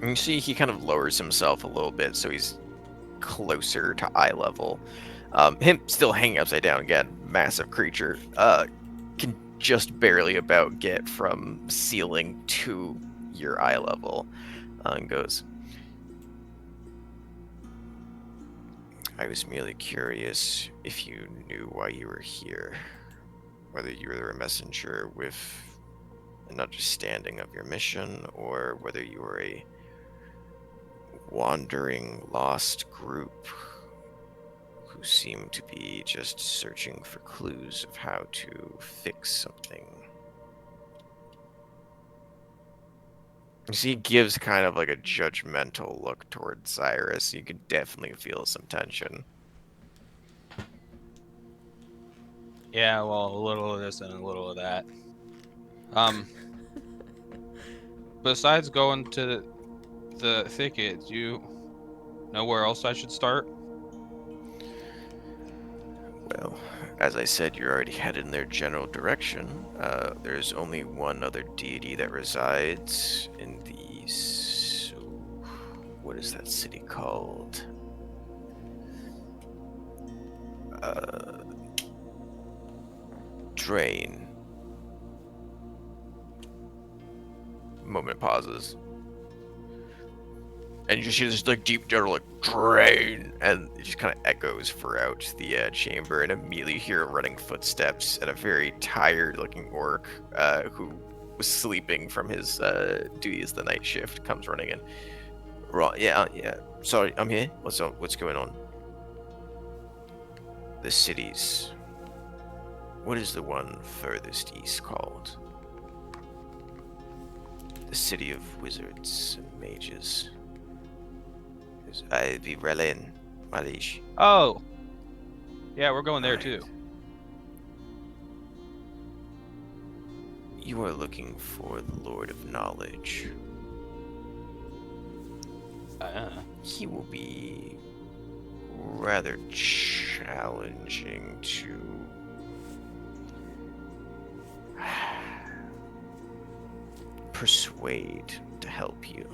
You see, he kind of lowers himself a little bit, so he's closer to eye level. Him still hanging upside down again, massive creature, can just barely about get from ceiling to your eye level, and goes, I was merely curious if you knew why you were here. Whether you were a messenger with an understanding of your mission, or whether you were a wandering, lost group who seemed to be just searching for clues of how to fix something. You see, he gives kind of like a judgmental look towards Cyrus. You could definitely feel some tension. Yeah, well, a little of this and a little of that. Um, besides going to the thicket, do you know where else I should start? Well, as I said, you're already headed in their general direction. There's only one other deity that resides in the... So, what is that city called? Drain. Moment pauses. And you just hear this like deep general like drain, and it just kind of echoes throughout the chamber, and immediately hear running footsteps and a very tired-looking orc who was sleeping from his duty as the night shift comes running in. Right, yeah. Sorry, I'm here. What's up? What's going on? The cities. What is the one furthest east called? The city of wizards and mages. I be Relin, Malish. Oh, yeah, we're going there Right. too. You are looking for the Lord of Knowledge. He will be rather challenging to persuade to help you.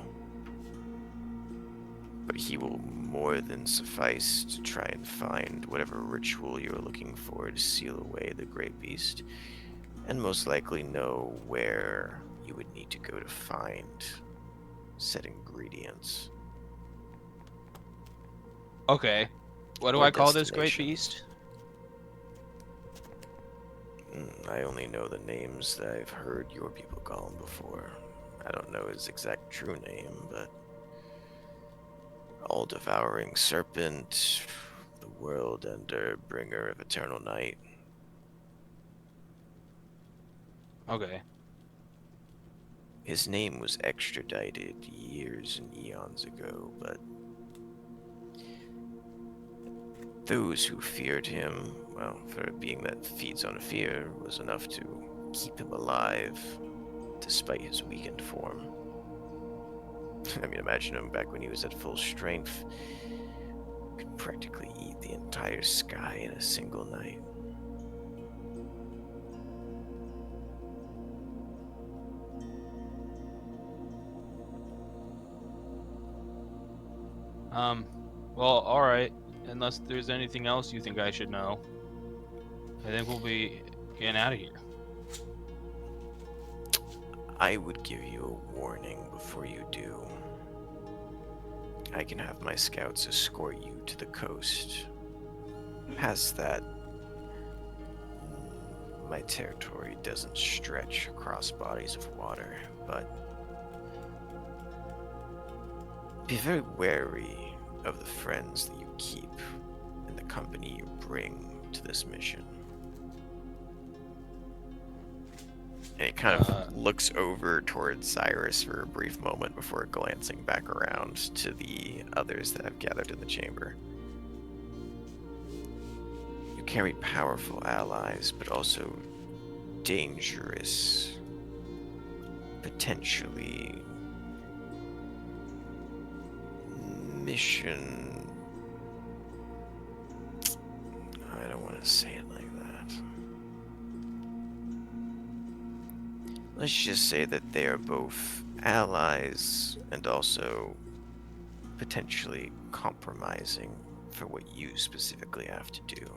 But he will more than suffice to try and find whatever ritual you're looking for to seal away the Great Beast, and most likely know where you would need to go to find said ingredients. Okay. What do Or I call this great destination. beast? I only know the names that I've heard your people call him before. I don't know his exact true name, but all-devouring serpent, the world ender, bringer of eternal night. Okay. His name was extradited years and eons ago, but those who feared him, well, for a being that feeds on fear, was enough to keep him alive, despite his weakened form. I mean, imagine him back when he was at full strength. Could practically eat the entire sky in a single night. Well, alright. Unless there's anything else you think I should know. I think we'll be getting out of here. I would give you a warning before you do. I can have my scouts escort you to the coast. Past that, my territory doesn't stretch across bodies of water, but be very wary of the friends that you keep and the company you bring to this mission. And it kind of looks over towards Cyrus for a brief moment before glancing back around to the others that have gathered in the chamber. You carry powerful allies, but also dangerous, potentially mission. I don't want to say it like that. Let's just say that they are both allies and also potentially compromising for what you specifically have to do.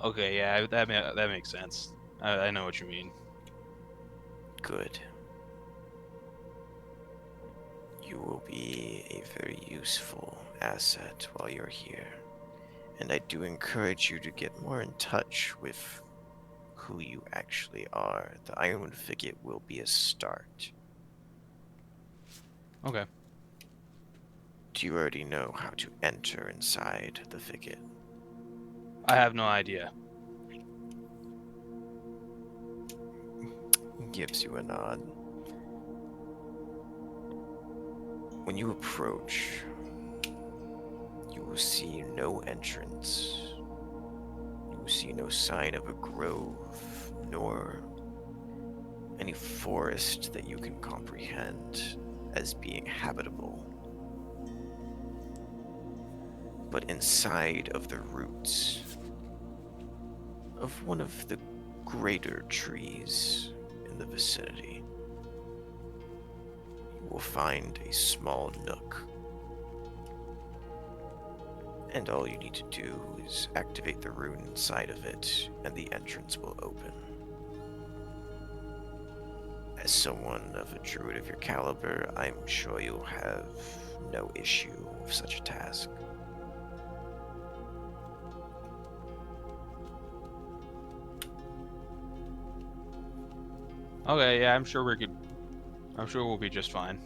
Okay, yeah, that makes sense. I know what you mean. Good. You will be a very useful asset while you're here. And I do encourage you to get more in touch with who you actually are. The Iron Thicket will be a start. Okay. Do you already know how to enter inside the thicket? I have no idea. Gives you a nod. When you approach, you will see no entrance. You will see no sign of a grove, nor any forest that you can comprehend as being habitable. But inside of the roots of one of the greater trees in the vicinity, you will find a small nook. And all you need to do is activate the rune inside of it, and the entrance will open. As someone of a druid of your caliber, I'm sure you'll have no issue with such a task. Okay, yeah, I'm sure we'll be just fine.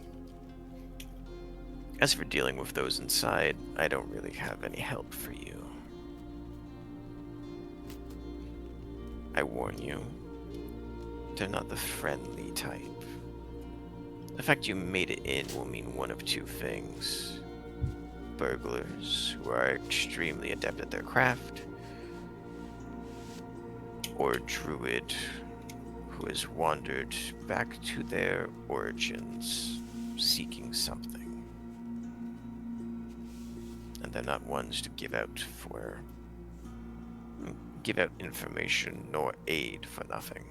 As for dealing with those inside, I don't really have any help for you. I warn you, they're not the friendly type. The fact you made it in will mean one of two things. Burglars who are extremely adept at their craft, or a druid who has wandered back to their origins seeking something. And they're not ones to give out information nor aid for nothing.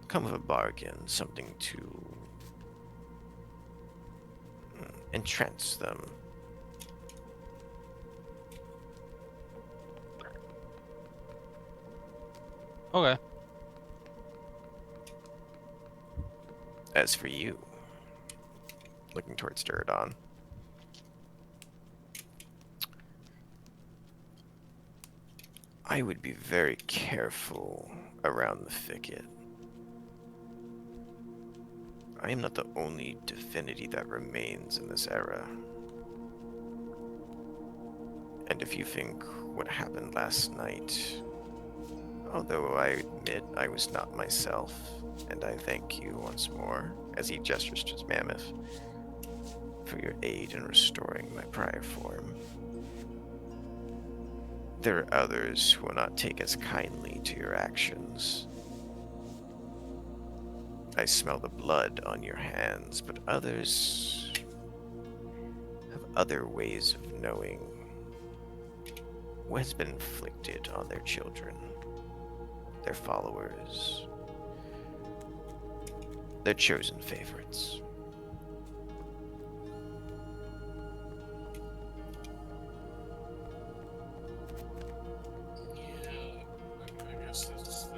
Come with a bargain, something to entrance them. Okay. As for you, looking towards Duradon, I would be very careful around the thicket. I am not the only divinity that remains in this era. And if you think what happened last night, although I admit I was not myself, and I thank you once more, as he gestures to his mammoth, for your aid in restoring my prior form. There are others who will not take as kindly to your actions. I smell the blood on your hands, but others have other ways of knowing what has been inflicted on their children, their followers, their chosen favorites. Yeah, I guess that's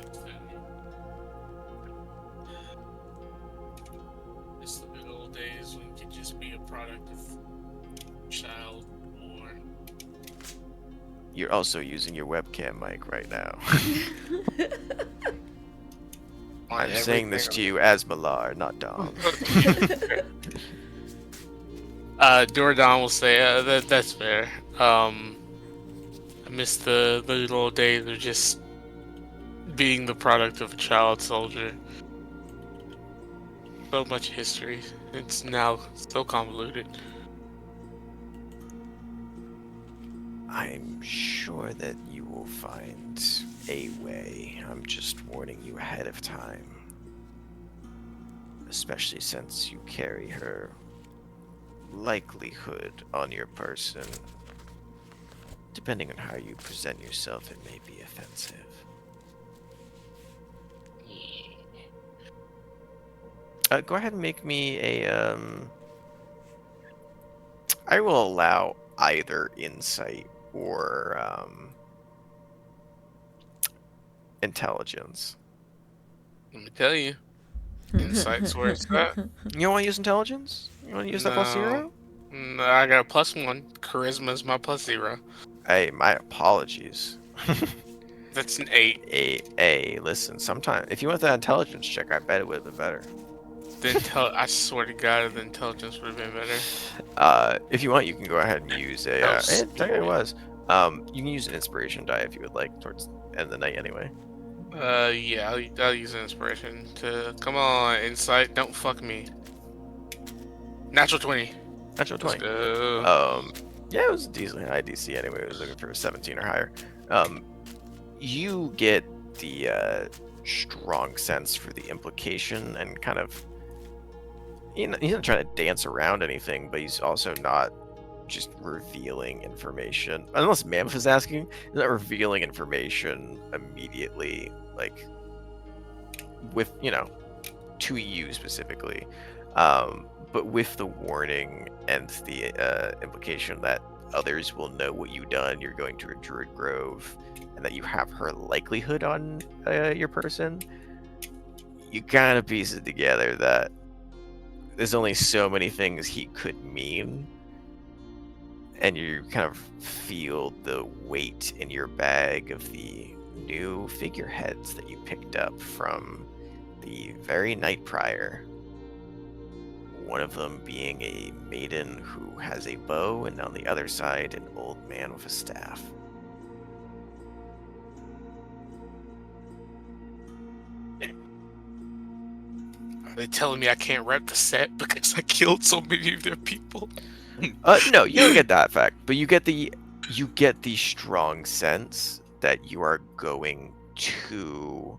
it's the good old days when you could just be a product of child war. You're also using your webcam mic right now. I'm saying this to you as Malar, not Dom. Duradon will say that's fair. I miss the good old days of just being the product of a child soldier. So much history. It's now so convoluted. I'm sure that you will find a way. I'm just warning you ahead of time. Especially since you carry her likelihood on your person. Depending on how you present yourself, it may be offensive. Go ahead and make me a, I will allow either insight or, intelligence. Let me tell you. Insight's where it's at. You don't want to use intelligence? You want to use that plus No. 0? No, I got a +1. Charisma's my +0. Hey, my apologies. That's an 8. Listen, sometimes if you want that intelligence check, I bet it would have been better. I swear to God, the intelligence would have been better. If you want, you can go ahead and use a. That was Technically it stupid. was. You can use an inspiration die if you would like towards the end of the night anyway. Yeah, I'll use an inspiration to. Come on, insight, don't fuck me. Natural 20. Natural Let's 20. go. Yeah, it was a decently high DC anyway. It was looking for a 17 or higher. You get the strong sense for the implication and kind of. He's not trying to dance around anything, but he's also not just revealing information. Unless Mammoth is asking, he's not revealing information immediately, like with to you specifically, but with the warning and the implication that others will know what you've done. You're going to a Druid Grove, and that you have her likelihood on your person. You kind of piece it together that there's only so many things he could mean, and you kind of feel the weight in your bag of the new figureheads that you picked up from the very night prior. One of them being a maiden who has a bow, and on the other side, an old man with a staff. Are they telling me I can't rep the set because I killed so many of their people? No, you don't get that fact, but you get the strong sense that you are going to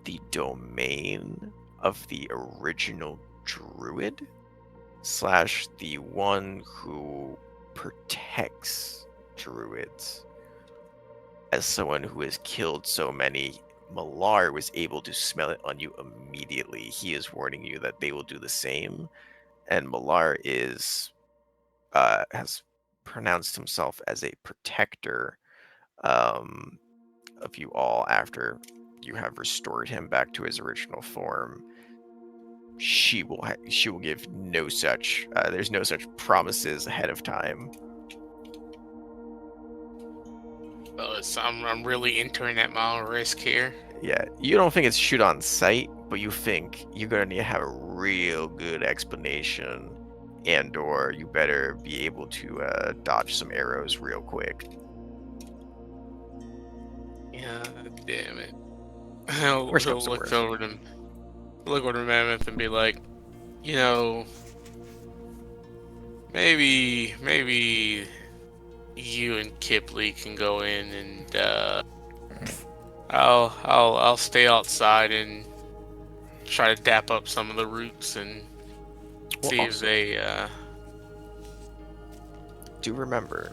the domain of the original druid slash the one who protects druids. As someone who has killed so many, Malar was able to smell it on you immediately. He is warning you that they will do the same, and Malar has pronounced himself as a protector of you all after you have restored him back to his original form. She will give no such. There's no such promises ahead of time. I'm really entering at my own risk here. Yeah, you don't think it's shoot on sight, but you think you're gonna need to have a real good explanation, and/or you better be able to dodge some arrows real quick. Yeah, damn it. He'll Worst comes to look worst. over to Mammoth and be like, maybe you and Kipley can go in and I'll stay outside and try to dap up some of the roots and see if Also, they do remember,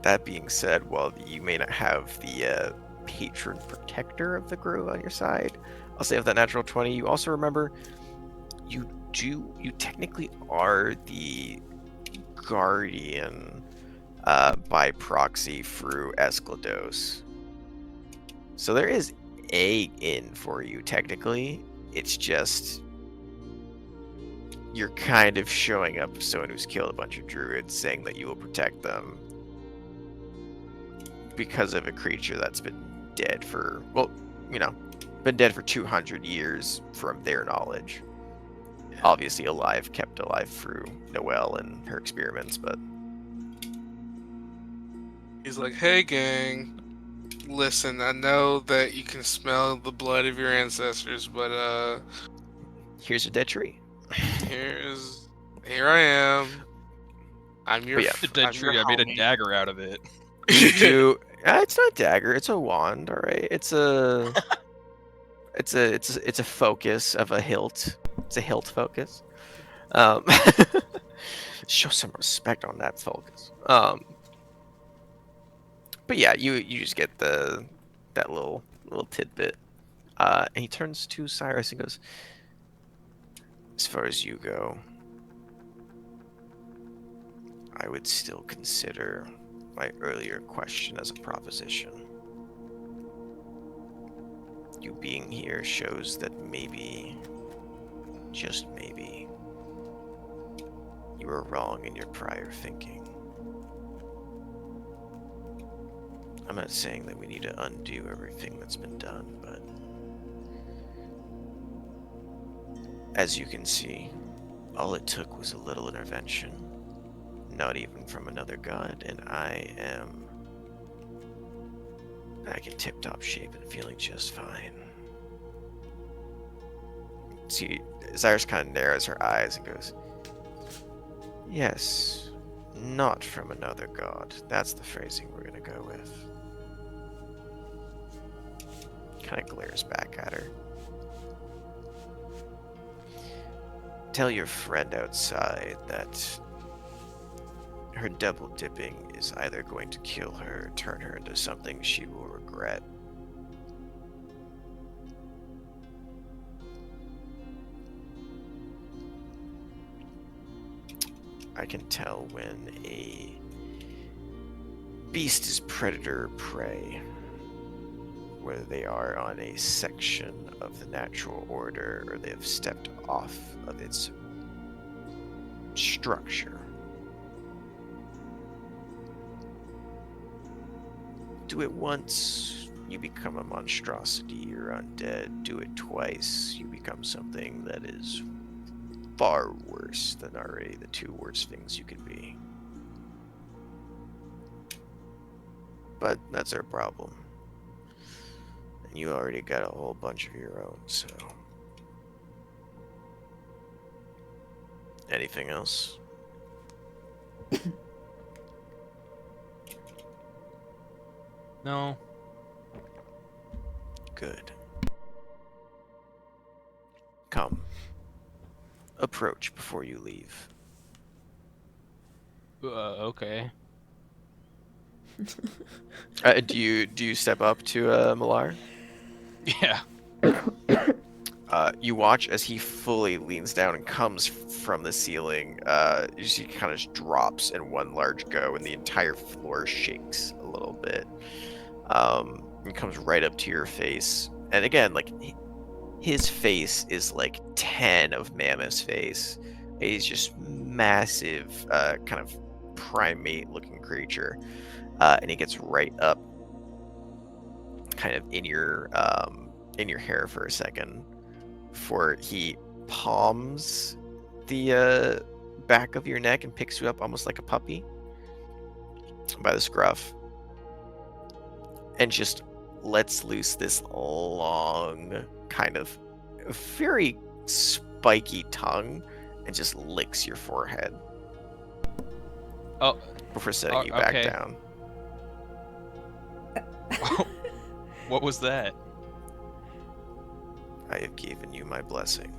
that being said, while you may not have the patron protector of the grove on your side, I'll say of that natural 20, you also remember you technically are the guardian by proxy through Esclados. So there is a in for you technically. It's just you're kind of showing up as someone who's killed a bunch of druids, saying that you will protect them because of a creature that's been dead for, been dead for 200 years from their knowledge. Obviously kept alive through Noelle and her experiments, but he's like, hey gang, listen, I know that you can smell the blood of your ancestors, but here's a dead tree. here I am. I'm your But yeah. The dead I'm your tree, I made a homie. dagger out of it. You do. It's not a dagger. It's a wand. All right. It's a focus of a hilt. It's a hilt focus. Show some respect on that focus. But yeah, you just get that little tidbit. And he turns to Cyrus and goes, as far as you go, I would still consider my earlier question as a proposition. you being here shows that maybe, just maybe, you were wrong in your prior thinking. I'm not saying that we need to undo everything that's been done, but as you can see, all it took was a little intervention, not even from another god, and I am back in tip-top shape and feeling just fine. See, Zyrus kind of narrows her eyes and goes, yes, not from another god. That's the phrasing we're gonna go with. Kind of glares back at her. Tell your friend outside that her double dipping is either going to kill her or turn her into something she will regret. I can tell when a beast is predator or prey, whether they are on a section of the natural order or they have stepped off of its structure. Do it once, you become a monstrosity or undead. Do it twice, you become something that is far worse than already the two worst things you could be. But that's their problem. And you already got a whole bunch of your own, so. Anything else? No. Good. Come. Approach before you leave. Okay. Do you step up to Malar? Yeah. You watch as he fully leans down and comes from the ceiling. You see, he kind of just drops in one large go, and the entire floor shakes a little bit. He comes right up to your face, and again, like his face is like 10 of Mammoth's face. He's just massive, kind of primate-looking creature, and he gets right up, kind of in your hair for a second. Before he palms the back of your neck and picks you up almost like a puppy by the scruff, and just lets loose this long, kind of very spiky tongue and just licks your forehead. Oh. Before setting you back okay. down. What was that? I have given you my blessing.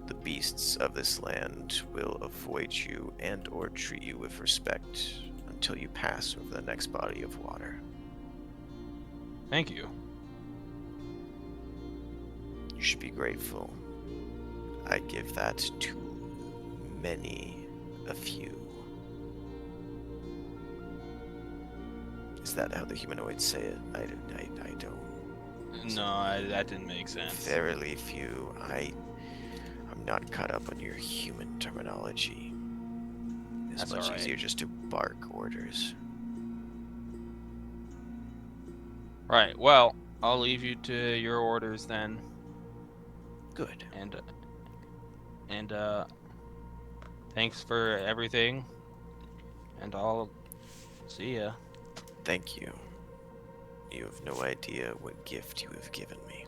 The beasts of this land will avoid you and or treat you with respect until you pass over the next body of water. Thank you. You should be grateful. I give that to many a few. Is that how the humanoids say it? I don't. No, that didn't make sense. Verily few. I'm not caught up on your human terminology. It's That's much all right. easier just to bark orders. Right. Well, I'll leave you to your orders then. Good. And thanks for everything. And I'll see ya. Thank you. You have no idea what gift you have given me.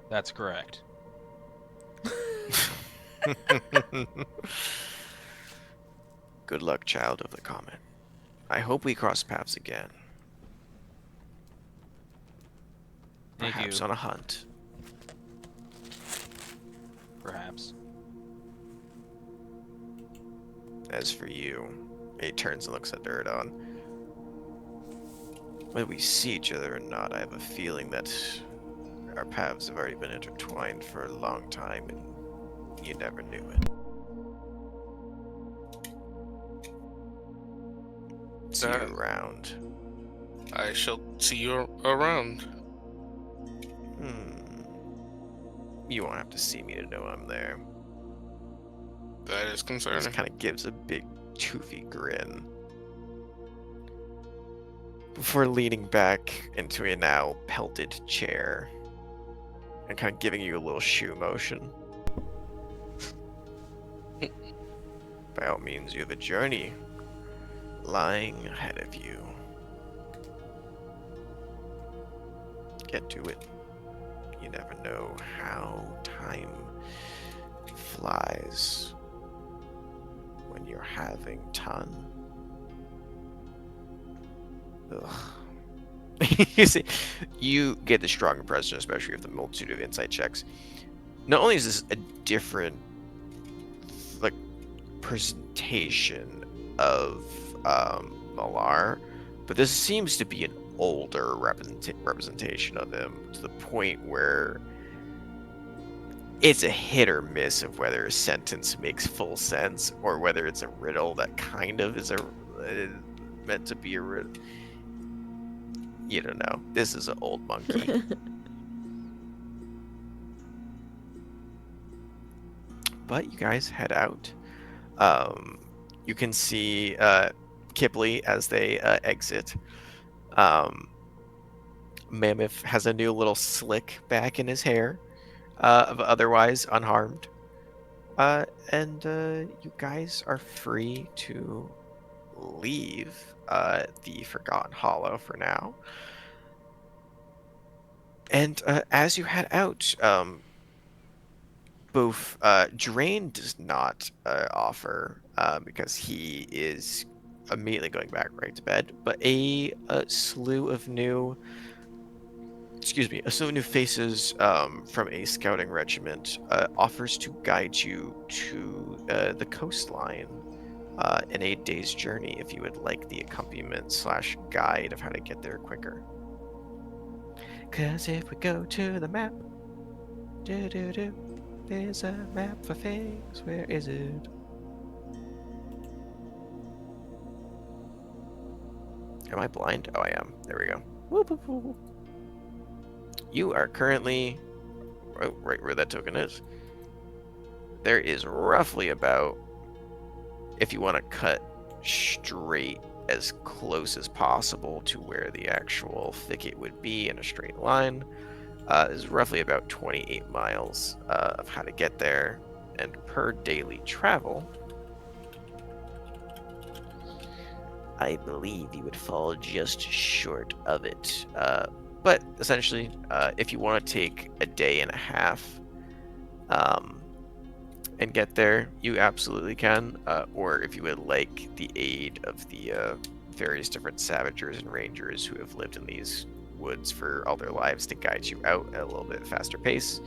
That's correct. Good luck, child of the comet. I hope we cross paths again. Thank Perhaps you. on a hunt. Perhaps. As for you, he turns and looks at Duradon. Whether we see each other or not, I have a feeling that our paths have already been intertwined for a long time, and you never knew it. See you around. I shall see you around. You won't have to see me to know I'm there. That is Just concerning. kind of gives a big, toothy grin before leaning back into a now pelted chair and kind of giving you a little shoe motion. By all means, you have a journey lying ahead of you. Get to it. You never know how time flies when you're having ton. Ugh. You see, you get the strong impression, especially with the multitude of insight checks. Not only is this a different, like, presentation of Malar, but this seems to be an older representation of him, to the point where it's a hit or miss of whether a sentence makes full sense or whether it's a riddle that kind of is meant to be a riddle. You don't know. This is an old monkey. But you guys head out. You can see Kipley as they exit. Mammoth has a new little slick back in his hair, otherwise unharmed. And you guys are free to leave the Forgotten Hollow for now. And as you head out, both Drain does not offer because he is immediately going back right to bed, but a slew of new faces from a scouting regiment offers to guide you to the coastline in a day's journey if you would like the accompaniment slash guide of how to get there quicker. Cause if we go to the map, there's a map for things. Where is it? Am I blind? Oh, I am. There we go. Whoop, whoop, whoop. You are currently right where that token is. There is roughly about, if you want to cut straight as close as possible to where the actual thicket would be in a straight line, is roughly about 28 miles of how to get there, and per daily travel, I believe you would fall just short of it. But essentially, if you want to take a day and a half and get there, you absolutely can. Or if you would like the aid of the various different savagers and rangers who have lived in these woods for all their lives to guide you out at a little bit faster pace,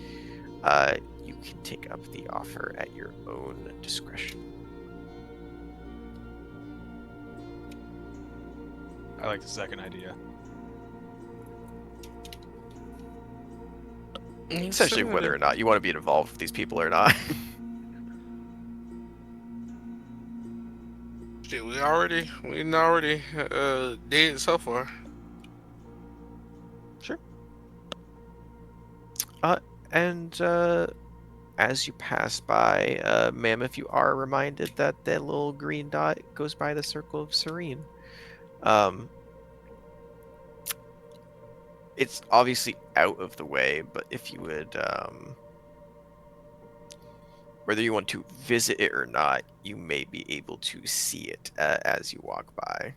you can take up the offer at your own discretion. I like the second idea. Essentially, whether or not you want to be involved with these people or not. Shit, we already did so far. Sure. And as you pass by Mammoth, you are reminded that that little green dot goes by the Circle of Serene. It's obviously out of the way, but if you would, whether you want to visit it or not, you may be able to see it as you walk by.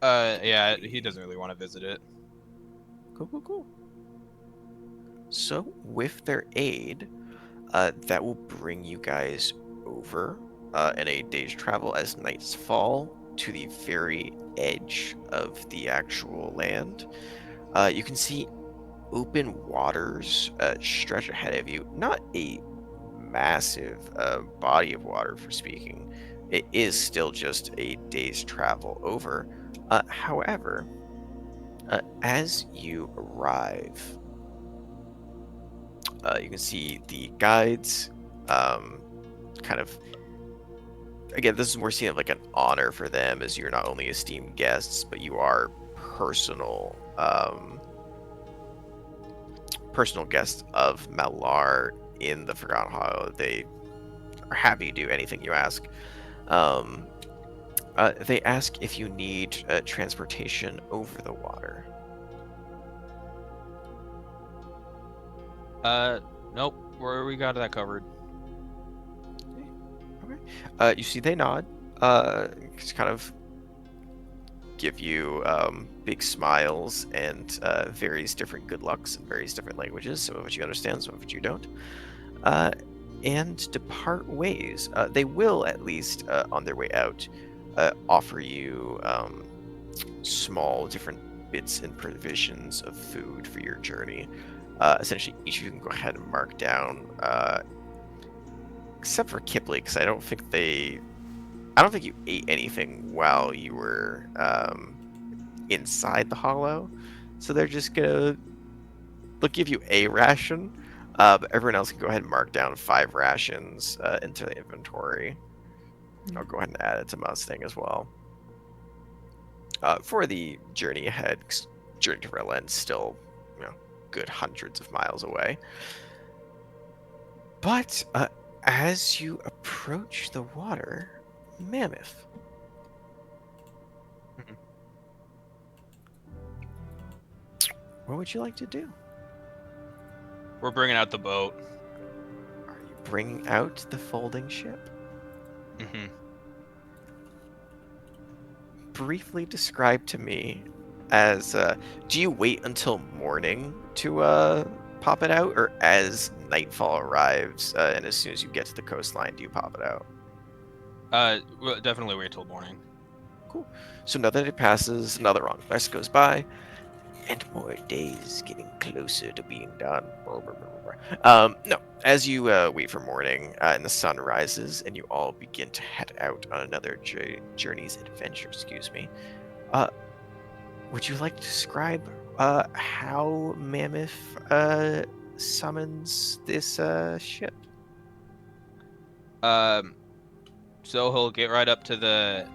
Yeah, he doesn't really want to visit it. Cool. So, with their aid, that will bring you guys over in a day's travel as nights fall to the very edge of the actual land. You can see open waters stretch ahead of you. Not a massive body of water, for speaking. It is still just a day's travel over. However, as you arrive, you can see the guides kind of again, this is more seen as like an honor for them, as you're not only esteemed guests, but you are personal guests of Malar in the Forgotten Hollow. They are happy to do anything you ask. They ask if you need transportation over the water. Nope. We got that covered. Okay. You see they nod. Just kind of give you big smiles and various different good lucks in various different languages, some of which you understand, some of which you don't, and depart ways. They will, at least on their way out, offer you small different bits and provisions of food for your journey. Essentially, each of you can go ahead and mark down, except for Kipley, because I don't think you ate anything while you were inside the hollow, so they're just they'll give you a ration, but everyone else can go ahead and mark down 5 rations into the inventory. I'll go ahead and add it to Mustang as well. For the journey ahead, 'cause journey to Relent's still, good hundreds of miles away. But as you approach the water, Mammoth. What would you like to do? We're bringing out the boat. Are you bringing out the folding ship? Mm-hmm. Briefly describe to me as, do you wait until morning to pop it out, or as nightfall arrives and as soon as you get to the coastline, do you pop it out? We'll definitely wait till morning. Cool. So another day passes, another long rest goes by, and more days getting closer to being done. No, as you wait for morning and the sun rises, and you all begin to head out on another journey's adventure. Excuse me. Would you like to describe how Mammoth summons this ship? So he'll get right up to the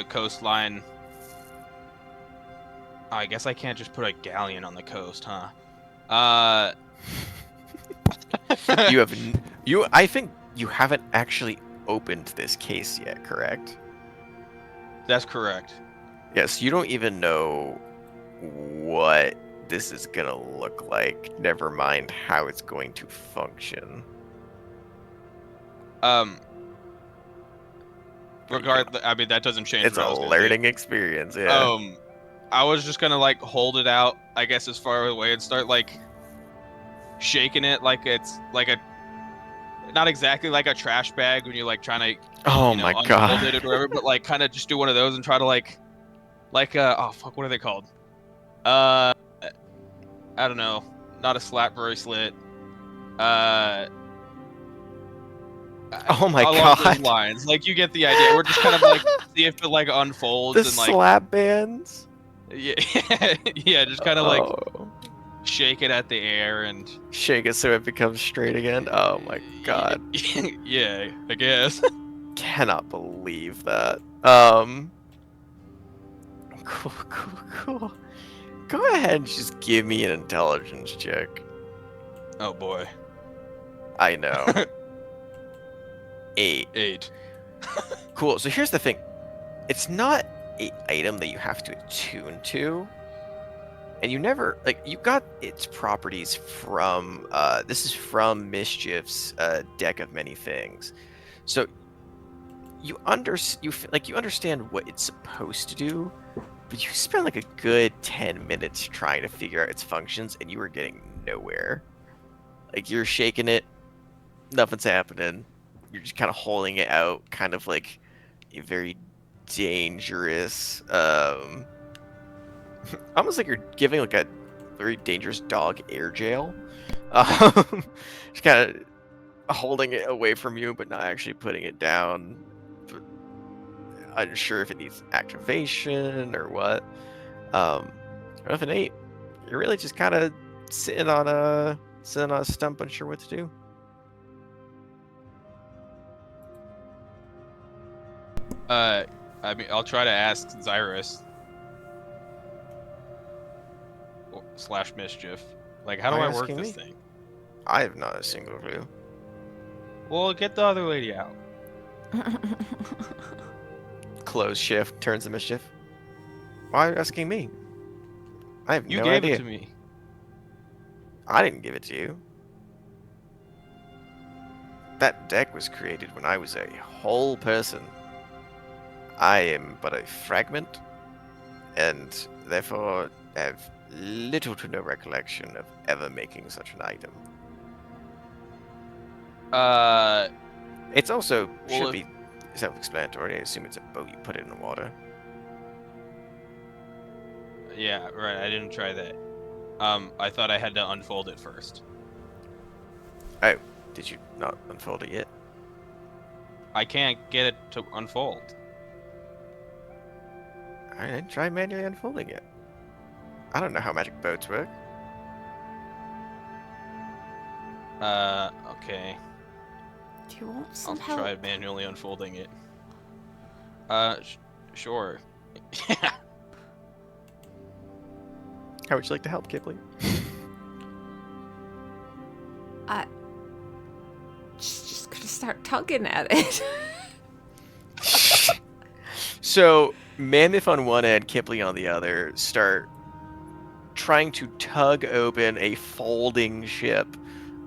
coastline. Oh, I guess I can't just put a galleon on the coast, huh? I think you haven't actually opened this case yet, correct? That's correct. Yes, you don't even know what this is gonna look like, never mind how it's going to function. Regardless, I mean, that doesn't change. It's what I a was gonna learning experience, yeah. I was just gonna like hold it out, I guess, as far away and start like shaking it like it's like not exactly like a trash bag when you're like trying to Oh my unfold god. it or whatever, but like kind of just do one of those and try to like oh fuck, what are they called? I don't know, not a slap bracelet. Oh my along god. those lines, like you get the idea. We're just kind of like see if it like unfolds The and like slap bands? yeah, yeah, just kind of like Oh. shake it at the air and Shake it so it becomes straight again. Oh my god. yeah, I guess. Cannot believe that. Cool. Go ahead and just give me an intelligence check. Oh boy. I know. 8. 8. Cool. So here's the thing. It's not an item that you have to attune to. And you never, like, you got its properties from, this is from Mischief's deck of many things. So you understand what it's supposed to do, but you spend like a good 10 minutes trying to figure out its functions, and you are getting nowhere. Like, you're shaking it, nothing's happening. You're just kind of holding it out, kind of like a very dangerous, almost like you're giving like a very dangerous dog air jail. Just kind of holding it away from you, but not actually putting it down. Unsure if it needs activation or what. With an 8, you're really just kind of sitting on a stump, unsure what to do. I mean, I'll try to ask Zyrus slash mischief. Like, how do Why I are you work asking this me? thing? I have not a single clue. Well, get the other lady out. Close shift turns to mischief. Why are you asking me? I have You no gave it idea. to me. I didn't give it to you. That deck was created when I was a whole person. I am but a fragment, and therefore have little to no recollection of ever making such an item. It's also Well, should be self-explanatory. I assume it's a boat you put it in the water. yeah, right. I didn't try that. I thought I had to unfold it first. Oh, did you not unfold it yet? I can't get it to unfold. I didn't try manually unfolding it. I don't know how magic boats work. Okay. Do you want I'll some try help? manually unfolding it. Sure. How would you like to help, Kipling? I just gonna start tugging at it. So, Mammoth on one end, Kipling on the other, start trying to tug open a folding ship,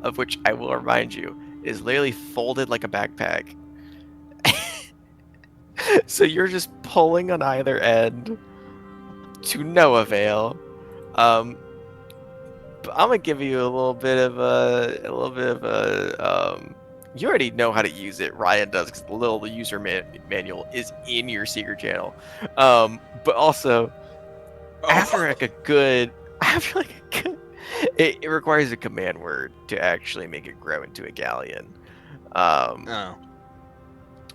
of which I will remind you is literally folded like a backpack. So you're just pulling on either end to no avail. But I'm gonna give you a little bit of a. You already know how to use it. Ryan does because the little user manual is in your secret channel. But also after like a good, after like a good, it requires a command word to actually make it grow into a galleon. Oh.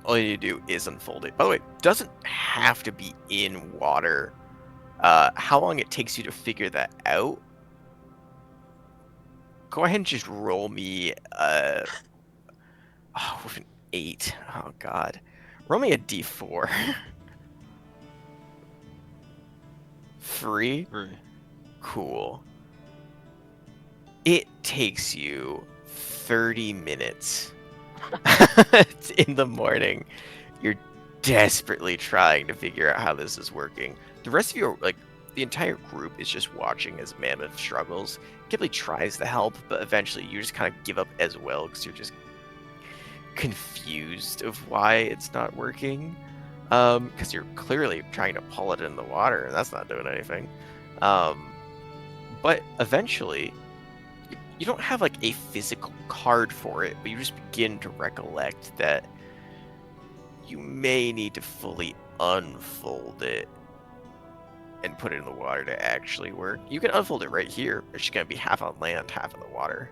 All you need to do is unfold it. By the way, it doesn't have to be in water. How long it takes you to figure that out? Go ahead and just roll me with an 8. Oh god. Roll me a d4. 3? Cool. It takes you 30 minutes in the morning. You're desperately trying to figure out how this is working. The rest of you are like, the entire group is just watching as Mammoth struggles. Ghibli tries to help, but eventually you just kind of give up as well because you're just confused of why it's not working. Because you're clearly trying to pull it in the water, and that's not doing anything. But eventually, you don't have like a physical card for it, but you just begin to recollect that you may need to fully unfold it and put it in the water to actually work. You can unfold it right here. It's just going to be half on land, half in the water.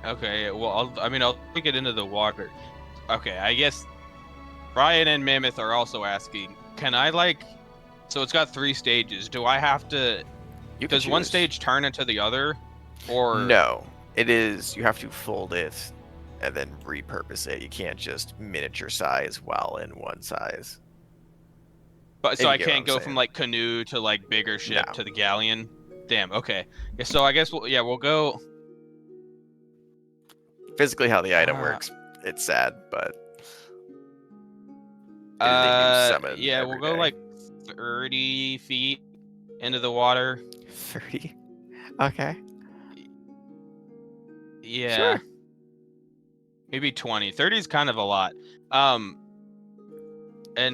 Okay, well, I'll take it into the water. Okay, I guess Ryan and Mammoth are also asking, can I, like, so it's got 3 stages. Do I have to, You can does one choose. stage turn into the other? Or No, it is, you have to fold it and then repurpose it. You can't just miniature size while in one size. But so you I get what can't I'm go saying. from like canoe to like bigger ship No. to the galleon. Damn. Okay. Yeah, so I guess we'll go. Physically, how the item works, it's sad, but it is a new summon Yeah, every we'll go day. like 30 feet into the water. 30. Okay. Yeah. Sure. Maybe 20. 30 is kind of a lot. And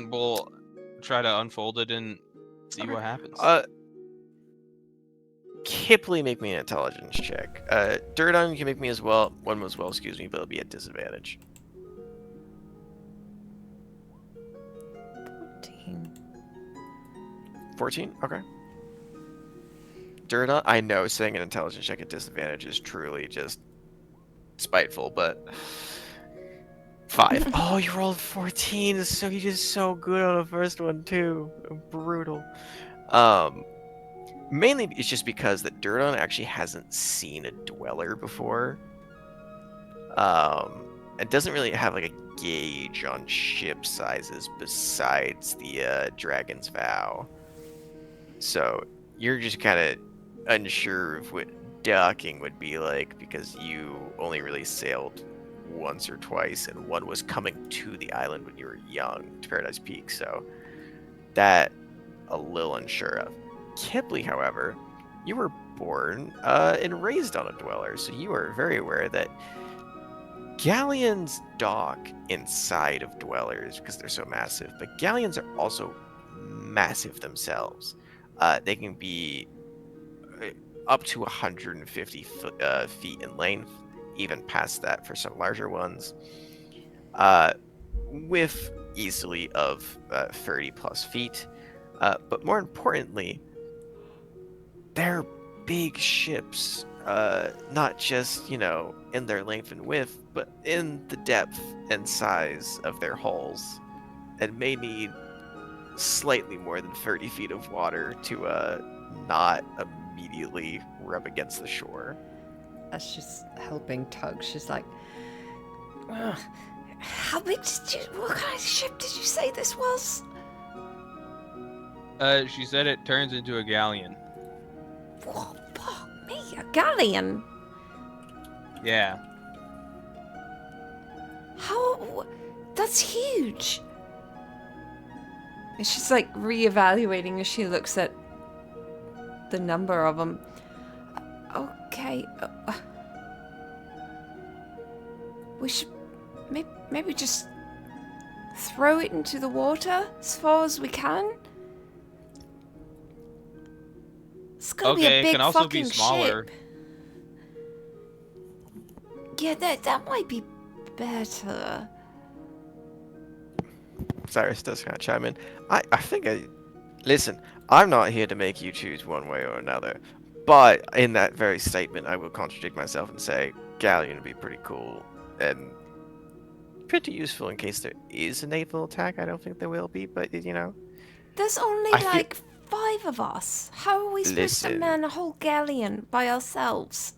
we'll try to unfold it and see what happens. Kipley, make me an intelligence check. Durdon, you can make me as well. One as well, excuse me, but it'll be at disadvantage. 14? Okay. Durdon, I know saying an intelligence check at disadvantage is truly just spiteful, but 5. Oh, you rolled 14, so you did so good on the first one too. Brutal. Mainly it's just because that Durdon actually hasn't seen a dweller before. It doesn't really have like a gauge on ship sizes besides the Dragon's Vow. So you're just kind of unsure of what docking would be like because you only really sailed once or twice, and one was coming to the island when you were young to Paradise Peak. So that a little unsure of. Kipley, however, you were born and raised on a dweller, so you are very aware that galleons dock inside of dwellers because they're so massive, but galleons are also massive themselves. They can be up to 150 feet in length, even past that for some larger ones, with easily of 30 plus feet. But more importantly, they're big ships, not just, in their length and width, but in the depth and size of their hulls, and may need slightly more than 30 feet of water to not immediately rub against the shore. As she's helping Tug, she's like, "Ugh, how big what kind of ship did you say this was? She said it turns into a galleon. What, fuck me, a galleon? Yeah. How? That's huge." And she's like reevaluating as she looks at the number of them. Okay. We should maybe just throw it into the water as far as we can. It's gonna be a Okay, big it can also fucking be smaller. ship. Yeah, that might be better. Cyrus does kind of chime in. Listen, I'm not here to make you choose one way or another, but in that very statement, I will contradict myself and say galleon would be pretty cool and pretty useful in case there is a naval attack. I don't think there will be, but There's only I feel- like 5 of us. How are we supposed to Listen. man a whole galleon by ourselves?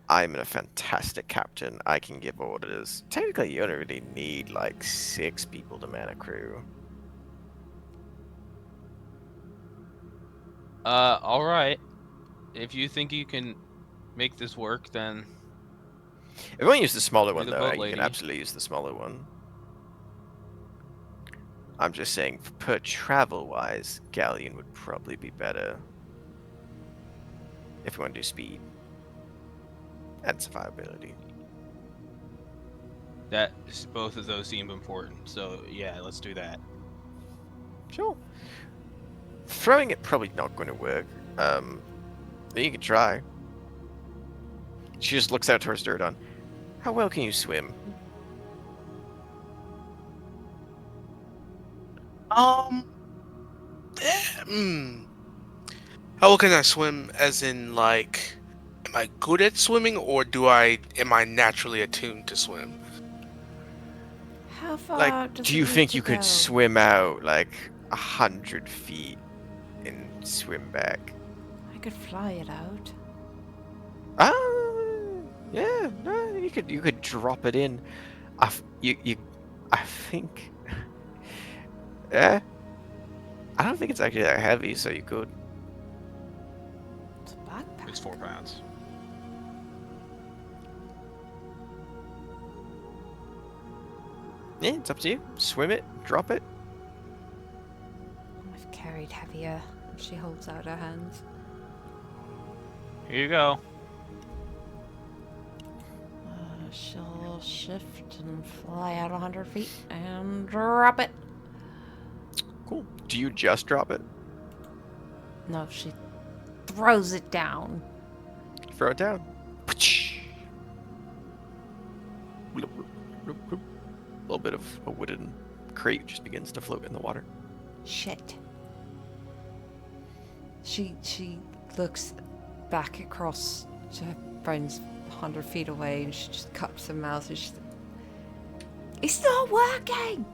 I'm a fantastic captain. I can give orders. Technically, you only really need like 6 people to man a crew. Alright. If you think you can make this work, then If you want to use the smaller You're one, the though, boat you lady. can absolutely use the smaller one. I'm just saying, per travel-wise, galleon would probably be better. If you want to do speed and survivability. both of those seem important. So yeah, let's do that. Sure. Throwing it probably not going to work. You can try. She just looks out towards Durdon. How well can you swim? How well can I swim? As in, like, am I good at swimming, or am I naturally attuned to swim? How far Like, does do it you need think to you could go? swim out like 100 feet and swim back? I could fly it out. Ah, yeah, no, you could drop it in. I think, yeah. I don't think it's actually that heavy, so you could. It's a backpack. It's 4 pounds. Yeah, it's up to you. Swim it, drop it. I've carried heavier. She holds out her hands. Here you go. She'll shift and fly out 100 feet and drop it. Cool. Do you just drop it? No, she throws it down. Throw it down. A little bit of a wooden crate just begins to float in the water. Shit. She looks back across to her friends 100 feet away and she just cups her mouth and she's like, "It's not working!"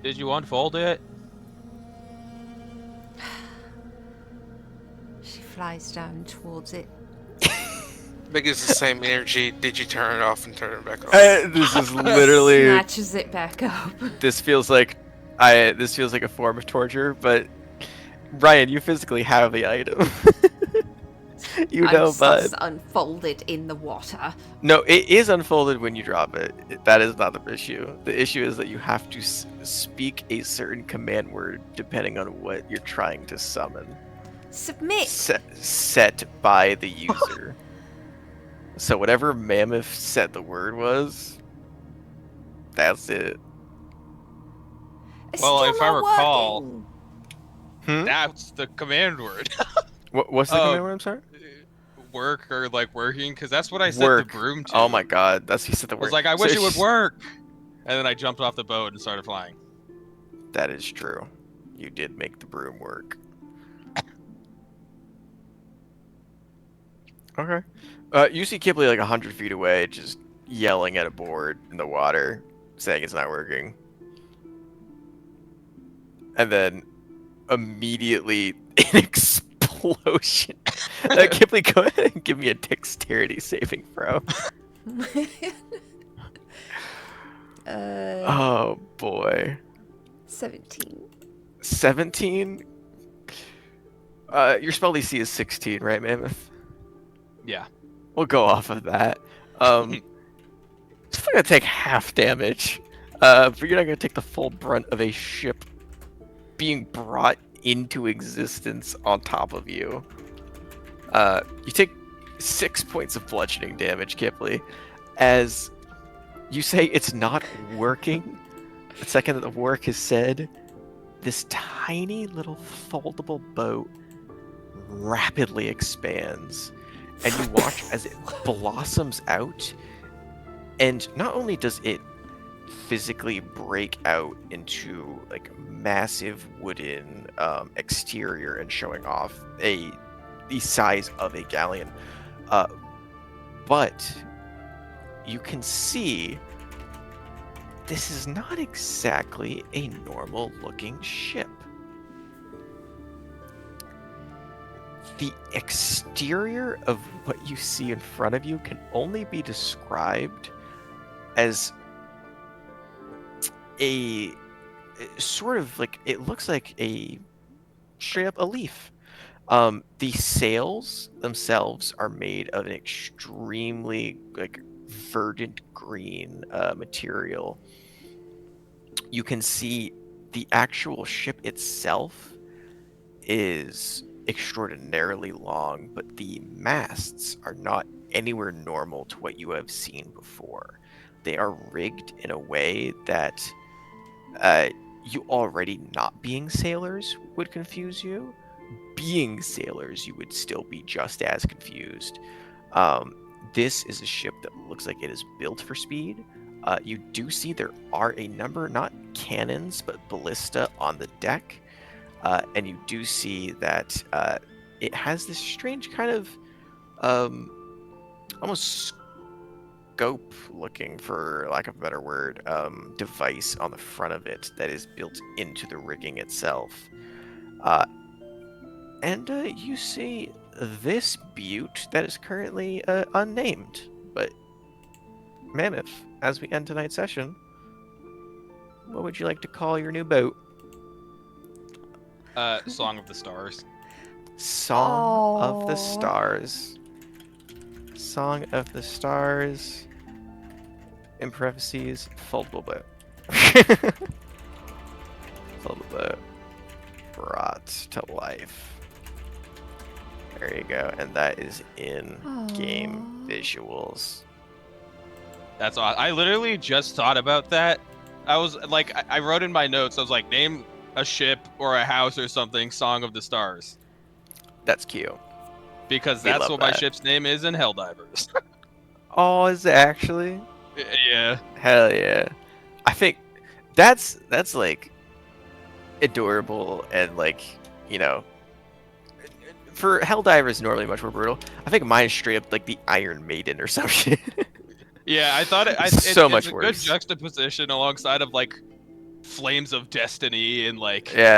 Did you unfold it? She flies down towards it. Big is the same energy. Did you turn it off and turn it back on? This is literally. Snatches it back up. This feels like a form of torture, but Ryan, you physically have the item. You know, bud. Unfolded in the water. No, it is unfolded when you drop it. That is not the issue. The issue is that you have to speak a certain command word depending on what you're trying to summon. Submit. Set by the user. So whatever Mammoth said the word was, that's it. It's Well, still if I not recall- working. That's the command word. What's the command word? I'm sorry. Work or like working, because that's what I set Work. the broom to. Oh my god, that's you said the I word. was like, I So wish it would it's- work. And then I jumped off the boat and started flying. That is true. You did make the broom work. Okay. You see Kipley like 100 feet away, just yelling at a board in the water, saying it's not working. And then immediately an explosion. Kipley, go ahead and give me a dexterity saving throw. Oh boy. 17. 17? Your spell DC is 16, right, Mammoth? Yeah. We'll go off of that. It's still gonna take half damage, but you're not gonna take the full brunt of a ship being brought into existence on top of you. You take 6 points of bludgeoning damage, Kipley, as you say it's not working. The second that the work is said, this tiny little foldable boat rapidly expands, and you watch as it blossoms out. And not only does it physically break out into like massive wooden exterior and showing off the size of a galleon, but you can see this is not exactly a normal looking ship. The exterior of what you see in front of you can only be described as a sort of like, it looks like a straight up a leaf. The sails themselves are made of an extremely like verdant green material. You can see the actual ship itself is extraordinarily long, but the masts are not anywhere normal to what you have seen before. They are rigged in a way that you already not being sailors would confuse you. Being sailors, you would still be just as confused. This is a ship that looks like it is built for speed. You do see there are a number, not cannons, but ballista on the deck. And you do see that it has this strange kind of almost scope looking, for lack of a better word, device on the front of it that is built into the rigging itself. And you see this butte that is currently unnamed. But Mammoth, as we end tonight's session, what would you like to call your new boat? Song of the Stars. Song of the Aw. Stars. Song of the Stars. In parentheses, foldable boat. Foldable boat. Brought to life. There you go. And that is in game Aw. visuals. That's awesome. I literally just thought about that. I was like, I wrote in my notes, I was like, name a ship or a house or something, Song of the Stars. That's cute. Because We that's love what my that. ship's name is in Helldivers. Oh, is it actually? Yeah. Hell yeah. I think that's like adorable, and like, you know, for Helldivers normally much more brutal. I think mine's straight up like the Iron Maiden or some shit. Yeah, I thought So much it's a worse. good juxtaposition alongside of like Flames of Destiny and like Yeah.